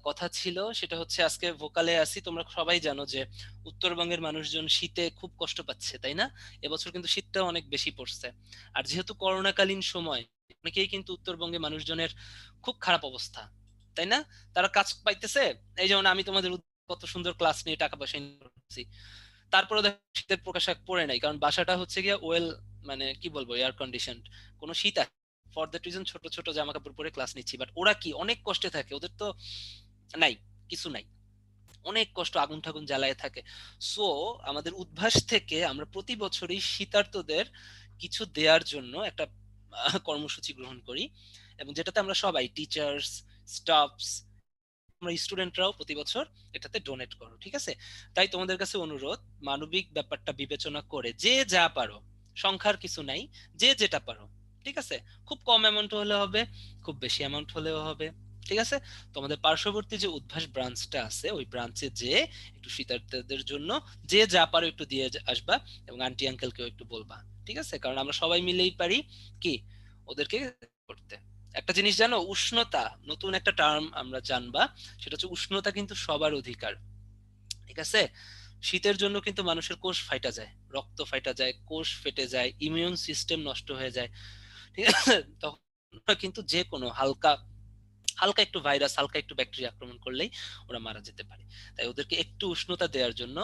কথা ছিল। সেটা হচ্ছে আজকে ভোকালে আসি। তোমরা সবাই জানো যে উত্তরবঙ্গের মানুষজন শীতে খুব কষ্ট পাচ্ছে, তাই না? এবছর কিন্তু শীতটা অনেক বেশি পড়ছে। আর যেহেতু করোনাকালীন সময়, অনেকেই কিন্তু উত্তরবঙ্গে মানুষজনের খুব খারাপ অবস্থা, তাই না? তারা কাজ পাইতেছে, এই যেমন আমি তোমাদের কত সুন্দর ক্লাস নিয়ে টাকা পয়সা ইনকাম করছি, তারপরে শীতের পোশাক পরে নাই, কারণ বাসাটা হচ্ছে গিয়ে ওয়েল, মানে কি বলবো, এয়ার কন্ডিশন, কোনো শীত আছে। ফর দ্যাট রিজন ছোট ছোট জামা কাপড় পরে ক্লাস নিচ্ছি। বাট ওরা কি অনেক কষ্টে থাকে, ওদের তো নাই, কিছু নাই, অনেক কষ্ট, আগুন ঠাগুন জ্বালায় থাকে। সো আমাদের উদ্ভাস থেকে আমরা প্রতি বছরই শীতার্তদের কিছু দেওয়ার জন্য একটা কর্মসূচি গ্রহণ করি, এবং যেটাতে আমরা সবাই, টিচার্স, স্টাফস, আমরা স্টুডেন্টরাও প্রতি বছর এটাতে ডোনেট করো, ঠিক আছে? তাই তোমাদের কাছে অনুরোধ, মানবিক ব্যাপারটা বিবেচনা করে যে যা পারো, সংখ্যার কিছু নাই, যে যেটা পারো, ঠিক আছে? খুব কম অ্যামাউন্ট হলে হবে, খুব বেশি অ্যামাউন্ট হলেও হবে, ঠিক আছে? তোমাদের পার্শ্ববর্তী যে উদ্ভাস ব্রাঞ্চটা আছে, ওই ব্রাঞ্চে যে একটু শীতার্তদের জন্য যে যা পারো একটু দিয়ে আসবা, এবং আন্টি আঙ্কেলকেও একটু বলবা, ঠিক আছে? কারণ আমরা সবাই মিলেই পারি কি ওদেরকে করতে। একটা জিনিস জানো, উষ্ণতা, নতুন একটা টার্ম আমরা জানবা, সেটা হচ্ছে উষ্ণতা কিন্তু সবার অধিকার, ঠিক আছে? শীতের জন্য কিন্তু মানুষের কোষ ফাইটা যায়, রক্ত ফাইটা যায়, কোষ ফেটে যায়, ইমিউন সিস্টেম নষ্ট হয়ে যায়, ঠিক আছে? তখন কিন্তু যে কোনো হালকা হালকা একটু ভাইরাস, হালকা একটু ব্যাকটেরিয়া আক্রমণ করলেই ওরা মারা যেতে পারে। তাই ওদেরকে একটু উষ্ণতা দেওয়ার জন্য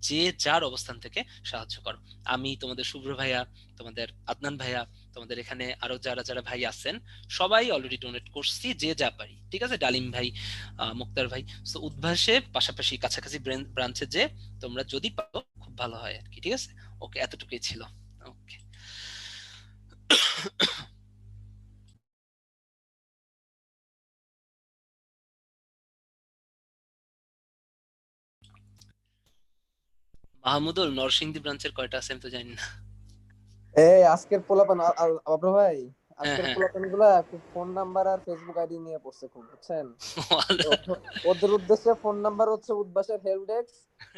যে যার অবস্থান থেকে সাহায্য করো। আমি, তোমাদের শুভ্র ভাইয়া, তোমাদের আদনান ভাইয়া, তোমাদের এখানে আরো যারা যারা ভাই আছেন, সবাই অলরেডি ডোনেট করছি যে যা পারি, ঠিক আছে? ডালিম ভাই, মুক্তার ভাই। তো উদ্ভাসে পাশাপাশি কাছাকাছি ব্রাঞ্চে যে তোমরা যদি পারো খুব ভালো হয় আর কি, ঠিক আছে? ওকে, এতটুকুই ছিল। ওকে। মাহমুদুল, নরসিংদী ব্রাঞ্চের কয়টা আছে আমি তো জানি না। এই আজকের পোলাপান অব্র ভাই, হ্যাঁ, আজকের হ্যাঁ। পোলাপান গুলা ফোন নাম্বার আর ফেসবুক আইডি নিয়ে পড়ছে খুব, বুঝছেন? ওদের উদ্দেশ্যে ফোন নাম্বার হচ্ছে উদ্ভাসের হেল্প ডেস্ক,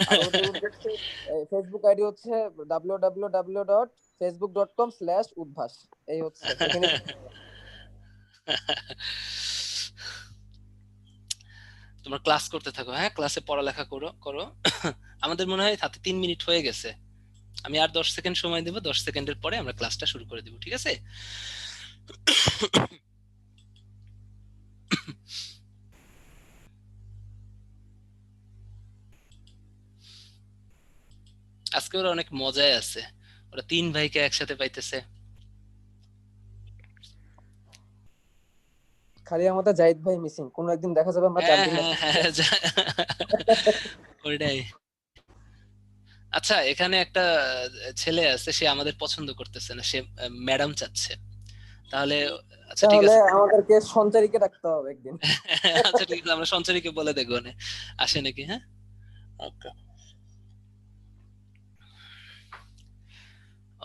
আর ওদের উদ্দেশ্যে ফেসবুক আইডি হচ্ছে www.facebook.com/udbhas। এই হচ্ছে এখানে। তোমরা ক্লাস করতে থাকো, হ্যাঁ, ক্লাসে পড়ালেখা করো করো। আমাদের মনে হয় হাতে 3 মিনিট হয়ে গেছে। আমি আর 10 সেকেন্ড সময় দেবো, 10 সেকেন্ডের পরে আমরা ক্লাসটা শুরু করে দেবো, ঠিক আছে? আজকে ওরা অনেক মজায় আছে, ওরা 3 ভাইকে একসাথে পাইতেছে। খালি আমাদের জাহিদ ভাই মিসিং, কোন একদিন দেখা যাবে আমরা হ্যাঁ, 4 দিন হ্যাঁ, হ্যাঁ, ওইটাই। আচ্ছা, এখানে একটা ছেলে আছে, সে আমাদের পছন্দ করতেছে না, সে ম্যাডাম চাচ্ছে। তাহলে আচ্ছা ঠিক তাহলে আছে। আমাদেরকে সঞ্চারীকে ডাকতে হবে একদিন। আচ্ছা ঠিক আছে, আমরা সঞ্চারীকে বলে দেখবো না আসে নাকি। হ্যাঁ, ওকে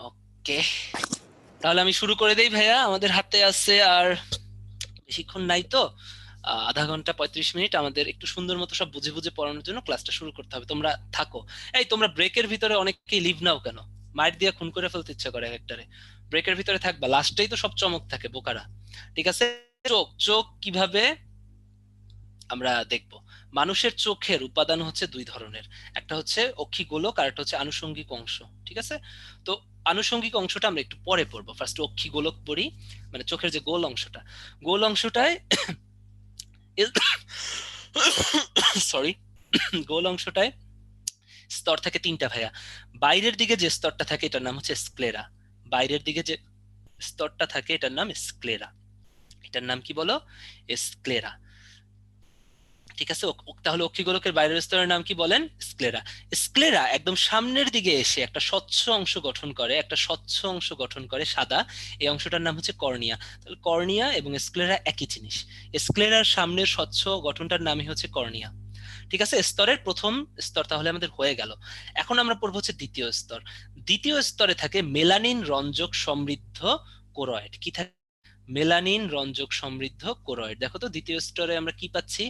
ওকে, তাহলে আমি শুরু করে দেই ভাইয়া। আমাদের হাতে আছে আর বেশিক্ষণ নাই তো, আধা ঘন্টা 35 মিনিট। আমাদের একটু সুন্দর মতো সব বুঝে বুঝে পড়ানোর জন্য ক্লাসটা শুরু করতে হবে। তোমরা থাকো। এই তোমরা ব্রেকের ভিতরে অনেকেই লিভ নাও কেন? মাইট দিয়ে খুন করে ফেলতে ইচ্ছা করে একটারে। ব্রেকের ভিতরে থাকবা, লাস্টেই তো সব চমক থাকে বোকারা, ঠিক আছে? চোখ, চোখ কিভাবে আমরা দেখব? মানুষের চোখের উপাদান হচ্ছে 2 ধরনের, একটা হচ্ছে অক্ষিগোলক আর একটা হচ্ছে আনুষঙ্গিক অংশ, ঠিক আছে? তো আনুষঙ্গিক অংশটা আমরা একটু পরে পড়বো, ফার্স্ট অক্ষিগোলক পড়ি, মানে চোখের যে গোল অংশটা। গোল অংশটায় সরি, গোল অংশটায় স্তর থাকে 3টা ভাইয়া। বাইরের দিকে যে স্তরটা থাকে এটার নাম হচ্ছে স্ক্লেরা। বাইরের দিকে যে স্তরটা থাকে এটার নাম স্ক্লেরা। এটার নাম কি বলো? স্ক্লেরা, ঠিক আছে? তাহলে অক্ষিগোলকের বাইরের স্তরের নাম কি বলেন? স্ক্লেরা। স্ক্লেরা একদম সামনের দিকে এসে একটা স্বচ্ছ অংশ গঠন করে, একটা স্বচ্ছ অংশ গঠন করে সাদা, এই অংশটার নাম হচ্ছে কর্নিয়া। তাহলে কর্নিয়া এবং স্ক্লেরা একই জিনিস। স্ক্লেরার সামনের স্বচ্ছ গঠনটার নামই হচ্ছে কর্নিয়া, ঠিক আছে? স্তরের প্রথম স্তর তাহলে আমাদের হয়ে গেল। এখন আমরা পড়বো হচ্ছে দ্বিতীয় স্তর। দ্বিতীয় স্তরে থাকে মেলানিন রঞ্জক সমৃদ্ধ কোরয়েড। কি থাকে? মেলানিন রঞ্জক সমৃদ্ধ কোরয়েড। দেখো তো দ্বিতীয় স্তরে আমরা কি পাচ্ছি?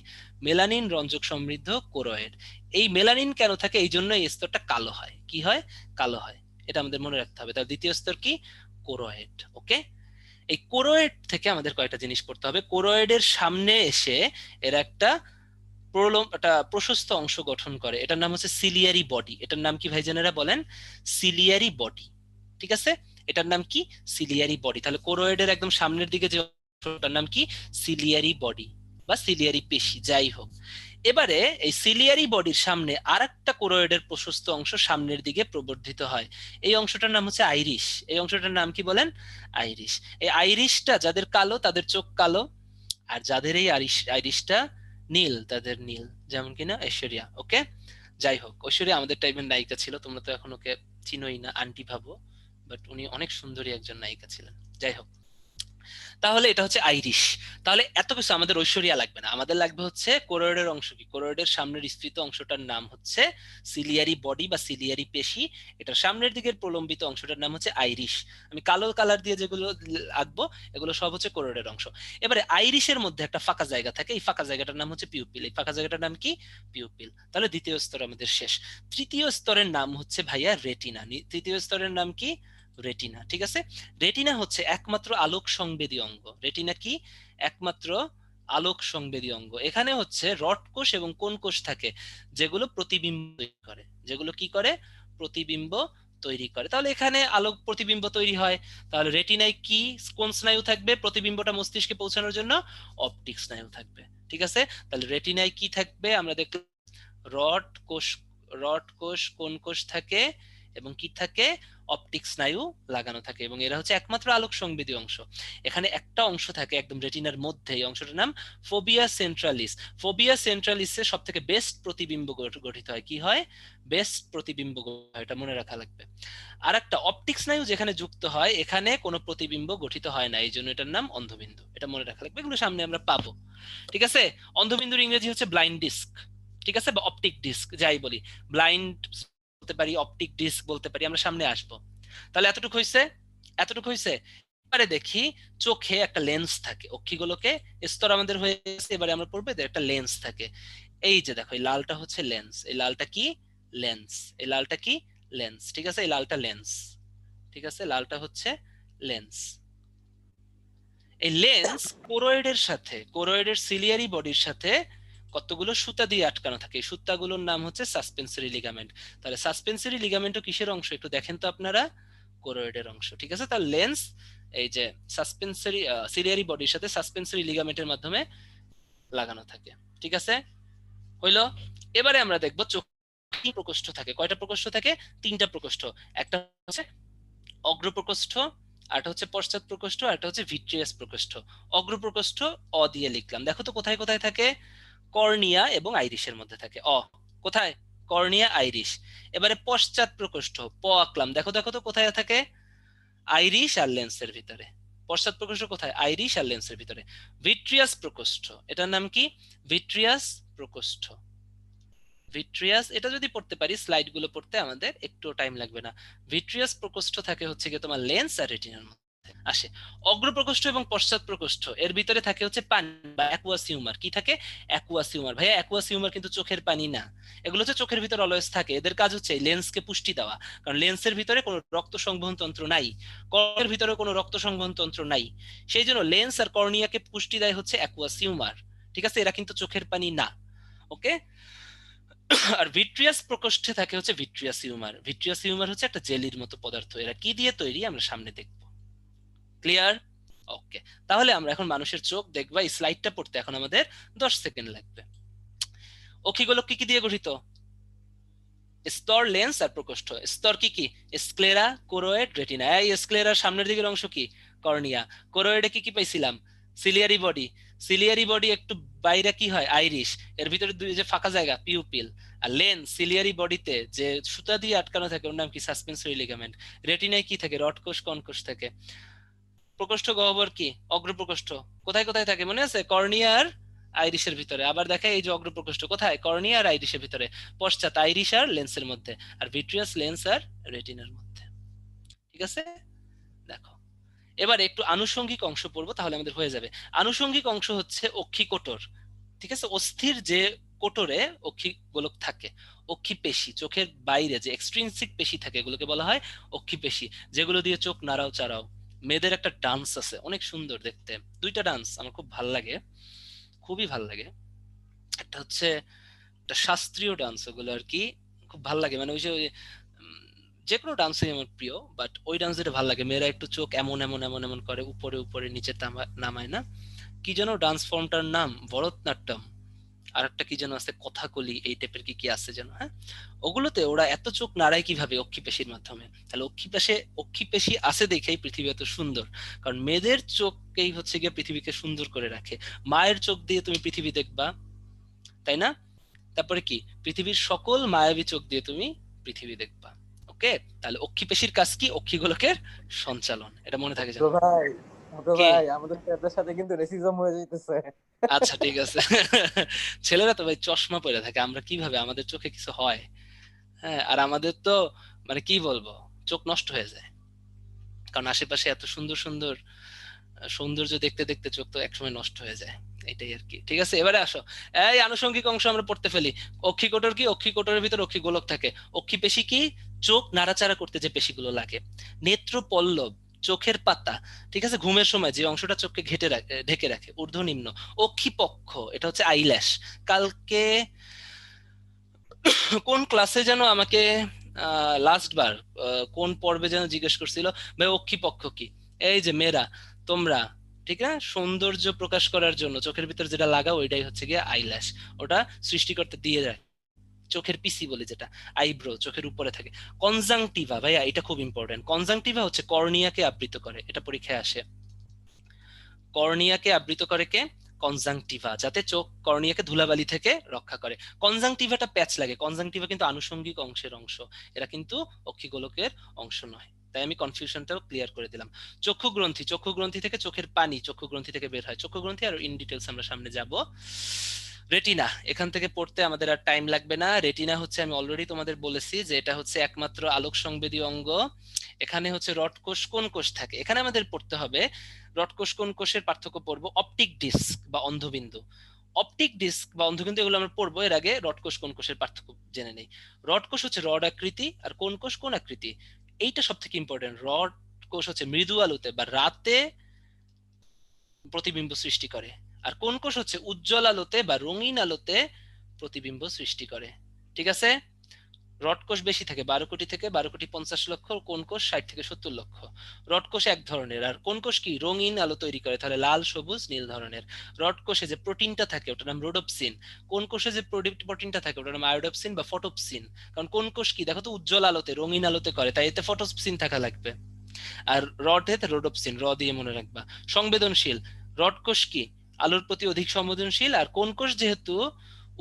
মেলানিন রঞ্জক সমৃদ্ধ কোরয়েড। এই মেলানিন কেন থাকে? এই জন্য এই স্তরটা কালো হয়। কি হয়? কালো হয়। এটা আমাদের মনে রাখতে হবে। তাহলে দ্বিতীয় স্তর কি? কোরয়েড। ওকে, এই কোরয়েড থেকে আমাদের কয়েকটা জিনিস পড়তে হবে। কোরয়েডের সামনে এসে এর একটা একটা প্রশস্ত অংশ গঠন করে, এটার নাম হচ্ছে সিলিয়ারি বডি। এটার নাম কি ভাইজানেরা বলেন? সিলিয়ারি বডি, ঠিক আছে? এটার নাম কি? Ciliary body. তাহলে কোরয়েডের একদম সামনের দিকে যে অংশটার নাম কি? সিলিয়ারি বডি বা সিলিয়ারি পেশি, যাই হোক। এবারে এই সিলিয়ারি বডির সামনে আরেকটা কোরয়েডের প্রশস্ত অংশ সামনের দিকে প্রবর্ধিত হয়, এই অংশটার নাম হচ্ছে আইরিশ। এই অংশটার নাম কি বলেন? আইরিশ। এই আইরিশটা যাদের কালো তাদের চোখ কালো, আর যাদের এই আইরিশটা নীল তাদের নীল, যেমন কিনা ঐশ্বরিয়া। ওকে, যাই হোক, ঐশ্বরিয়া আমাদের টাইপের নায়িকা ছিল, তোমরা তো এখন ওকে চিনোই না, আন্টি ভাবো, বাট উনি অনেক সুন্দরী একজন নায়িকা ছিলেন। যাই হোক, তাহলে এটা হচ্ছে আইরিশ। তাহলে এত কিছু আমাদের ঐশ্বরিয়া লাগবে না, আমাদের লাগবে হচ্ছে কোরয়েডের অংশ কি, কোরয়েডের সামনের বিস্তৃত অংশটার নাম হচ্ছে সিলিয়ারি বডি বা সিলিয়ারি পেশি, এটার সামনের দিকের প্রলম্বিত অংশটার নাম হচ্ছে আইরিশ। আমি কালো কালার দিয়ে যেগুলো আঁকবো এগুলো সব হচ্ছে কোরয়েডের অংশ। এবারে আইরিশের মধ্যে একটা ফাঁকা জায়গা থাকে, এই ফাঁকা জায়গাটার নাম হচ্ছে পিউপিল, এই ফাঁকা জায়গাটার নাম কি? পিউপিল। তাহলে দ্বিতীয় স্তর আমাদের শেষ। তৃতীয় স্তরের নাম হচ্ছে ভাইয়া রেটিনা। তৃতীয় স্তরের নাম কি? রেটিনা। ঠিক আছে, রেটিনা হচ্ছে একমাত্র আলোক সংবেদী অঙ্গ। রেটিনা কি? একমাত্র আলোক সংবেদী অঙ্গ। এখানে হচ্ছে রড কোষ এবং কোন কোষ থাকে, যেগুলো প্রতিবিম্ব তৈরি করে। যেগুলো কি করে? প্রতিবিম্ব তৈরি করে। তাহলে এখানে আলোক প্রতিবিম্ব তৈরি হয়, তাহলে রেটিনায় কি কোন স্নায়ু থাকবে প্রতিবিম্বটা মস্তিষ্কে পৌঁছানোর জন্য? অপটিক স্নায়ু থাকবে। ঠিক আছে, তাহলে রেটিনায় কি থাকবে আমরা দেখলাম? রড কোষ, রড কোষ, কোন কোষ থাকে এবং কি থাকে? অপটিক স্নায়ু লাগানো থাকে, এবং এরা হচ্ছে একমাত্র আলোক সংবেদী অংশ। এখানে একটা অংশ থাকে একদম রেটিনার মধ্যে, এই অংশটার নাম ফোবিয়া সেন্ট্রালিস। ফোবিয়া সেন্ট্রালিসে সব থেকে বেস্ট প্রতিবিম্ব গঠিত হয়। কি হয়? বেস্ট প্রতিবিম্ব হয়, এটা মনে রাখা লাগবে। আর একটা অপটিক স্নায়ু যেখানে যুক্ত হয় এখানে কোনো প্রতিবিম্ব গঠিত হয় না, এই জন্য এটার নাম অন্ধবিন্দু, এটা মনে রাখা লাগবে, এগুলো সামনে আমরা পাবো। ঠিক আছে, অন্ধবিন্দুর ইংরেজি হচ্ছে ব্লাইন্ড ডিস্ক। ঠিক আছে, বা অপটিক ডিস্ক, যাই বলি, ব্লাইন্ড বলতে পারি, অপটিক ডিস্ক বলতে পারি, আমরা সামনে আসবো। তাহলে এতটুকু হইছে, এতটুকু হইছে। এবারে দেখি চোখে একটা লেন্স থাকে, অক্ষিগোলকে স্তর আমাদের হয়ে গেছে, এবারে আমরা পড়বো এদের একটা লেন্স থাকে। এই যে দেখো, এই লালটা হচ্ছে লেন্স, এই লালটা কি? লেন্স। এই লালটা কি? লেন্স। ঠিক আছে, এই লালটা লেন্স। ঠিক আছে, লালটা হচ্ছে লেন্স। এই লেন্স কোরয়েডের সাথে, কোরয়েডের সিলিয়ারি বডির সাথে কতগুলো সুতা দিয়ে আটকানো থাকে, এই সুতাগুলোর নাম হচ্ছে সাসপেন্সরি লিগামেন্ট। তাহলে সাসপেন্সরি লিগামেন্টও কিসের অংশ একটু দেখেন তো আপনারা? কোরয়েডের অংশ। ঠিক আছে, তার লেন্স এই যে সাসপেন্সরি সিলিয়ারি বডির সাথে সাসপেন্সরি লিগামেন্টের মাধ্যমে লাগানো থাকে। ঠিক আছে, হইলো। এবারে আমরা দেখবো চোখ কি প্রকোষ্ঠ থাকে। কয়টা প্রকোষ্ঠ থাকে? তিনটা প্রকোষ্ঠ। একটা হচ্ছে অগ্রপ্রকোষ্ঠ, আরটা হচ্ছে পশ্চাৎ প্রকোষ্ঠ, আরটা হচ্ছে ভিট্রিয়াস প্রকোষ্ঠ। অগ্রপ্রকোষ্ঠ অ দিয়ে লিখলাম, দেখো তো কোথায় কোথায় থাকে? কর্নিয়া এবং আইরিশের মধ্যে থাকে। অ কোথায়? Cornea, Irish. এবারে পশ্চাৎ প্রকোষ্ঠ প আঁকলাম, দেখো দেখো তো কোথায় থাকে? আইরিশ আর লেন্সের ভিতরে। পশ্চাৎ প্রকোষ্ঠ কোথায়? আইরিশ আর লেন্সের ভিতরে। ভিট্রিয়াস প্রকোষ্ঠ, এটার নাম কি? ভিট্রিয়াস প্রকোষ্ঠ। ভিট্রিয়াস, এটা যদি পড়তে পারি, স্লাইড গুলো পড়তে আমাদের একটু টাইম লাগবে না। ভিট্রিয়াস প্রকোষ্ঠ থাকে হচ্ছে গিয়ে তোমার লেন্স আর রেটিনার মধ্যে আসে। অগ্রপ্রকোষ্ঠ এবং পশ্চাৎ প্রকোষ্ঠ এর ভিতরে থাকে হচ্ছে পানি বা অ্যাকুয়াস হিউমার। কি থাকে? Aqueous humour. ভাইয়া অ্যাকুয়াস হিউমার কিন্তু চোখের পানি না, এগুলো হচ্ছে চোখের ভিতরে অলওয়েজ থাকে, এদের কাজ হচ্ছে লেন্সকে পুষ্টি দেওয়া, কারণ লেন্সের ভিতরে কোনো রক্ত সংবহন তন্ত্র নাই, কর্নিয়ার ভিতরে কোনো রক্ত সংবহন তন্ত্র নাই, সেই জন্য লেন্স আর কর্নিয়াকে পুষ্টি দেয় হচ্ছে অ্যাকুয়াস হিউমার। ঠিক আছে, এরা কিন্তু চোখের পানি না। ওকে, আর ভিট্রিয়াস প্রকোষ্ঠে থাকে হচ্ছে ভিট্রিয়াস হিউমার। ভিট্রিয়াস হিউমার হচ্ছে একটা জেলির মতো পদার্থ, এরা কি দিয়ে তৈরি আমরা সামনে দেখব। ক্লিয়ার? ওকে, তাহলে আমরা এখন মানুষের চোখ দেখবো। এই স্লাইডটা পড়তে এখন আমাদের 10 সেকেন্ড লাগবে। অক্ষিগোলক কি কি দিয়ে গঠিত? স্তর, লেন্স আর প্রকোষ্ঠ। স্তর কি কি? Sclera, choroid, retina. এই স্ক্লেরার সামনের দিকের অংশ কি? কর্নিয়া। কোরোয়েডে কি কি পাইছিলাম? Ciliary body. সিলিয়ারি বডি একটু বাইরে কি হয়? আইরিশ। এর ভিতরে দুই যে ফাঁকা জায়গা, পিউপিল। আর লেন্স সিলিয়ারি বডিতে যে সুতা দিয়ে আটকানো থাকে ওর নাম কি? Suspensory ligament. রেটিনায় কি থাকে? রড কোষ, কন কোষ থাকে। প্রকোষ্ঠ গহ্বর কি? অগ্রপ্রকোষ্ঠ। কোথায় কোথায় থাকে মনে আছে? কর্নিয়ার আইরিশের ভিতরে। আবার দেখা, এই যে অগ্রপ্রকোষ্ঠ কোথায়? কর্নিয়া আর আইরিশের ভিতরে। পশ্চাৎ আইরিশ আর লেন্সের মধ্যে, আর ভিট্রিয়াস লেন্স আর রেটিনার মধ্যে। ঠিক আছে, দেখো এবার একটু আনুষঙ্গিক অংশ পড়বো, তাহলে আমাদের হয়ে যাবে। আনুষঙ্গিক অংশ হচ্ছে অক্ষিকোটর। ঠিক আছে, অস্থির যে কোটরে অক্ষি গোলক থাকে, অক্ষি পেশি, চোখের বাইরে যে এক্সট্রিনসিক পেশি থাকে এগুলোকে বলা হয় অক্ষি পেশি, যেগুলো দিয়ে চোখ নাড়াও চাড়াও। মেয়েদের একটা ডান্স আছে অনেক সুন্দর দেখতে, দুইটা ডান্স আমার খুব ভাল লাগে, খুবই ভাল লাগে। একটা হচ্ছে একটা শাস্ত্রীয় ডান্স, ওগুলো আর কি খুব ভাল লাগে, মানে ওই যে যে কোনো ডান্সই আমার প্রিয়, বাট ওই ডান্স যেটা ভালো লাগে, মেয়েরা একটু চোখ এমন এমন এমন এমন করে, উপরে উপরে নিচে নামায় না, কি যেন ডান্স ফর্মটার নাম? ভরতনাট্যম। আর একটা কি যেন আছে, কথাকলি, এই টাইপের কি কি আছে যেন, হ্যাঁ। ওগুলোতে ওরা এত চোখ নাড়ায় কিভাবে? অক্ষিপেশির মাধ্যমে। তাহলে অক্ষিপেশি আছে দেখেই পৃথিবী এত সুন্দর, কারণ মেয়েদের চোখকেই হচ্ছে গিয়ে পৃথিবীকে সুন্দর করে রাখে। মায়ের চোখ দিয়ে তুমি পৃথিবী দেখবা, তাই না? তারপরে কি, পৃথিবীর সকল মায়াবী চোখ দিয়ে তুমি পৃথিবী দেখবা। ওকে, তাহলে অক্ষিপেশির কাজ কি? অক্ষিগোলকের সঞ্চালন, এটা মনে থাকে যেন। ভাই কি? ভাই আমাদের স্যারদের সাথে কিন্তু রেসিজম হয়ে যাইতেছে। আচ্ছা ঠিক আছে। ছেলেরা তো ভাই চশমা পরে থাকে, আমরা কিভাবে, আমাদের চোখে কিছু হয়? হ্যাঁ, আর আমাদের তো মানে কি বলবো, চোখ নষ্ট হয়ে যায়, কারণ আশেপাশে এত সুন্দর সুন্দর সৌন্দর্য দেখতে দেখতে চোখ তো একসময় নষ্ট হয়ে যায়। এটাই আর কি। ঠিক আছে, এবারে আসো, এই আনুষঙ্গিক অংশ আমরা পড়তে ফেলি। অক্ষিকোটর কি? অক্ষিকোটরের ভিতর অক্ষিগোলক থাকে। অক্ষিপেশি কি? চোখ নাড়াচাড়া করতে যে পেশিগুলো লাগে। নেত্রপল্লব, চোখের পাতা, ঠিক আছে, ঘুমের সময় যে অংশটা চোখকে ঢেকে রাখে, ঊর্ধ্ব নিম্ন। অক্ষিপক্ষ, এটা হচ্ছে আইল্যাশ। কালকে কোন ক্লাসে যেন আমাকে লাস্ট বার কোন পর্বে যেন জিজ্ঞেস করছিল, ভাই অক্ষিপক্ষ কি? এই যে মেয়েরা তোমরা, ঠিক না, সৌন্দর্য প্রকাশ করার জন্য চোখের ভিতর যেটা লাগাও ওইটাই হচ্ছে গিয়ে আইল্যাশ। ওটা সৃষ্টিকর্তা দিয়ে যায়, চোখের পিসি বলে যেটা, আইব্রো চোখের উপরে থাকে। কনজাংটিভা, ভাইয়া এটা খুব ইম্পর্টেন্ট। কনজাংটিভা হচ্ছে কর্নিয়াকে আবৃত করে, এটা পরীক্ষায় আসে। কর্নিয়াকে আবৃত করে কে? কনজাংটিভা, যাতে চোখ কর্নিয়াকে ধুলাবালি থেকে রক্ষা করে। কনজাংটিভাটা প্যাচ লাগে, কনজাংটিভা কিন্তু আনুষঙ্গিক অংশের অংশ, এরা কিন্তু অক্ষিগোলকের অংশ নয়। তাই আমি কনফিউশনটাও ক্লিয়ার করে দিলাম। চক্ষু গ্রন্থি, চক্ষু গ্রন্থি থেকে চোখের পানি চক্ষু গ্রন্থি থেকে বের হয়। চক্ষু গ্রন্থি আর ইন ডিটেলস আমরা সামনে যাব। রেটিনা, এখান থেকে পড়তে আমাদের আর টাইম লাগবে না। রেটিনা হচ্ছে, আমি অলরেডি তোমাদের বলেছি যে এটা হচ্ছে একমাত্র আলোক সংবেদী অঙ্গ। এখানে হচ্ছে রড কোষ, কোন কোষ থাকে, এখানে আমাদের পড়তে হবে রড কোষ কোন কোষের পার্থক্য পড়বো। অপটিক ডিস্ক বা অন্ধবিন্দু, অপটিক ডিস্ক বা অন্ধবিন্দু এগুলো আমরা পড়বো। এর আগে রড কোষ কোন কোষের পার্থক্য জেনে নেই। রড কোষ হচ্ছে রড আকৃতি, আর কোন কোষ কোন আকৃতি, এইটা সব থেকে ইম্পর্টেন্ট। রড কোষ হচ্ছে মৃদু আলোতে বা রাতে প্রতিবিম্ব সৃষ্টি করে, আর কোন কোষ হচ্ছে উজ্জ্বল আলোতে বা রঙিন আলোতে প্রতিবিম্ব সৃষ্টি করে। ঠিক আছে, রড কোষ বেশি থাকে, 12 কোটি থেকে 12,50,00,000। কোন কোষ 60 থেকে 70 লক্ষ। রড কোষ এক ধরনের, আর কোন কোষ কি? রঙিন আলো তৈরি করে, তাহলে লাল, সবুজ, নীল ধরনের। রড কোষে যে প্রোটিনটা থাকে ওটার নাম রোডোপসিন। কোন কোষে যে প্রোটিনটা থাকে ওটার নাম আয়োডোপসিন বা ফটোপসিন। কারণ কোন কোষ কি, দেখো তো, উজ্জ্বল আলোতে রঙিন আলোতে করে, তাই এতে ফটোপসিন থাকা লাগবে। আর রডে রোডোপসিন, র দিয়ে মনে রাখবা। সংবেদনশীল, রড কোষ কি? আলোর প্রতি অধিক সংবেদনশীল, আর কোন কোষ যেহেতু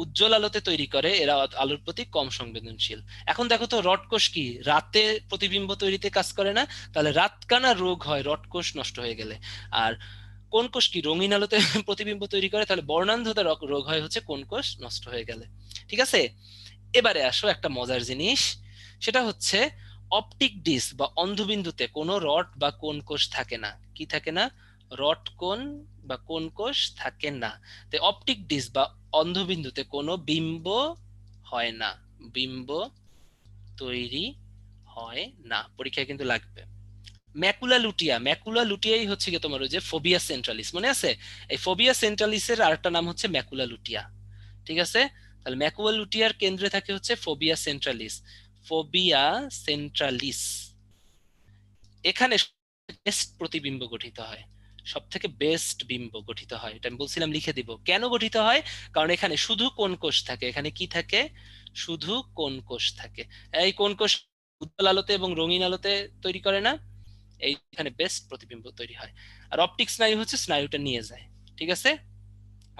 উজ্জ্বল আলোতে তৈরি করে, এরা আলোর প্রতি কম সংবেদনশীল। এখন দেখো তো, রড কোষ কি রাতে প্রতিবিম্ব তৈরিতে কাজ করে না, তাহলে রাতকানা রোগ হয় রড কোষ নষ্ট হয়ে গেলে। আর কোন কোষ কি রঙিন আলোতে প্রতিবিম্ব তৈরি করে, তাহলে বর্ণান্ধতা রোগ হয় হচ্ছে কোন কোষ নষ্ট হয়ে গেলে। ঠিক আছে, এবারে আসো একটা মজার জিনিস, সেটা হচ্ছে অপটিক ডিস্ক বা অন্ধবিন্দুতে কোনো রড বা কোন কোষ থাকে না। কি থাকে না? রড কোণ বা কোন কোষ থাকে না। তাই অপটিক ডিস্ক বা অন্ধবিন্দুতে কোনো বিম্ব হয় না, বিম্ব তৈরি হয় না। পরীক্ষায় কিন্তু লাগবে। ম্যাকুলা লুটিয়া, ম্যাকুলা লুটিয়াই হচ্ছে কি তোমার ওই যে ফোবিয়া সেন্ট্রালিস, মনে আছে? এই ফোবিয়া সেন্ট্রালিসের আরেকটা নাম হচ্ছে ম্যাকুলা লুটিয়া। ঠিক আছে, তাহলে ম্যাকুলা লুটিয়ার কেন্দ্রে থাকে হচ্ছে ফোবিয়া সেন্ট্রালিস। ফোবিয়া সেন্ট্রালিস, এখানে বেস্ট প্রতিবিম্ব গঠিত হয়, সব থেকে বেস্ট বিম্ব গঠিত হয়। এটা আমি বলছিলাম, লিখে দিব কেন গঠিত হয়। কারণ এখানে শুধু কোন কোষ থাকে, এখানে কি থাকে? শুধু কোন কোষ থাকে। এই কোন কোষ উজ্জ্বল আলোতে এবং রঙিন আলোতে তৈরি করে না, এইখানে বেস্ট প্রতিবিম্ব তৈরি হয়। আর অপটিক স্নায়ু হচ্ছে স্নায়ুটা নিয়ে যায়। ঠিক আছে,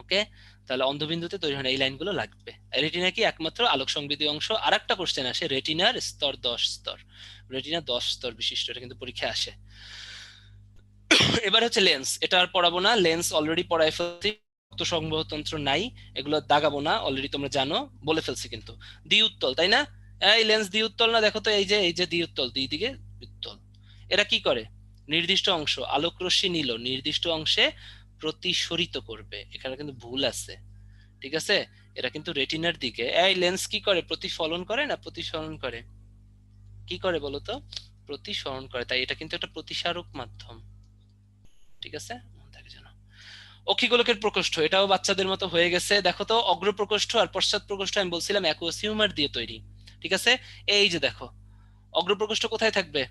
ওকে। তাহলে অন্ধবিন্দুতে তৈরি হয় না, এই লাইনগুলো লাগবে। রেটিনা কি একমাত্র আলোক সংবেদী অংশ। আর একটা কোশ্চেন আসে, রেটিনার স্তর 10 স্তর। রেটিনা 10 স্তর বিশিষ্ট, এটা কিন্তু পরীক্ষায় আসে। এবার হচ্ছে লেন্স, এটা আর পড়াবো না, লেন্স অলরেডি পড়ায় ফেলছি। রক্ত সংবহতন্ত্র নাই, এগুলো দাগাবো না, অলরেডি তোমরা জানো, বলে ফেলছি কিন্তু। দ্বিউত্তল, তাই না? এই লেন্স দ্বিউত্তল না, দেখো তো, এই যে দ্বিউত্তল, দুই দিকে উত্তল। এরা কি করে? নির্দিষ্ট অংশ আলোক রশ্মি নিল, নির্দিষ্ট অংশে প্রতিসরিত করবে। এখানে কিন্তু ভুল আছে, ঠিক আছে? এরা কিন্তু রেটিনার দিকে। এই লেন্স কি করে? প্রতিফলন করে না প্রতিসরণ করে? কি করে বলো তো? প্রতিসরণ করে, তাই এটা কিন্তু একটা প্রতিসারক মাধ্যম। ঠিক আছে, থাকে যেন। অক্ষিগোলকের প্রকোষ্ঠ, এটাও বাচ্চাদের মতো হয়ে গেছে। দেখো তো, অগ্র প্রকোষ্ঠ আর পশ্চাৎ প্রকোষ্ঠ আমি বলছিলাম অ্যাকুয়াস হিউমার দিয়ে তৈরি। ঠিক আছে, এই যে দেখো, অগ্র প্রকোষ্ঠ কোথায় থাকবে?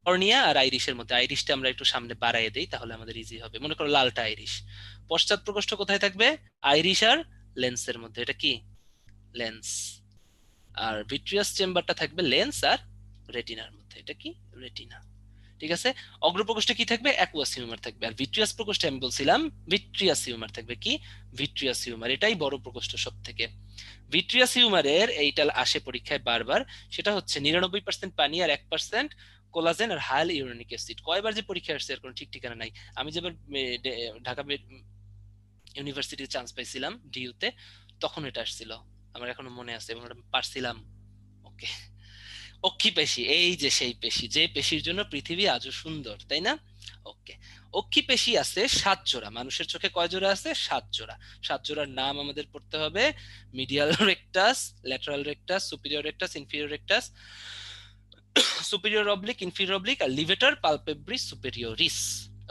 কর্নিয়া আর আইরিশের মধ্যে। আইরিশটা আমরা একটু সামনে বাড়াইয়ে দেই, তাহলে আমাদের ইজি হবে। মনে করো লালটা আইরিশ। পশ্চাৎ প্রকোষ্ঠ কোথায় থাকবে? আইরিশ আর লেন্সের মধ্যে। এটা কি? লেন্স। আর ভিট্রিয়াস চেম্বারটা থাকবে লেন্স আর রেটিনার মধ্যে। এটা কি? রেটিনা। ঠিক আছে। অগ্রপ্রকোষ্ঠে কি থাকবে? অ্যাকুয়াস হিউমার থাকবে। আর ভিট্রিয়াস প্রকোষ্ঠে আমি বলছিলাম ভিট্রিয়াস হিউমার থাকবে। কি? Vitreous humour. এটাই বড় প্রকোষ্ঠ সব থেকে। ভিট্রিয়াস হিউমারের এইটা আসে পরীক্ষায় বারবার। সেটা হচ্ছে 99% পানি আর 1% কোলাজেন আর হায়াল ইউরেনিক অ্যাসিড। কয়বার যে পরীক্ষা আসছে এর কোনো ঠিক ঠিকানা নাই। আমি যেবার ঢাকা ইউনিভার্সিটিতে চান্স পাইছিলাম ডিইউতে, তখন এটা আসছিল। আমার এখনো মনে আছে এবং ওটা পারছিলাম। ওকে। অক্ষি পেশি, এই যে সেই পেশি, যে পেশির জন্য পৃথিবী আজও সুন্দর, তাই না? ওকে। অক্ষি পেশি আছে 7 জোড়া। মানুষের চোখে কয় জোড়া আছে? 7 জোড়া। 7 জোড়ার নাম আমাদের পড়তে হবে: medial rectus, lateral rectus, superior rectus, inferior rectus, superior oblique, inferior oblique আর লিভেটর পালপেব্রিস সুপেরিয়রিস।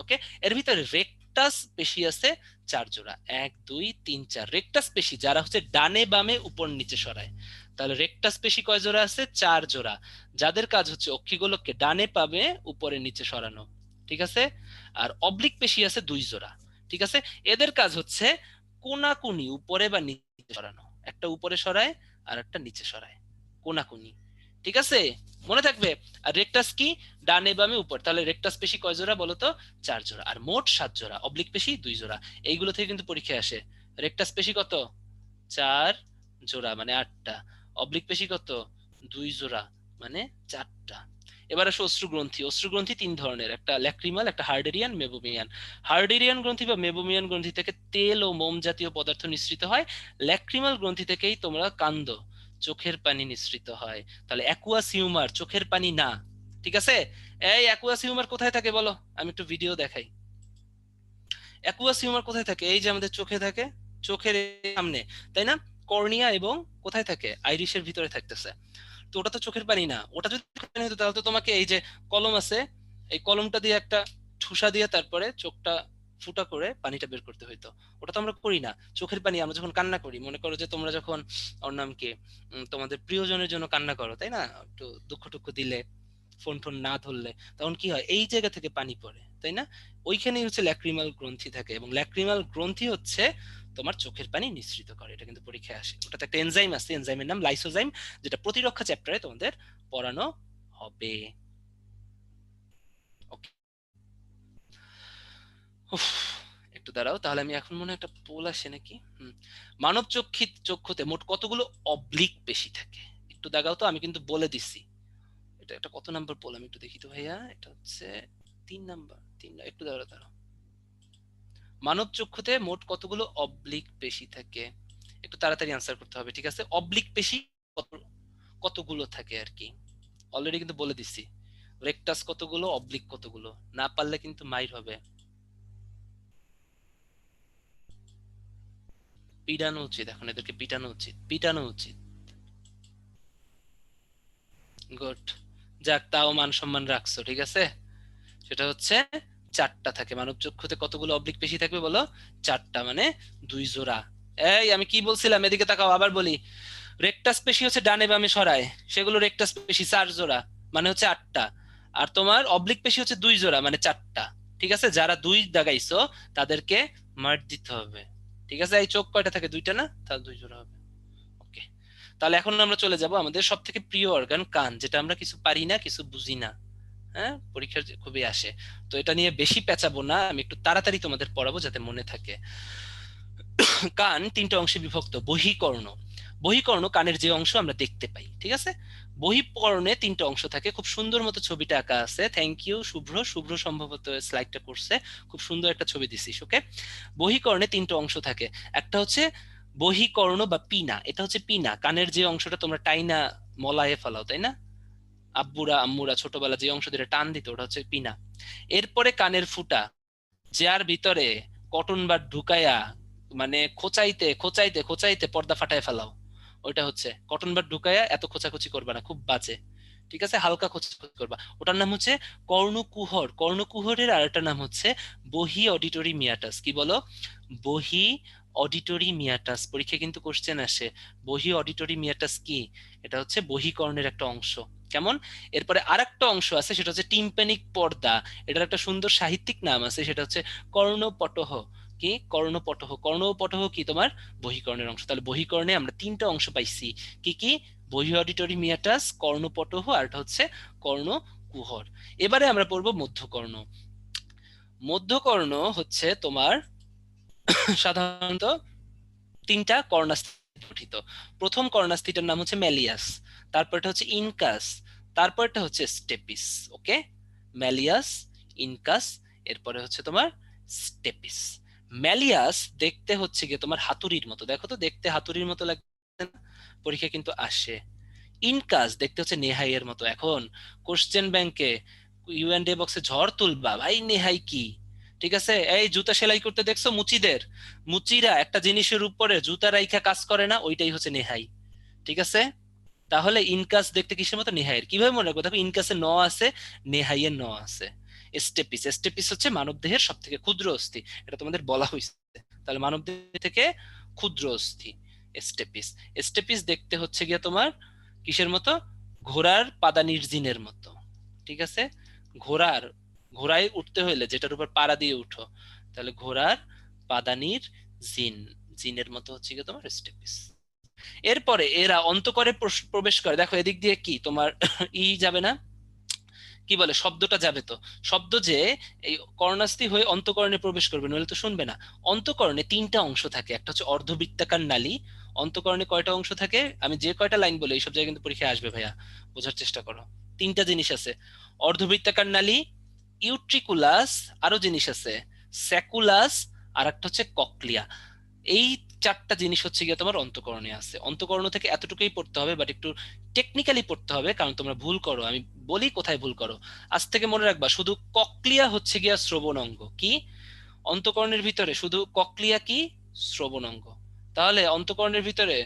ওকে। এর ভিতরে রেকটাস পেশি আছে 4 জোড়া। 1 2 3 4 রেকটাস পেশি, যারা হচ্ছে ডানে বামে উপর নিচে সরায়। তাহলে রেকটাস পেশি কয় জোড়া আছে? 4 জোড়া, যাদের কাজ হচ্ছে অক্ষিগোলককে ডানে বামে উপরে নিচে সরানো। ঠিক আছে। আর অবলিক পেশি আছে 2 জোড়া। ঠিক আছে। এদের কাজ হচ্ছে কোনাকুনি উপরে বা নিচে সরানো। একটা উপরে সরায় আর একটা নিচে সরায়, কোনাকুনি। ঠিক আছে, মনে থাকবে। আর রেকটাস কি? ডানে বামে উপর। তাহলে রেকটাস পেশি কয় জোড়া বলতো? 4 জোড়া। আর মোট 7 জোড়া। অবলিক পেশি 2 জোড়া। এইগুলো থেকে কিন্তু পরীক্ষায় আসে। রেকটাস পেশি কত? 4 জোড়া মানে 8টা। অবলিক পেশি কত? 2 জোড়া মানে 4টা। এবার আসো অশ্রুগ্রন্থি। অশ্রুগ্রন্থি 3 ধরনের, একটা ল্যাক্রিমাল, একটা হার্ডেরিয়ান, মেবোমিয়ান। হার্ডেরিয়ান গ্রন্থি বা মেবোমিয়ান গ্রন্থি থেকে তেল ও মোম জাতীয় পদার্থ নিঃসৃত হয়। ল্যাক্রিমাল গ্রন্থি থেকেই তোমরা কান্দো, চোখের পানি নিঃসৃত হয়। তাহলে অ্যাকুয়াস হিউমার চোখের পানি না। ঠিক আছে। এই অ্যাকুয়াস হিউমার কোথায় থাকে বলো? আমি একটু ভিডিও দেখাই। অ্যাকুয়াস হিউমার কোথায় থাকে? এই যে আমাদের চোখে থাকে, চোখের সামনে, তাই না? কর্নিয়া এবং কোথায় থাকে? আইরিশের ভিতরে থাকতেছে। তো ওটা তো চোখের পানি না। ওটা যদি পানি হতো তাহলে তো তোমাকে এই যে কলম আছে, এই কলমটা দিয়ে একটা ঠুসা দিয়ে তারপরে চোখটা ফুটা করে পানিটা বের করতে হইতো। ওটা তো আমরা করি না। চোখের পানি আমরা যখন কান্না করি, মনে করো যে তোমরা যখন, ওর নাম কি, তোমাদের প্রিয়জনের জন্য কান্না করো, তাই না? একটু দুঃখ টুক্ষ দিলে, ফোন টোন না ধরলে, তখন কি হয়? এই জায়গা থেকে পানি পড়ে, তাই না? ওইখানেই হচ্ছে ল্যাক্রিমাল গ্রন্থি থাকে, এবং ল্যাক্রিমাল গ্রন্থি হচ্ছে তোমার চোখের পানি নিঃসৃত করে। এটা কিন্তু পরীক্ষায় আসে। ওটাতে একটা এনজাইম আছে, এনজাইমের নাম লাইসোজাইম, যেটা প্রতিরক্ষা চ্যাপ্টারে তোমাদের পড়ানো হবে। ওকে। একটু দাঁড়াও, তাহলে আমি এখন মনে হয় একটা পোল আসে নাকি। মানব চক্ষুতে মোট কতগুলো অবলিক পেশি থাকে? একটু দাগাও তো, আমি কিন্তু বলে দিছি। এটা কত নাম্বার পোল আমি একটু দেখি তো ভাইয়া। এটা হচ্ছে 3 নাম্বার। একটু দাঁড়াও। মানব চক্ষুতে মোট কতগুলো অবলিক পেশি থাকে? একটু তাড়াতাড়ি আনসার করতে হবে। ঠিক আছে। অবলিক পেশি কতগুলো থাকে আর কি, অলরেডি কিন্তু বলে দিছি। রেকটাস কতগুলো, অবলিক কতগুলো, না পারলে কিন্তু মাইর হবে। পিটানো উচিত, এখন এদেরকে পিটানো উচিত, পিটানো উচিত। গুড। যাক, তাও মান সম্মান রাখছো। ঠিক আছে। সেটা হচ্ছে 4টা থাকে। মানব চক্ষুতে কতগুলো অবলিক পেশি থাকবে বলো? 4টা মানে 2 জোড়া। এই আমি কি বলছিলাম, এদিকে তাকাও, আবার বলি। রেকটাস পেশি হচ্ছে ডানে বামে সরায়, সেগুলো রেকটাস পেশি 4 জোড়া মানে হচ্ছে 8টা। আর তোমার অবলিক পেশি হচ্ছে 2 জোড়া মানে 4টা। ঠিক আছে। যারা 2 দাগাইছো তাদেরকে মার দিতে হবে। ঠিক আছে। এই চোখ কয়টা থাকে? 2টা না? তাহলে 2 জোড়া হবে। ওকে। তাহলে এখন আমরা চলে যাব আমাদের সব থেকে প্রিয় অর্গান, কান, যেটা আমরা কিছু পারি না, কিছু বুঝি না। হ্যাঁ, পরীক্ষার খুবই আসে। তো এটা নিয়ে বেশি পেঁচাবো না, আমি একটু তাড়াতাড়ি তোমাদের পড়াবো যাতে মনে থাকে। কান 3টে অংশে বিভক্ত। বহিকর্ণ, বহিকর্ণ কানের যে অংশ আমরা দেখতে পাই। ঠিক আছে। বহিকর্ণে 3টে অংশ থাকে। খুব সুন্দর মতো ছবিটা আঁকা আছে। থ্যাংক ইউ শুভ্র। শুভ্র সম্ভবত স্লাইডটা করছে, খুব সুন্দর একটা ছবি দিছিস। ওকে। বহিকর্ণে 3টে অংশ থাকে। একটা হচ্ছে বহিকর্ণ বা পিনা। এটা হচ্ছে পিনা, কানের যে অংশটা তোমরা টাইনা মলায়ে ফেলাও, তাই না? আব্বুরা আম্মুরা ছোটবেলা যে অংশ দিয়ে টান দিত, ওটা হচ্ছে পিনা। এরপরে কানের ফুটা, যার ভিতরে কটন বার ঢুকাইয়া, মানে খোঁচাইতে খোঁচাইতে খোঁচাইতে পর্দা ফাটায় ফেলাও, ওইটা হচ্ছে কটন বার ঢুকাইয়া। এত খোঁচাখুচি করবা না, খুব বাজে। ঠিক আছে। হালকা খোঁচাখুচি করবা। ওটার নাম হচ্ছে কর্ণকুহর। কর্ণকুহরের আরেকটা নাম হচ্ছে বহি অডিটরি মিয়াটাস। কি বলো? বহি অডিটরি মিয়াটাস। পরীক্ষা কিন্তু কোশ্চেন আসে, বহি অডিটরি মিয়াটাস কি? এটা হচ্ছে বহিকর্ণের একটা অংশ। কেমন? এরপরে আরেকটা অংশ আছে, সেটা হচ্ছে টিম্প্যানিক পর্দা। এটার একটা সুন্দর সাহিত্যিক নাম আছে, সেটা হচ্ছে কর্ণপটহ। কি কর্ণপটহ। কর্ণপটহ কি তোমার বহিকর্ণের অংশ। তাহলে বহিকর্ণে আমরা তিনটা অংশ পাইছি, কি কি, বহি অডিটরি মিয়াটাস, কর্ণপটহ, আর একটা হচ্ছে কর্ণকুহর। এবারে আমরা পড়বো মধ্যকর্ণ। মধ্যকর্ণ হচ্ছে তোমার সাধারণত তিনটা কর্ণাস্থি গঠিত। প্রথম কর্ণাস্থিটার নাম হচ্ছে ম্যালিয়াস, তারপরটা হচ্ছে ইনকাস, তারপরটা হচ্ছে স্টেপিস। ওকে, ম্যালিয়াস, ইনকাস, এরপরে হচ্ছে তোমার স্টেপিস। ম্যালিয়াস দেখতে হচ্ছে গিয়ে তোমার হাতুড়ির মতো, দেখো তো দেখতে হাতুড়ির মতো লাগছে না? পরীক্ষা কিন্তু আসে। ইনকাস দেখতে হচ্ছে নেহাইয়ের মতো। এখন কোশ্চেন ব্যাংকে ইউএনডে বক্সে ঝড় তুলবা ভাই, নেহাই কি? ঠিক আছে, এই জুতা সেলাই করতে দেখছো মুচিদের, মুচিরা একটা জিনিসের উপরে জুতা রাইখা কাজ করে না, ওইটাই হচ্ছে নেহাই। ঠিক আছে, তাহলে ইনকাস দেখতে কিসের মতো, নেহাইয়ের। কিভাবে মনে রাখবো, দেখো ইনকাসে ন আছে, নেহাইয়ের ন আছে। স্টেপিস, স্টেপিস হচ্ছে মানব দেহের সব থেকে ক্ষুদ্র অস্থি, এটা তোমাদের বলা হয়েছে। তাহলে মানব দেহ থেকে ক্ষুদ্র অস্থি স্টেপিস। স্টেপিস দেখতে হচ্ছে গিয়ে তোমার কিসের মতো, ঘোড়ার পাদানির জিনের মতো। ঠিক আছে, ঘোড়ায় উঠতে হইলে যেটার উপর পাড়া দিয়ে উঠো, তাহলে ঘোড়ার পাদানির জিনের মতো হচ্ছে গিয়ে তোমার স্টেপিস। এরপরে এরা অন্তঃকরে প্রবেশ করে। দেখো এদিক দিয়ে কি তোমার যাবে না, কি বলে শব্দটা যাবে তো, শব্দ যে এই কর্ণাস্থি হয়ে অন্তঃকরণে প্রবেশ করবে, নইলে তো শুনবে না। অন্তঃকরণে তিনটা অংশ থাকে, একটা হচ্ছে অর্ধবৃত্তাকার নালী। অন্তঃকরণে কয়টা অংশ থাকে, আমি যে কয়টা লাইন বলে এইসব জায়গায় কিন্তু পরীক্ষায় আসবে ভাইয়া, বোঝার চেষ্টা করো। তিনটা জিনিস আছে, অর্ধবৃত্তাকার নালী, ইউট্রিকুলাস, আরো জিনিস আছে স্যাকুলাস, আর একটা হচ্ছে ককলিয়া। এই চারটা জিনিস হচ্ছে গিয়ে তোমার অন্তঃকরণে আছে। অন্তঃকরণ থেকে এতটুকুই পড়তে হবে, বাট একটু টেকনিক্যালি পড়তে হবে, কারণ তোমরা ভুল করো, আমি বলি কোথায় ভুল করো। আজ থেকে মনে রাখবা, শুধু ককলিয়া হচ্ছে গিয়া শ্রবণ অঙ্গ। কি, অন্তঃকরণের ভিতরে শুধু ককলিয়া কি, শ্রবণ অঙ্গ। তাহলে অন্তঃকরণের ভিতরে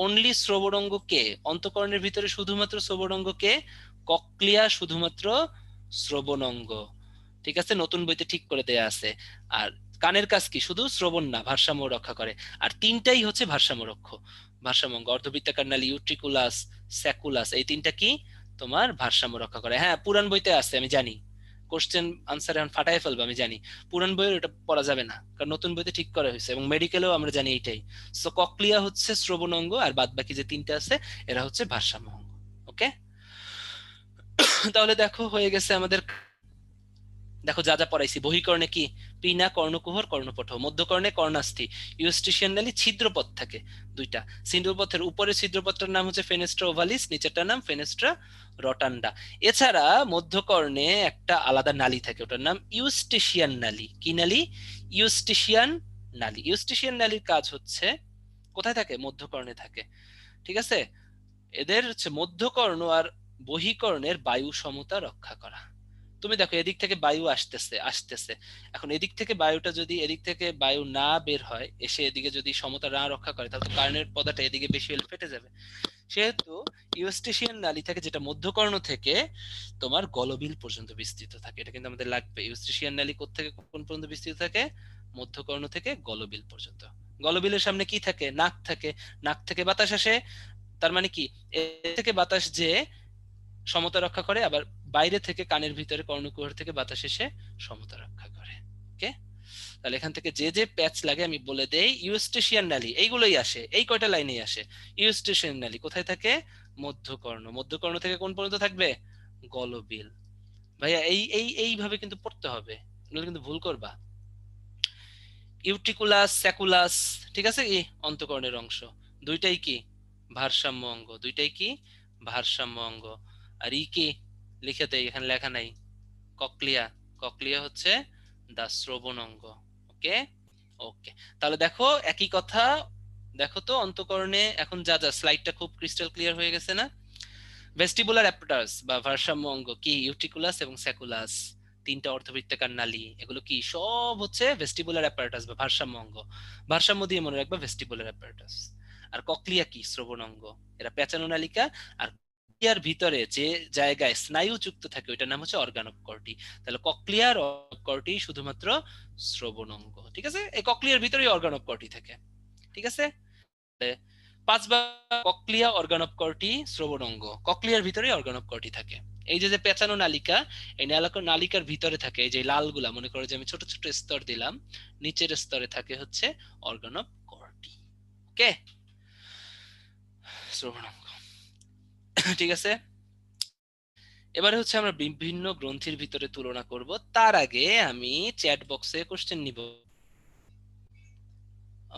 অনলি শ্রবণ অঙ্গ কে, অন্তঃকরণের ভিতরে শুধুমাত্র শ্রবণ অঙ্গ কে, ককলিয়া শুধুমাত্র শ্রবণ অঙ্গ। ঠিক আছে, নতুন বইতে ঠিক করে দেয়া আছে। আর কানের কাজ কি, শুধু শ্রবণ না, ভারসাম্য রক্ষা করে। আর তিনটাই হচ্ছে ভারসাম্য অঙ্গ, অর্ধবৃত্তাকার নালী, ইউট্রিকুলাস, স্যাকুলাস, এই তিনটা কি তোমার ভারসাম্য রক্ষা করে। হ্যাঁ, পুরান বইতে আছে আমি জানি, কোশ্চেন আনসার এখন ফাটাই ফেলবো আমি জানি, পুরান বইয়ের ওটা পড়া যাবে না, কারণ নতুন বইতে ঠিক করা হয়েছে, এবং মেডিকেলেও আমরা জানি এইটাই। সো ককলিয়া হচ্ছে শ্রবণ অঙ্গ, আর বাদ বাকি যে তিনটা আছে এরা হচ্ছে ভারসাম্য অঙ্গ। ওকে, তাহলে দেখো হয়ে গেছে আমাদের। দেখো যা যা পড়াইছি, বহিকর্ণে কি, পিনা, কর্ণকুহর, কর্ণপটহ। মধ্যকর্ণে কর্ণাস্থি, ইউস্টিশিয়ান নালী, ছিদ্রপথ থাকে দুইটা। ছিদ্রপথের উপরে ছিদ্রপথটার নাম হচ্ছে ফেনেস্ট্রা ওভালিস, নিচেরটার নাম ফেনেস্ট্রা রটান্ডা। এছাড়া মধ্যকর্ণে একটা আলাদা নালী থাকে, ওটার নাম ইউস্টিশিয়ান নালী। কি নালী, ইউস্টিশিয়ান নালী। ইউস্টিশিয়ান নালীর কাজ হচ্ছে কোথায় থাকে, মধ্যকর্ণে থাকে। ঠিক আছে, এদের হচ্ছে মধ্যকর্ণ আর বহিকর্ণের বায়ু সমতা রক্ষা করা। তুমি দেখো এদিক থেকে বায়ু আসতেছে আসতেছে, এখন এদিক থেকে বায়ুটা যদি, এদিক থেকে বায়ু না বের হয় এসে এদিকে যদি সমতা না রক্ষা করে, তাহলে তো কার্নের পদাটা এদিকে বেশি হলে ফেটে যাবে। সেহেতু ইউস্টেশিয়ান নালী থাকে, যেটা মধ্যকর্ণ থেকে তোমার গলবিল পর্যন্ত বিস্তৃত থাকে। এটা কিন্তু আমাদের লাগবে। ইউস্টেশিয়ান নালী কোত্থেকে কোন পর্যন্ত বিস্তৃত থাকে, মধ্যকর্ণ থেকে গলবিল পর্যন্ত। গলবিলের সামনে কি থাকে, নাক থাকে, নাক থেকে বাতাস আসে, তার মানে কি, এ থেকে বাতাস যে সমতা রক্ষা করে, আবার বাইরে থেকে কানের ভিতরে কর্ণকুহর থেকে বাতাস এসে সমতা রক্ষা করে। ওকে, তাহলে এখান থেকে যে যে প্যাচ লাগে আমি বলে দেই। ইউস্টেশিয়ান নালী এইগুলোই আসে, এই কয়টা লাইনেই আসে। ইউস্টেশিয়ান নালী কোথায় থাকে, মধ্যকর্ণ। মধ্যকর্ণ থেকে কোন পর্যন্ত থাকবে, গলবিল। ভাইয়া এইভাবে কিন্তু পড়তে হবে, নইলে কিন্তু ভুল করবা। ইউট্রিকুলাস, স্যাকুলাস, ঠিক আছে, কি অন্তঃকর্ণের অংশ, দুইটাই কি ভারসাম্য অঙ্গ, দুইটাই কি ভারসাম্য অঙ্গ। আর কি লিখে দেই, এখানে লেখা নাই, ককলিয়া, ককলিয়া হচ্ছে দা শ্রবণ অঙ্গ। ওকে, ওকে, তাহলে দেখো একই কথা। দেখো তো অন্তঃকরণে এখন যা যা, স্লাইডটা খুব ক্রিস্টাল ক্লিয়ার হয়ে গেছে না? ভেস্টিবুলার অ্যাপারাটাস বা ভারসাম্য অঙ্গ কি, ইউট্রিকুলাস এবং স্যাকুলাস, তিনটা অর্ধবৃত্তাকার নালী, এগুলো কি সব হচ্ছে ভেস্টিবুলার অ্যাপারাটাস বা ভারসাম্য অঙ্গ। ভারসাম্য দিয়ে মনে রাখবা ভেস্টিবুলার অ্যাপারাটাস। আর ককলিয়া কি, শ্রবণ অঙ্গ, এরা পেঁচানো নালিকা। আর ককলিয়ার ভিতরে যে জায়গায় স্নায়ু যুক্ত থাকে ওইটার নাম হচ্ছে অর্গান অফ কর্টি। তাহলে ককলিয়ার কর্টি শুধুমাত্র শ্রবণ অঙ্গ। ঠিক আছে, এই ককলিয়ার ভিতরেই অর্গান অফ কর্টি থাকে। ঠিক আছে, পাঁচবার ককলিয়া, অর্গান অফ কর্টি, শ্রবণ অঙ্গ, ককলিয়ার ভিতরেই অর্গান অফ কর্টি থাকে। এই যে যে পেঁচানো নালিকা, এই নালিকার ভিতরে থাকে এই যে লালগুলা, মনে করো যে আমি ছোট ছোট স্তর দিলাম, নিচের স্তরে থাকে হচ্ছে অর্গান অফ কর্টি। ওকে, শ্রবণাঙ্গ। ঠিক আছে, এবারে হচ্ছে আমরা বিভিন্ন গ্রন্থির ভিতরে তুলনা করব। তার আগে আমি চ্যাট বক্সে কোশ্চেন নিব।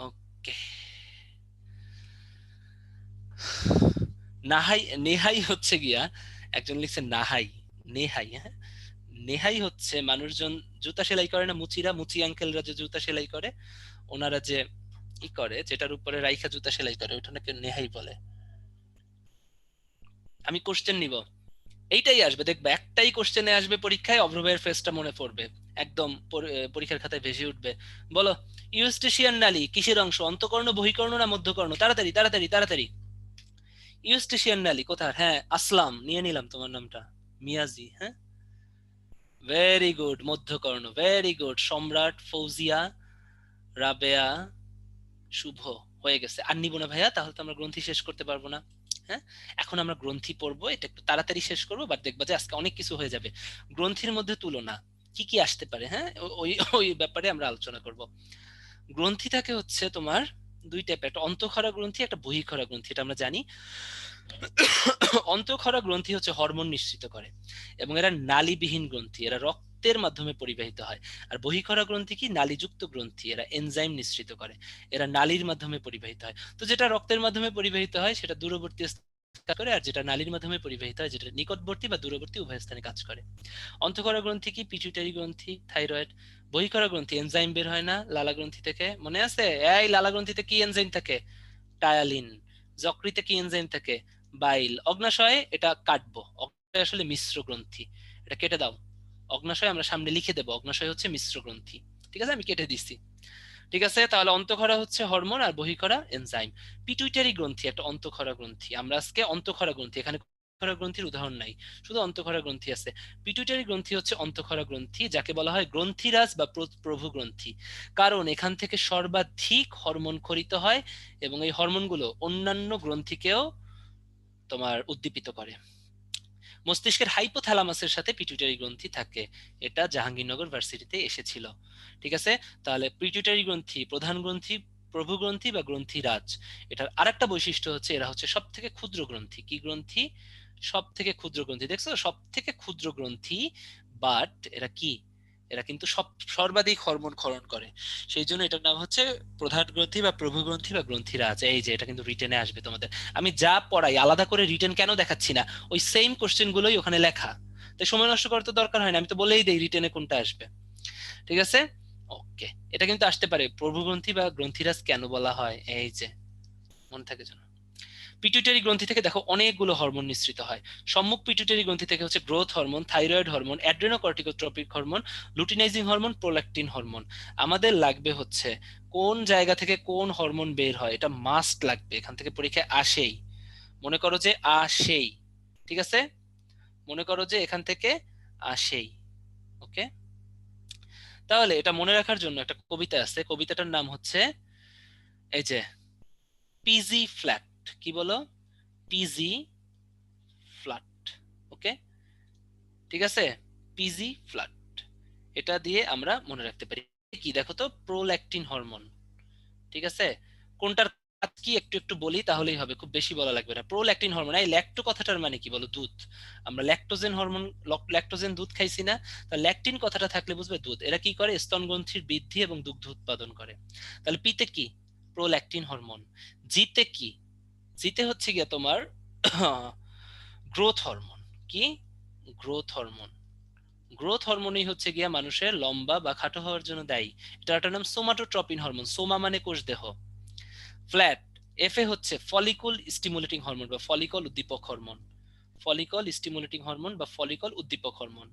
ওকে, নাহাই নেহাই হচ্ছে গিয়া, একজন লিখছে নাহাই, নেহাই, হ্যাঁ নেহাই হচ্ছে মানুষজন জুতা সেলাই করে না, মুচিরা, মুচি আঙ্কেলরা যে জুতা সেলাই করে, ওনারা যে ই করে, যেটার উপরে রাইখা জুতা সেলাই করে, ওটা নাকি নেহাই বলে। আমি কোশ্চেন নিব, এইটাই আসবে, দেখবে একটাই কোশ্চেনে আসবে পরীক্ষায়, অভ্রভাইয়ের ফেসটা মনে পড়বে, একদম পরীক্ষার খাতায় ভেসে উঠবে। বলো, ইউস্টেশিয়ান নালী কিসের অংশ, অন্তঃকর্ণ, বহিকর্ণ না মধ্যকর্ণ? তাড়াতাড়ি তাড়াতাড়ি তাড়াতাড়ি। ইউস্টেশিয়ান নালী কোথার? হ্যাঁ, আসলাম, নিয়ে নিলাম তোমার নামটা, মিয়াজি। হ্যাঁ, ভেরি গুড, মধ্যকর্ণ, ভেরি গুড। সম্রাট, ফৌজিয়া, রাবেয়া, শুভ, হয়ে গেছে। আর নিব না ভাইয়া, তাহলে তো আমরা গ্রন্থি শেষ করতে পারবো না। হ্যাঁ, এখন আমরা গ্রন্থি পড়বো, এটা একটু তাড়াতাড়ি শেষ করবো, বাট দেখবা যে আজকে অনেক কিছু হয়ে যাবে। গ্রন্থির মধ্যে তুলনা কি কি আসতে পারে, হ্যাঁ ওই ওই ব্যাপারে আমরা আলোচনা করব। গ্রন্থি থাকে হচ্ছে তোমার দুই টাইপের, একটা অন্তঃক্ষরা গ্রন্থি, একটা বহিঃক্ষরা গ্রন্থি, এটা আমরা জানি। অন্তঃক্ষরা গ্রন্থি হচ্ছে হরমোন নিঃসৃত করে এবং এরা নালীবিহীন গ্রন্থি, এরা রক্তের মাধ্যমে পরিবাহিত হয়। আর বহিঃক্ষরা গ্রন্থি কি? নালীযুক্ত গ্রন্থি, এরা এনজাইম নিঃসৃত করে, এরা নালীর মাধ্যমে পরিবাহিত হয়। তো যেটা রক্তের মাধ্যমে পরিবাহিত হয় সেটা দূরবর্তী কাজ করে, আর যেটা নালীর মাধ্যমে পরিবাহিত হয় যেটা নিকটবর্তী বা দূরবর্তী উভয় স্থানে কাজ করে। অন্তঃক্ষরা গ্রন্থি কি? পিটুইটারি গ্রন্থি, থাইরয়েড। বহিঃক্ষরা গ্রন্থি এনজাইম বের হয় না লালা গ্রন্থি থেকে, মনে আছে? এই লালা গ্রন্থিতে কি এনজাইম থাকে? টায়ালিন। যকৃতে কি এনজাইম থাকে? বাইল। অগ্নাশয়ে এটা কাটবো, অগ্নাশয় আসলে মিশ্র গ্রন্থি, এটা কেটে দাও। অগ্নাশয় আমরা সামনে লিখে দেবো, অগ্নাশয় হচ্ছে মিশ্র গ্রন্থি। ঠিক আছে, আমি কেটে দিচ্ছি। ঠিক আছে, তাহলে অন্তঃক্ষরা হচ্ছে হরমোন আর বহিঃক্ষরা এনজাইম। পিটুইটারি গ্রন্থি একটা অন্তঃক্ষরা গ্রন্থি, আমরা আজকে অন্তঃক্ষরা গ্রন্থি, এখানে ক্ষরা গ্রন্থির উদাহরণ নাই, শুধু অন্তঃক্ষরা গ্রন্থি আছে। পিটুইটারি গ্রন্থি হচ্ছে অন্তঃক্ষরা গ্রন্থি, যাকে বলা হয় গ্রন্থিরাজ বা প্রভু গ্রন্থি, কারণ এখান থেকে সর্বাধিক হরমোন খরিত হয় এবং এই হরমোনগুলো অন্যান্য গ্রন্থিকেও তোমার উদ্দীপিত করে। মস্তিষ্কের হাইপোথ্যালামাসের সাথে পিটুইটারি গ্রন্থি থাকে, এটা জাহাঙ্গীরনগর ভার্সিটিতে এসেছিল। ঠিক আছে, তাহলে পিটুইটারি গ্রন্থি প্রধান গ্রন্থি, প্রভু গ্রন্থি বা গ্রন্থিরাজ। এটার আরেকটা বৈশিষ্ট্য হচ্ছে এরা হচ্ছে সব থেকে ক্ষুদ্র গ্রন্থি। কি গ্রন্থি? সব থেকে ক্ষুদ্র গ্রন্থি। দেখছো, সব থেকে ক্ষুদ্র গ্রন্থি, বাট এরা কি? এরা কিন্তু সর্বাধিক হরমোন ক্ষরণ করে, সেই জন্য এটার নাম হচ্ছে প্রধান গ্রন্থি বা প্রভু গ্রন্থি বা গ্রন্থিরাজ। এই যে এটা কিন্তু রিটেনে আসবে তোমাদের, আমি যা পড়াই আলাদা করে রিটেন কেন দেখাচ্ছি না, ওই সেম কোশ্চেন গুলোই ওখানে লেখা, তাই সময় নষ্ট করার তো দরকার হয় না, আমি তো বলেই দেই রিটেনে কোনটা আসবে। ঠিক আছে, ওকে, এটা কিন্তু আসতে পারে প্রভু গ্রন্থি বা গ্রন্থিরাজ কেন বলা হয়, এই যে মনে থাকে যেন। পিটুইটারি গ্রন্থি থেকে দেখো অনেকগুলো হরমোন নিঃসৃত হয়। সম্মুখ পিটুইটারি গ্রন্থি থেকে হচ্ছে growth hormone, thyroid hormone, অ্যাড্রেনোকর্টিকোট্রপিক hormone, luteinising hormone, prolactin hormone. আমাদের লাগবে হচ্ছে কোন জায়গা থেকে কোন হরমোন বের হয়, এটা মাস্ট লাগবে, এখান থেকে পরীক্ষায় আসেই, মনে করো যে আসেই। ঠিক আছে, মনে করো যে এখান থেকে আসেই। ওকে, তাহলে এটা মনে রাখার জন্য একটা কবিতা আছে, কবিতাটার নাম হচ্ছে এই যে পিজি ফ্ল্যাট। কি বলো? PG flat. ওকে, ঠিক আছে, পিজি ফ্ল্যাট, এটা দিয়ে আমরা মনে রাখতে পারি। কি দেখো তো, প্রোল্যাকটিন হরমোন। ঠিক আছে, কোনটার কাজ কি একটু একটু বলি তাহলেই হবে, খুব বেশি বলা লাগবে না। প্রোল্যাকটিন হরমোন, এই ল্যাক্টো কথাটার মানে কি বলো? দুধ। আমরা ল্যাকটোজেন হরমোন, ল্যাকটোজেন দুধ খাইছি না, তা ল্যাকটিন কথাটা থাকলে বুঝবে দুধ। এরা কি করে? স্তন গ্রন্থির বৃদ্ধি এবং দুগ্ধ উৎপাদন করে। তাহলে পিতে কি? Prolactin hormone. জিতে কি? জিতে হচ্ছে গিয়া তোমার গ্রোথ হরমোন। কি? Growth hormone. গ্রোথ হরমোনই হচ্ছে গিয়া মানুষের লম্বা বা খাটো হওয়ার জন্য দায়ী। এটার নাম সোমাটোট্রপিন হরমোন, সোমা মানে কোষ দেহ। ফ্ল্যাট, এফ এ হচ্ছে ফলিকল স্টিমুলেটিং হরমোন বা ফলিকল উদ্দীপক হরমোন, ফলিকল স্টিমুলেটিং হরমোন বা ফলিকল উদ্দীপক হরমোন।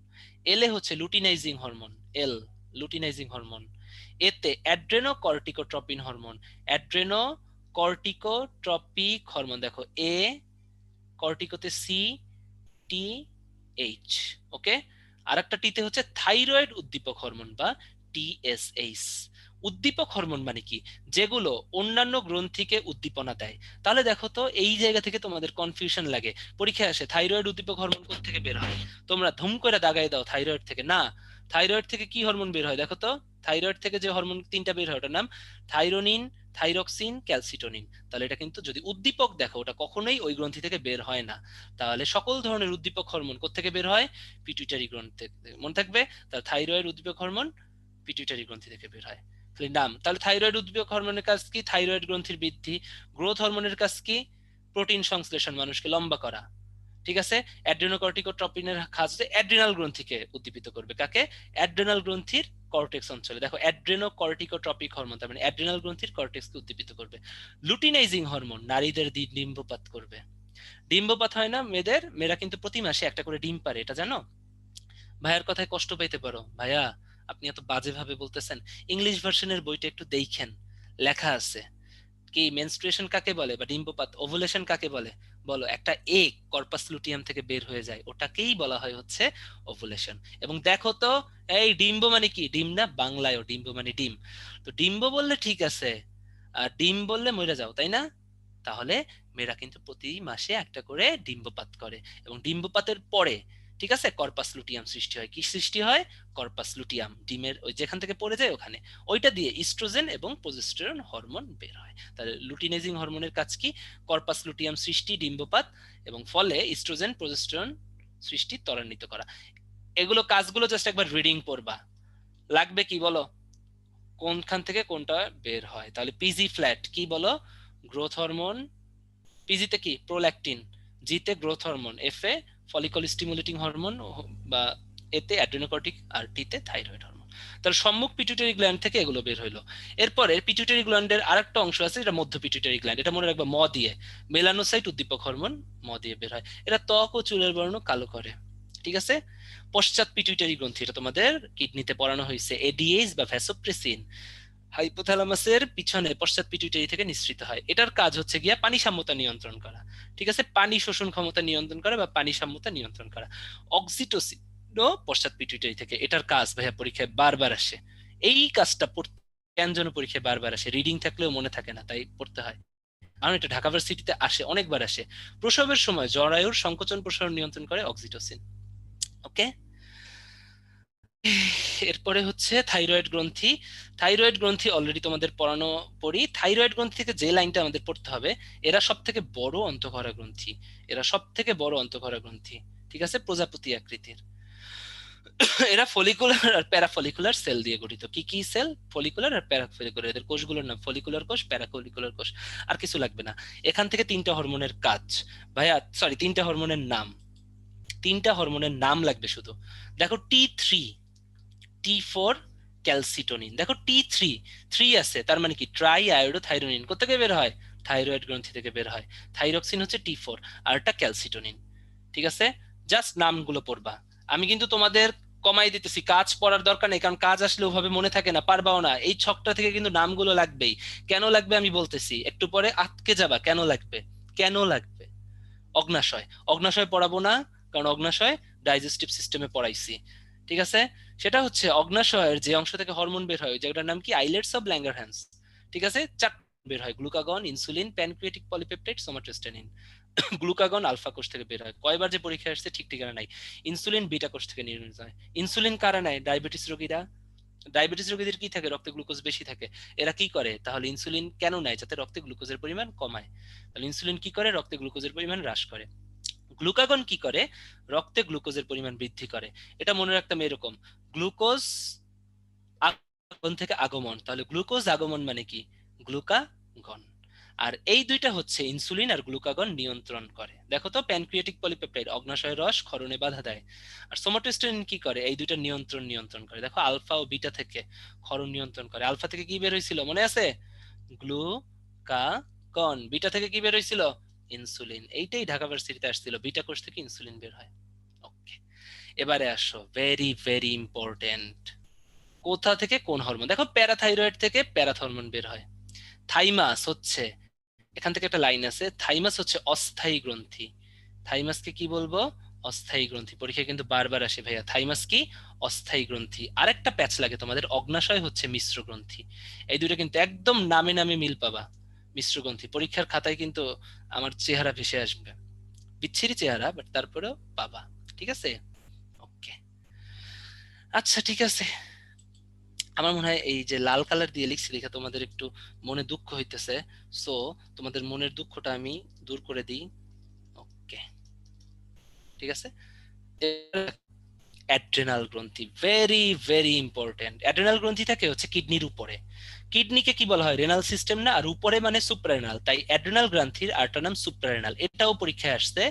এল এ হচ্ছে লুটিনাইজিং হরমোন, এল লুটিনাইজিং হরমোন। এতে অ্যাড্রেনোকর্টিকোট্রপিন হরমোন, অ্যাড্রেনোকর্টিকোট্রপিক হরমোন। দেখো এ, কর্টিকোতে সি, টি, এইচ। ওকে, আরেকটা টিতে হচ্ছে থাইরয়েড উদ্দীপক হরমোন বা টিএসএইচ। উদ্দীপক হরমোন মানে কি? যেগুলো অন্যান্য গ্রন্থিকে উদ্দীপনা দেয়। তাহলে দেখো তো, এই জায়গা থেকে তোমাদের কনফিউশন লাগে, পরীক্ষায় আসে থাইরয়েড উদ্দীপক হরমোন কোথা থেকে বের হয়, তোমরা ধুম করে দাগাই দাও থাইরয়েড থেকে। না, থাইরয়েড থেকে কি হরমোন বের হয় দেখো তো। থাইরয়েড থেকে যে হরমোন তিনটা বের হয় ওটার নাম থাইরোনিন, থাইরক্সিন, ক্যালসিটোনিন। তাহলে এটা কিন্তু যদি উদ্দীপক দেখো, ওটা কখনোই ওই গ্রন্থি থেকে বের হয় না। তাহলে সকল ধরনের উদ্দীপক হরমোন কোত্থেকে বের হয়? পিটুইটারি গ্রন্থি থেকে। মনে থাকবে, তাহলে থাইরয়েড উদ্দীপক হরমোন পিটুইটারি গ্রন্থি থেকে বের হয়। নাম তাহলে থাইরয়েড উদ্দীপক হরমোনের কাজ কি? থাইরয়েড গ্রন্থির বৃদ্ধি। গ্রোথ হরমোনের কাজ কি? প্রোটিন সংশ্লেষণ, মানুষকে লম্বা করা। ঠিক আছে। অ্যাড্রেনোকর্টিকোট্রপিনের কাজ হচ্ছে অ্যাড্রিনাল গ্রন্থিকে উদ্দীপিত করবে। কাকে? অ্যাড্রেনাল গ্রন্থির কর্টেক্স অঞ্চলে। দেখো, অ্যাড্রেনোকর্টিকোট্রপিক হরমোন তার মানে অ্যাড্রিনাল গ্রন্থির কর্টেক্সকে উদ্দীপিত করবে। লুটিনাইজিং হরমোন নারীদের ডিম্বপাত করবে। ডিম্বপাত হয় না মেয়েদের, মেয়েরা কিন্তু প্রতি মাসে একটা করে ডিম পারে, এটা জানো? ভাইয়ার কথায় কষ্ট পেতে পারো, ভাইয়া আপনি এত বাজেভাবে বলতেছেন, ইংলিশ ভার্সনের বইটা একটু দেখেন, লেখা আছে কি মেনস্ট্রুয়েশন কাকে বলে বা ডিম্বপাত, ওভুলেশন কাকে বলে বলো। একটা এগ কর্পাস লুটিয়াম থেকে বের হয়ে যায়, ওটাকেই বলা হয় হচ্ছে ওভুলেশন। এবং দেখো তো, এই ডিম্ব মানে কি? ডিম না, বাংলায়ও ডিম্ব মানে ডিম। তো ডিম্ব বললে ঠিক আছে, আর ডিম বললে মরে যাও, তাই না? তাহলে মেয়েরা কিন্তু প্রতি মাসে একটা করে ডিম্বপাত করে, এবং ডিম্বপাতের পরে, ঠিক আছে, কর্পাস লুটিয়াম সৃষ্টি হয়। কি সৃষ্টি হয়? কর্পাস লুটিয়াম, ডিমের ওই যেখান থেকে পড়ে যায় ওখানে, ওইটা দিয়ে ইস্ট্রোজেন এবং প্রোজেস্টেরন হরমোন বের হয়। তাহলে লুটিনেজিং হরমোনের কাজ কি? কর্পাস লুটিয়াম সৃষ্টি, ডিম্বপাত, এবং ফলে ইস্ট্রোজেন প্রোজেস্টেরন সৃষ্টি ত্বরান্বিত করা। এগুলো কাজগুলো জাস্ট একবার রিডিং পড়বা, লাগবে কি বলো, কোনখান থেকে কোনটা বের হয়। তাহলে পিজি ফ্ল্যাট কি বলো? Growth hormone. পিজিতে কি? প্রোল্যাকটিন। জিতে গ্রোথ হরমোন। এফ এ ফলিকল স্টিমুলেটিং হরমোন, বা এতে অ্যাড্রিনোকর্টিক, আর টিতে থাইরয়েড হরমোন। তাহলে সম্মুখ পিটুইটারি গ্ল্যান্ড থেকে এগুলো বের হইলো। এরপরে পিটুইটারি গ্ল্যান্ডের আরেকটা অংশ আছে, এটা মধ্য পিটুইটারি গ্ল্যান্ড। এটা মনে রাখবা ম দিয়ে, মেলানোসাইট উদ্দীপক হরমোন ম দিয়ে বের হয়। এটা ত্বক ও চুলের বর্ণ কালো করে। ঠিক আছে। পশ্চাৎ পিটুইটারি গ্রন্থি, এটা তোমাদের কিডনিতে পড়ানো হয়েছে, এডিএইচ বা ভ্যাসোপ্রেসিন হাইপোথ্যালামাসের পিছনে পশ্চাৎ পিটুইটারি থেকে নিঃসৃত হয়। এটার কাজ হচ্ছে গিয়া পানি সাম্যতা নিয়ন্ত্রণ করা। ঠিক আছে, পানি শোষণ ক্ষমতা নিয়ন্ত্রণ করা বা পানি সাম্যতা নিয়ন্ত্রণ করা। অক্সিটোসিন পশ্চাৎ পিটুইটারি থেকে। এটার কাজ ভাইয়া পরীক্ষায় বারবার আসে। এই কাজটা কেন যেন পরীক্ষায় বারবার আসে, রিডিং থাকলেও মনে থাকে না, তাই পড়তে হয়। কারণ এটা ঢাকা ভার্সিটিতে আসে, অনেকবার আসে। প্রসবের সময় জরায়ুর সংকোচন প্রসারণ নিয়ন্ত্রণ করে অক্সিটোসিন। ওকে। এরপরে হচ্ছে থাইরয়েড গ্রন্থি। থাইরয়েড গ্রন্থি অলরেডি তোমাদের পড়ানো পড়ি। থাইরয়েড গ্রন্থি থেকে যে লাইনটা আমাদের পড়তে হবে, এরা সব থেকে বড় অন্তঃক্ষরা গ্রন্থি। এরা সব থেকে বড় অন্তঃক্ষরা গ্রন্থি। ঠিক আছে, প্রজাপতি আকৃতির। এরা ফলিকুলার আর প্যারাফলিকুলার সেল দিয়ে গঠিত। কি কি সেল? ফলিকুলার আর প্যারাফলিকুলার। এদের কোষগুলোর নাম ফলিকুলার কোষ, প্যারাফলিকুলার কোষ। আর কিছু লাগবে না। এখান থেকে তিনটা হরমোনের কাজ, ভাইয়া সরি, তিনটা হরমোনের নাম, তিনটা হরমোনের নাম লাগবে শুধু। দেখো, T3, T4, ক্যালসিটোনিন। দেখো T3, 3 আছে, তার মানে কি? Try iodothyronine. কোথা থেকে বের হয়? থাইরয়েড গ্রন্থি থেকে বের হয়। থাইরক্সিন হচ্ছে T4, আর একটা ক্যালসিটোনিন। ঠিক আছে, জাস্ট নামগুলো পড়বা। আমি কিন্তু তোমাদের কমাই দিতেছি, কাজ পড়ার দরকার নেই, কারণ কাজ আসলে ওভাবে মনে থাকে না, পারবাও না। এই ছকটা থেকে কিন্তু নামগুলো লাগবেই। কেন লাগবে আমি বলতেছি, একটু পরে আটকে যাবা কেন লাগবে। কেন লাগবে? অগ্নাশয়, অগ্নাশয় পড়াবো না, কারণ অগ্নাশয় ডাইজেস্টিভ সিস্টেমে পড়াইছি। ঠিক আছে। সেটা হচ্ছে অগ্নাশয়ের যে অংশ থেকে হরমোন বের হয়, ওই জায়গাটার নাম কি? Islets of Langerhans. ঠিক আছে, চার বের হয়, glucagon, insulin, pancreatic polypeptide, somatostatin. Glucagon alpha কোষ থেকে বের হয়। কয়বার যে পরীক্ষা আসছে ঠিক ঠিকানা নাই। ইনসুলিন বিটা কোষ থেকে নির্মিত হয়। ইনসুলিন কারা নেয়? ডায়াবেটিস রোগীরা। ডায়াবেটিস রোগীদের কি থাকে? রক্তে গ্লুকোজ বেশি থাকে। এরা কি করে তাহলে? ইনসুলিন কেন নেয়? যাতে রক্তে গ্লুকোজের পরিমাণ কমায়। তাহলে ইনসুলিন কি করে? রক্তে গ্লুকোজের পরিমাণ হ্রাস করে। গ্লুকাগন কি করে? রক্তে গ্লুকোজের পরিমাণ বৃদ্ধি করে। এটা মনে রাখতাম এরকম, গ্লুকোজ আগমন থেকে আগমন, তাহলে গ্লুকোজ আগমন মানে কি? গ্লুকাগন। আর এই দুইটা হচ্ছে ইনসুলিন আর গ্লুকাগন নিয়ন্ত্রণ করে। দেখো তো, প্যানক্রিয়াটিক পলিপেপটাইড অগ্নাশয়ের রস ক্ষরণে বাধা দেয়। আর সোমাটোস্টেরিন কি করে? এই দুইটা নিয়ন্ত্রণ করে। দেখো, আলফা ও বিটা থেকে ক্ষরণ নিয়ন্ত্রণ করে। আলফা থেকে কি বের হয়েছিল মনে আছে? গ্লুকাগন। বিটা থেকে কি বের হয়েছিল? ইনসুলিন। এইটাই ঢাকা ভার্সিটিতে আসছিল, বিটা কোষ থেকে ইনসুলিন বের হয়। ওকে, এবারে আসো, ভেরি ভেরি ইম্পর্টেন্ট, কোথা থেকে কোন হরমোন। দেখো, প্যারাথাইরয়েড থেকে প্যারাথরমোন বের হয়। থাইমাস হচ্ছে, এখান থেকে একটা লাইন আছে, থাইমাস হচ্ছে অস্থায়ী গ্রন্থি। থাইমাসকে কি বলবো? অস্থায়ী গ্রন্থি পরীক্ষায় কিন্তু বারবার আসে ভাইয়া। থাইমাস কি? অস্থায়ী গ্রন্থি। আরেকটা প্যাচ লাগে তোমাদের, অগ্নাশয় হচ্ছে মিশ্র গ্রন্থি। এই দুটো কিন্তু একদম নামে নামে মিল পাবা। মিশ্র গ্রন্থি পরীক্ষার খাতায় কিন্তু আমার চেহারা ভেসে আসবে, বিচ্ছিরি চেহারা, বাট তারপরেও পাবা। ঠিক আছে, ওকে। আচ্ছা ঠিক আছে, আমার মনে হয় এই যে লাল কালার দিয়ে লিখছি দেখে তোমাদের একটু মনে দুঃখ হইতেছে, সো তোমাদের মনের দুঃখটা আমি দূর করে দিই। ওকে, ঠিক আছে। অ্যাড্রেনাল গ্রন্থি, ভেরি ভেরি ইম্পর্টেন্ট। অ্যাড্রেনাল গ্রন্থি থাকে হচ্ছে কিডনির উপরে। কিডনিকে কি বলা হয়? রেনাল সিস্টেম না, আর উপরে মানে সুপ্রারেনাল, তাই অ্যাড্রেনাল গ্রন্থির আরেকটা নাম সুপ্রারেনাল। এটাও পরীক্ষায় আসছে,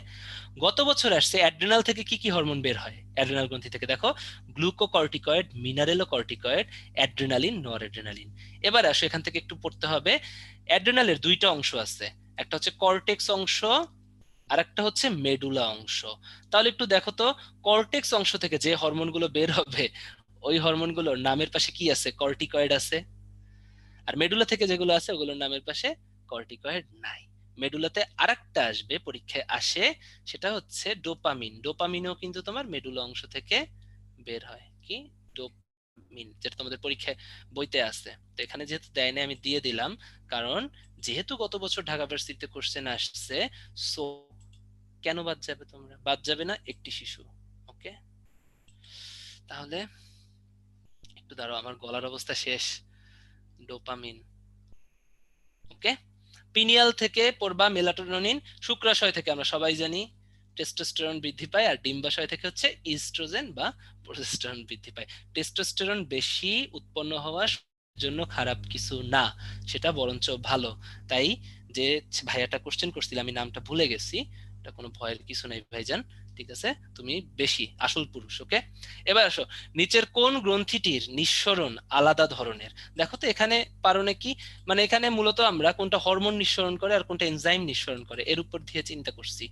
গত বছর আসছে। অ্যাড্রেনাল থেকে কি কি হরমোন বের হয়? অ্যাড্রেনাল গ্রন্থি থেকে দেখো, গ্লুকোকর্টিকয়েড, মিনারেলোকর্টিকয়েড, অ্যাড্রেনালিন, নরঅ্যাড্রেনালিন। এবার আসো, এখান থেকে একটু পড়তে হবে। অ্যাড্রেনালের দুইটা অংশ আছে, একটা হচ্ছে কর্টেক্স অংশ, আর একটা হচ্ছে মেডুলা অংশ। তাহলে একটু দেখো তো, কর্টেক্স অংশ থেকে যে হরমোনগুলো বের হবে, ওই হরমোনগুলোর নামের পাশে কি আছে? কর্টিকয়েড আছে। আর মেডুলা থেকে যেগুলো আছে ওগুলোর নামের পাশে কর্টিকয়েড নাই। মেডুলাতে আরেকটা আসবে, পরীক্ষায় আসে, সেটা হচ্ছে ডোপামিন। ডোপামিনও কিন্তু তোমার মেডুলা অংশ থেকে বের হয়। কি? ডোপামিন, যেটা তোমাদের পরীক্ষায় বইতে আছে। তো এখানে যেহেতু দেয় না, আমি দিয়ে দিলাম, কারণ যেহেতু গত বছর ঢাকা ভার্সিটিতে কোশ্চেন আসছে, সো কেন বাদ যাবে? তোমরা বাদ যাবে না একটি শিশু। ওকে, তাহলে একটু দাঁড়াও, আমার গলার অবস্থা শেষ। ডোপামিন, ওকে। পিনিয়াল থেকে পড়বা মেলাটোনিন। শুক্রাশয় থেকে আমরা সবাই জানি টেস্টোস্টেরন বৃদ্ধি পায়, আর ডিম্বাশয় থেকে হচ্ছে ইস্ট্রোজেন বা প্রোজেস্টেরন বৃদ্ধি পায়। টেস্টোস্টেরন বেশি উৎপন্ন হওয়ার জন্য খারাপ কিছু না, সেটা বরঞ্চ ভালো। তাই যে ভাইয়াটা কোশ্চেন করছিল, আমি নামটা ভুলে গেছি, এটা কোনো ভয়ের কিছু নাই ভাইজান, ঠিক আছে? তুমি বেশি আসল পুরুষ। ওকে, এবার আসো, নিচের কোন গ্রন্থিটির নিঃসরণ আলাদা ধরনের? দেখো তো এখানে পারো নাকি, মানে এখানে মূলত আমরা কোনটা হরমোন নিঃসরণ করে আর কোনটা এনজাইম নিঃসরণ করে এর উপর দিয়ে চিন্তা করছি।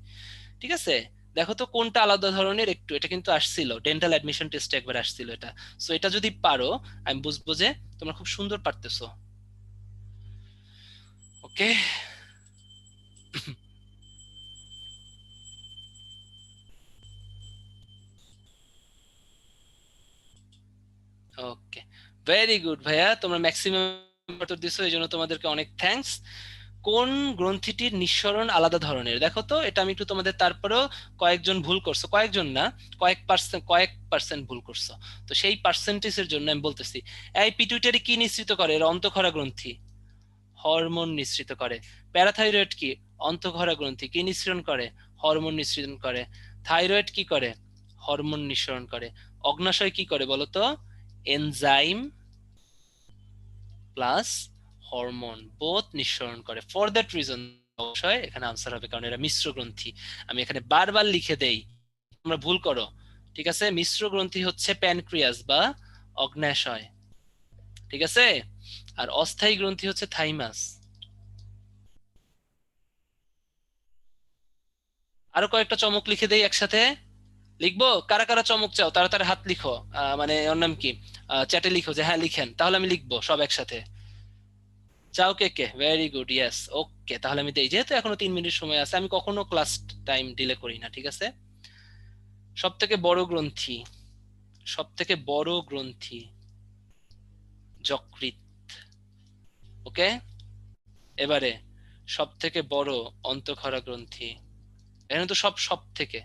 ঠিক আছে, দেখো তো কোনটা আলাদা ধরনের একটু। এটা কিন্তু আসছিল ডেন্টাল অ্যাডমিশন টেস্টে একবার আসছিল এটা। সো এটা যদি পারো, আমি বুঝবো যে তোমরা খুব সুন্দর পারতেছো। ওকে, ওকে, ভেরি গুড ভাইয়া, তোমরা ম্যাক্সিমাম উত্তর দিছো, এই জন্য তোমাদেরকে অনেক থ্যাঙ্কস। কোন গ্রন্থিটির নিঃসরণ আলাদা ধরনের? দেখো তো, এটা আমি একটু তোমাদের, তারপরেও কয়েকজন ভুল করছো, কয়েকজন না, কয়েক পার্সেন্ট ভুল করছো। তো সেই পার্সেন্টেজের জন্য আমি বলতেছি, এই পিটুইটারি কি নিঃসৃত করে? এর অন্তঃক্ষরা গ্রন্থি হরমোন নিঃসৃত করে। প্যারাথাইরয়েড কি? অন্তঃক্ষরা গ্রন্থি কি নিঃসরণ করে? হরমোন নিঃসরণ করে। থাইরয়েড কি করে? হরমোন নিঃসরণ করে। অগ্নাশয় কি করে বলতো? এনজাইম প্লাস হরমোন বোথ নিঃসরণ করে। ফর দ্যাট রিজন অবশ্যই এখানে আনসার হবে, কারণ এরা মিশ্র গ্রন্থি। আমি এখানে বারবার লিখে দেই, তোমরা ভুল করো। ঠিক আছে, মিশ্র গ্রন্থি হচ্ছে প্যানক্রিয়াস বা অগ্নাশয়। ঠিক আছে, আর অস্থায়ী গ্রন্থি হচ্ছে থাইমাস। আরো কয়েকটা চমক লিখে দেই একসাথে। লিখবো? কারা কারা চমক চাও তাড়াতাড়ি হাত লিখো। মানে ওর নাম কি, চ্যাটে লিখো যে হ্যাঁ লিখেন, তাহলে আমি লিখবো সব একসাথে। চাও কে কে? ভেরি গুড, ইয়েস, ওকে। তাহলে আমি দেই, যেহেতু এখনো 3 মিনিট সময় আছে, আমি কখনো ক্লাস টাইম ডিলে করি না। ঠিক আছে, সব থেকে বড় গ্রন্থি, সব থেকে বড় গ্রন্থি যকৃৎ। ওকে, এবারে সব থেকে বড় অন্তঃক্ষরা গ্রন্থি, এখানে তো সব থেকে,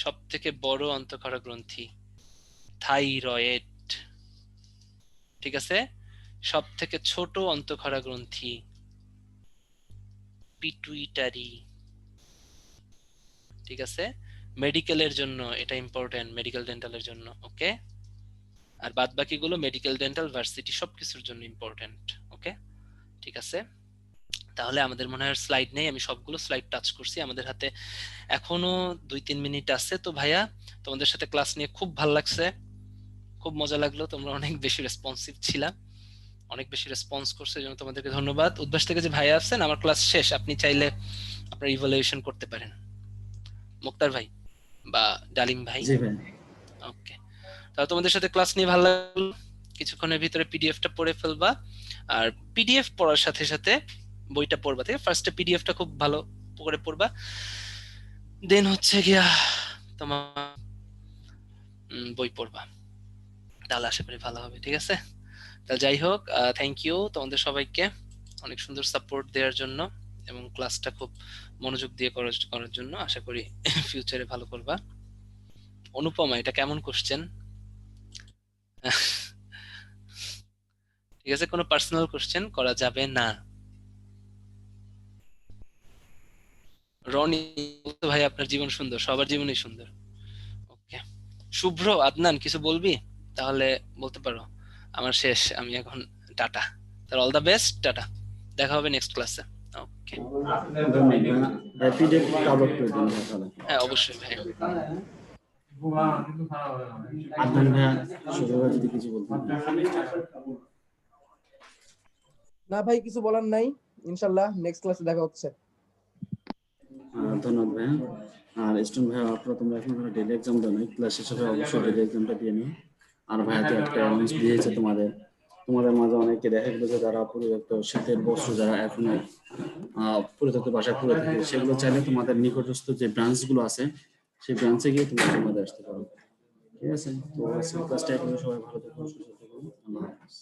সব থেকে বড় অন্তঃক্ষরা গ্রন্থি থাইরয়েড। ঠিক আছে, সব থেকে ছোট অন্তঃক্ষরা গ্রন্থি পিটুইটারি। ঠিক আছে, মেডিকেলের জন্য এটা ইম্পর্টেন্ট, মেডিকেল ডেন্টালের জন্য। ওকে, আর বাদ বাকিগুলো মেডিকেল ডেন্টাল ভার্সিটি সবকিছুর জন্য ইম্পর্টেন্ট। ওকে, ঠিক আছে। তাহলে আমাদের মনে হয় স্লাইড নেই, আমি সবগুলো স্লাইড টাচ করছি। আমাদের হাতে এখনো 2-3 মিনিট আছে। তো ভাইয়া, তোমাদের সাথে ক্লাস নিয়ে খুব ভালো লাগছে, খুব মজা লাগলো। তোমরা অনেক বেশি রেসপন্সিভ ছিলা, অনেক বেশি রেসপন্স করছে, এই জন্য তোমাদেরকে ধন্যবাদ। উদ্ভাস থেকে যে ভাইয়া আছেন, আমার ক্লাস শেষ, আপনি চাইলে আপনার ইভালুয়েশন করতে পারেন, মুক্তার ভাই বা ডালিম ভাই। জি ভাই। ওকে, তাহলে তোমাদের সাথে ক্লাস নিয়ে ভালো লাগলো। কিছুক্ষণের ভিতরে পিডিএফটা পড়ে ফেলবা, আর পিডিএফ পড়ার সাথে সাথে বইটা পড়বা। ঠিক আছে, ফার্স্টে পিডিএফটা খুব ভালো করে পড়বা, দেন হচ্ছে গিয়া তোমার বই পড়বা, তাহলে আশা করি ভালো হবে। ঠিক আছে, তাহলে যাই হোক, থ্যাংক ইউ তোমাদের সবাইকে অনেক সুন্দর সাপোর্ট দেওয়ার জন্য এবং ক্লাসটা খুব মনোযোগ দিয়ে করার জন্য। আশা করি ফিউচারে ভালো করবা। অনুপমা, এটা কেমন কোশ্চেন? ঠিক আছে, কোনো পার্সোনাল কোশ্চেন করা যাবে না। রনি, ভাই আপনার জীবন সুন্দর, সবার জীবনই সুন্দর। ওকে, শুভ্র, আদনান কিছু বলবি? তাহলে বলতে পারো। আমার শেষ, আমি এখন টাটা। তাহলে অল দ্য বেস্ট, টাটা, দেখা হবে নেক্সট ক্লাসে। ওকে, হ্যাপি ডে কাবাব করে দিন তাহলে। হ্যাঁ অবশ্যই ভাই। আদনান ভাইয়া, শুভ ভাই যদি কিছু বলতেন। না ভাই, কিছু বলার নাই, ইনশাআল্লাহ নেক্সট ক্লাসে দেখা হচ্ছে। ধন্যবাদ ভাইয়া। আর স্টুডেন্ট ভাইয়া, আপনারা তোমরা এখন ডেলি এক্সাম দাও না, ক্লাস শেষ হবে অবশ্যই ডেলি এক্সামটা দিয়ে নিও। আর ভাইয়া তো একটা অ্যানাউন্স দিয়েছে তোমাদের মাঝে অনেকে দেখা গেলো যে যারা পরিত্যক্ত শীতের বস্ত্র যারা এখন পরিত্যক্ত বাসায় পরে থাকে, সেগুলো চাইলে তোমাদের নিকটস্থ যে ব্রাঞ্চগুলো আছে সেই ব্রাঞ্চে গিয়ে তুমি জমা দিয়ে আসতে পারো। ঠিক আছে, তো ক্লাসটা এখন সবাই ভালো থাকুন, সুস্থ থাকুন, আল্লাহ হাফেজ।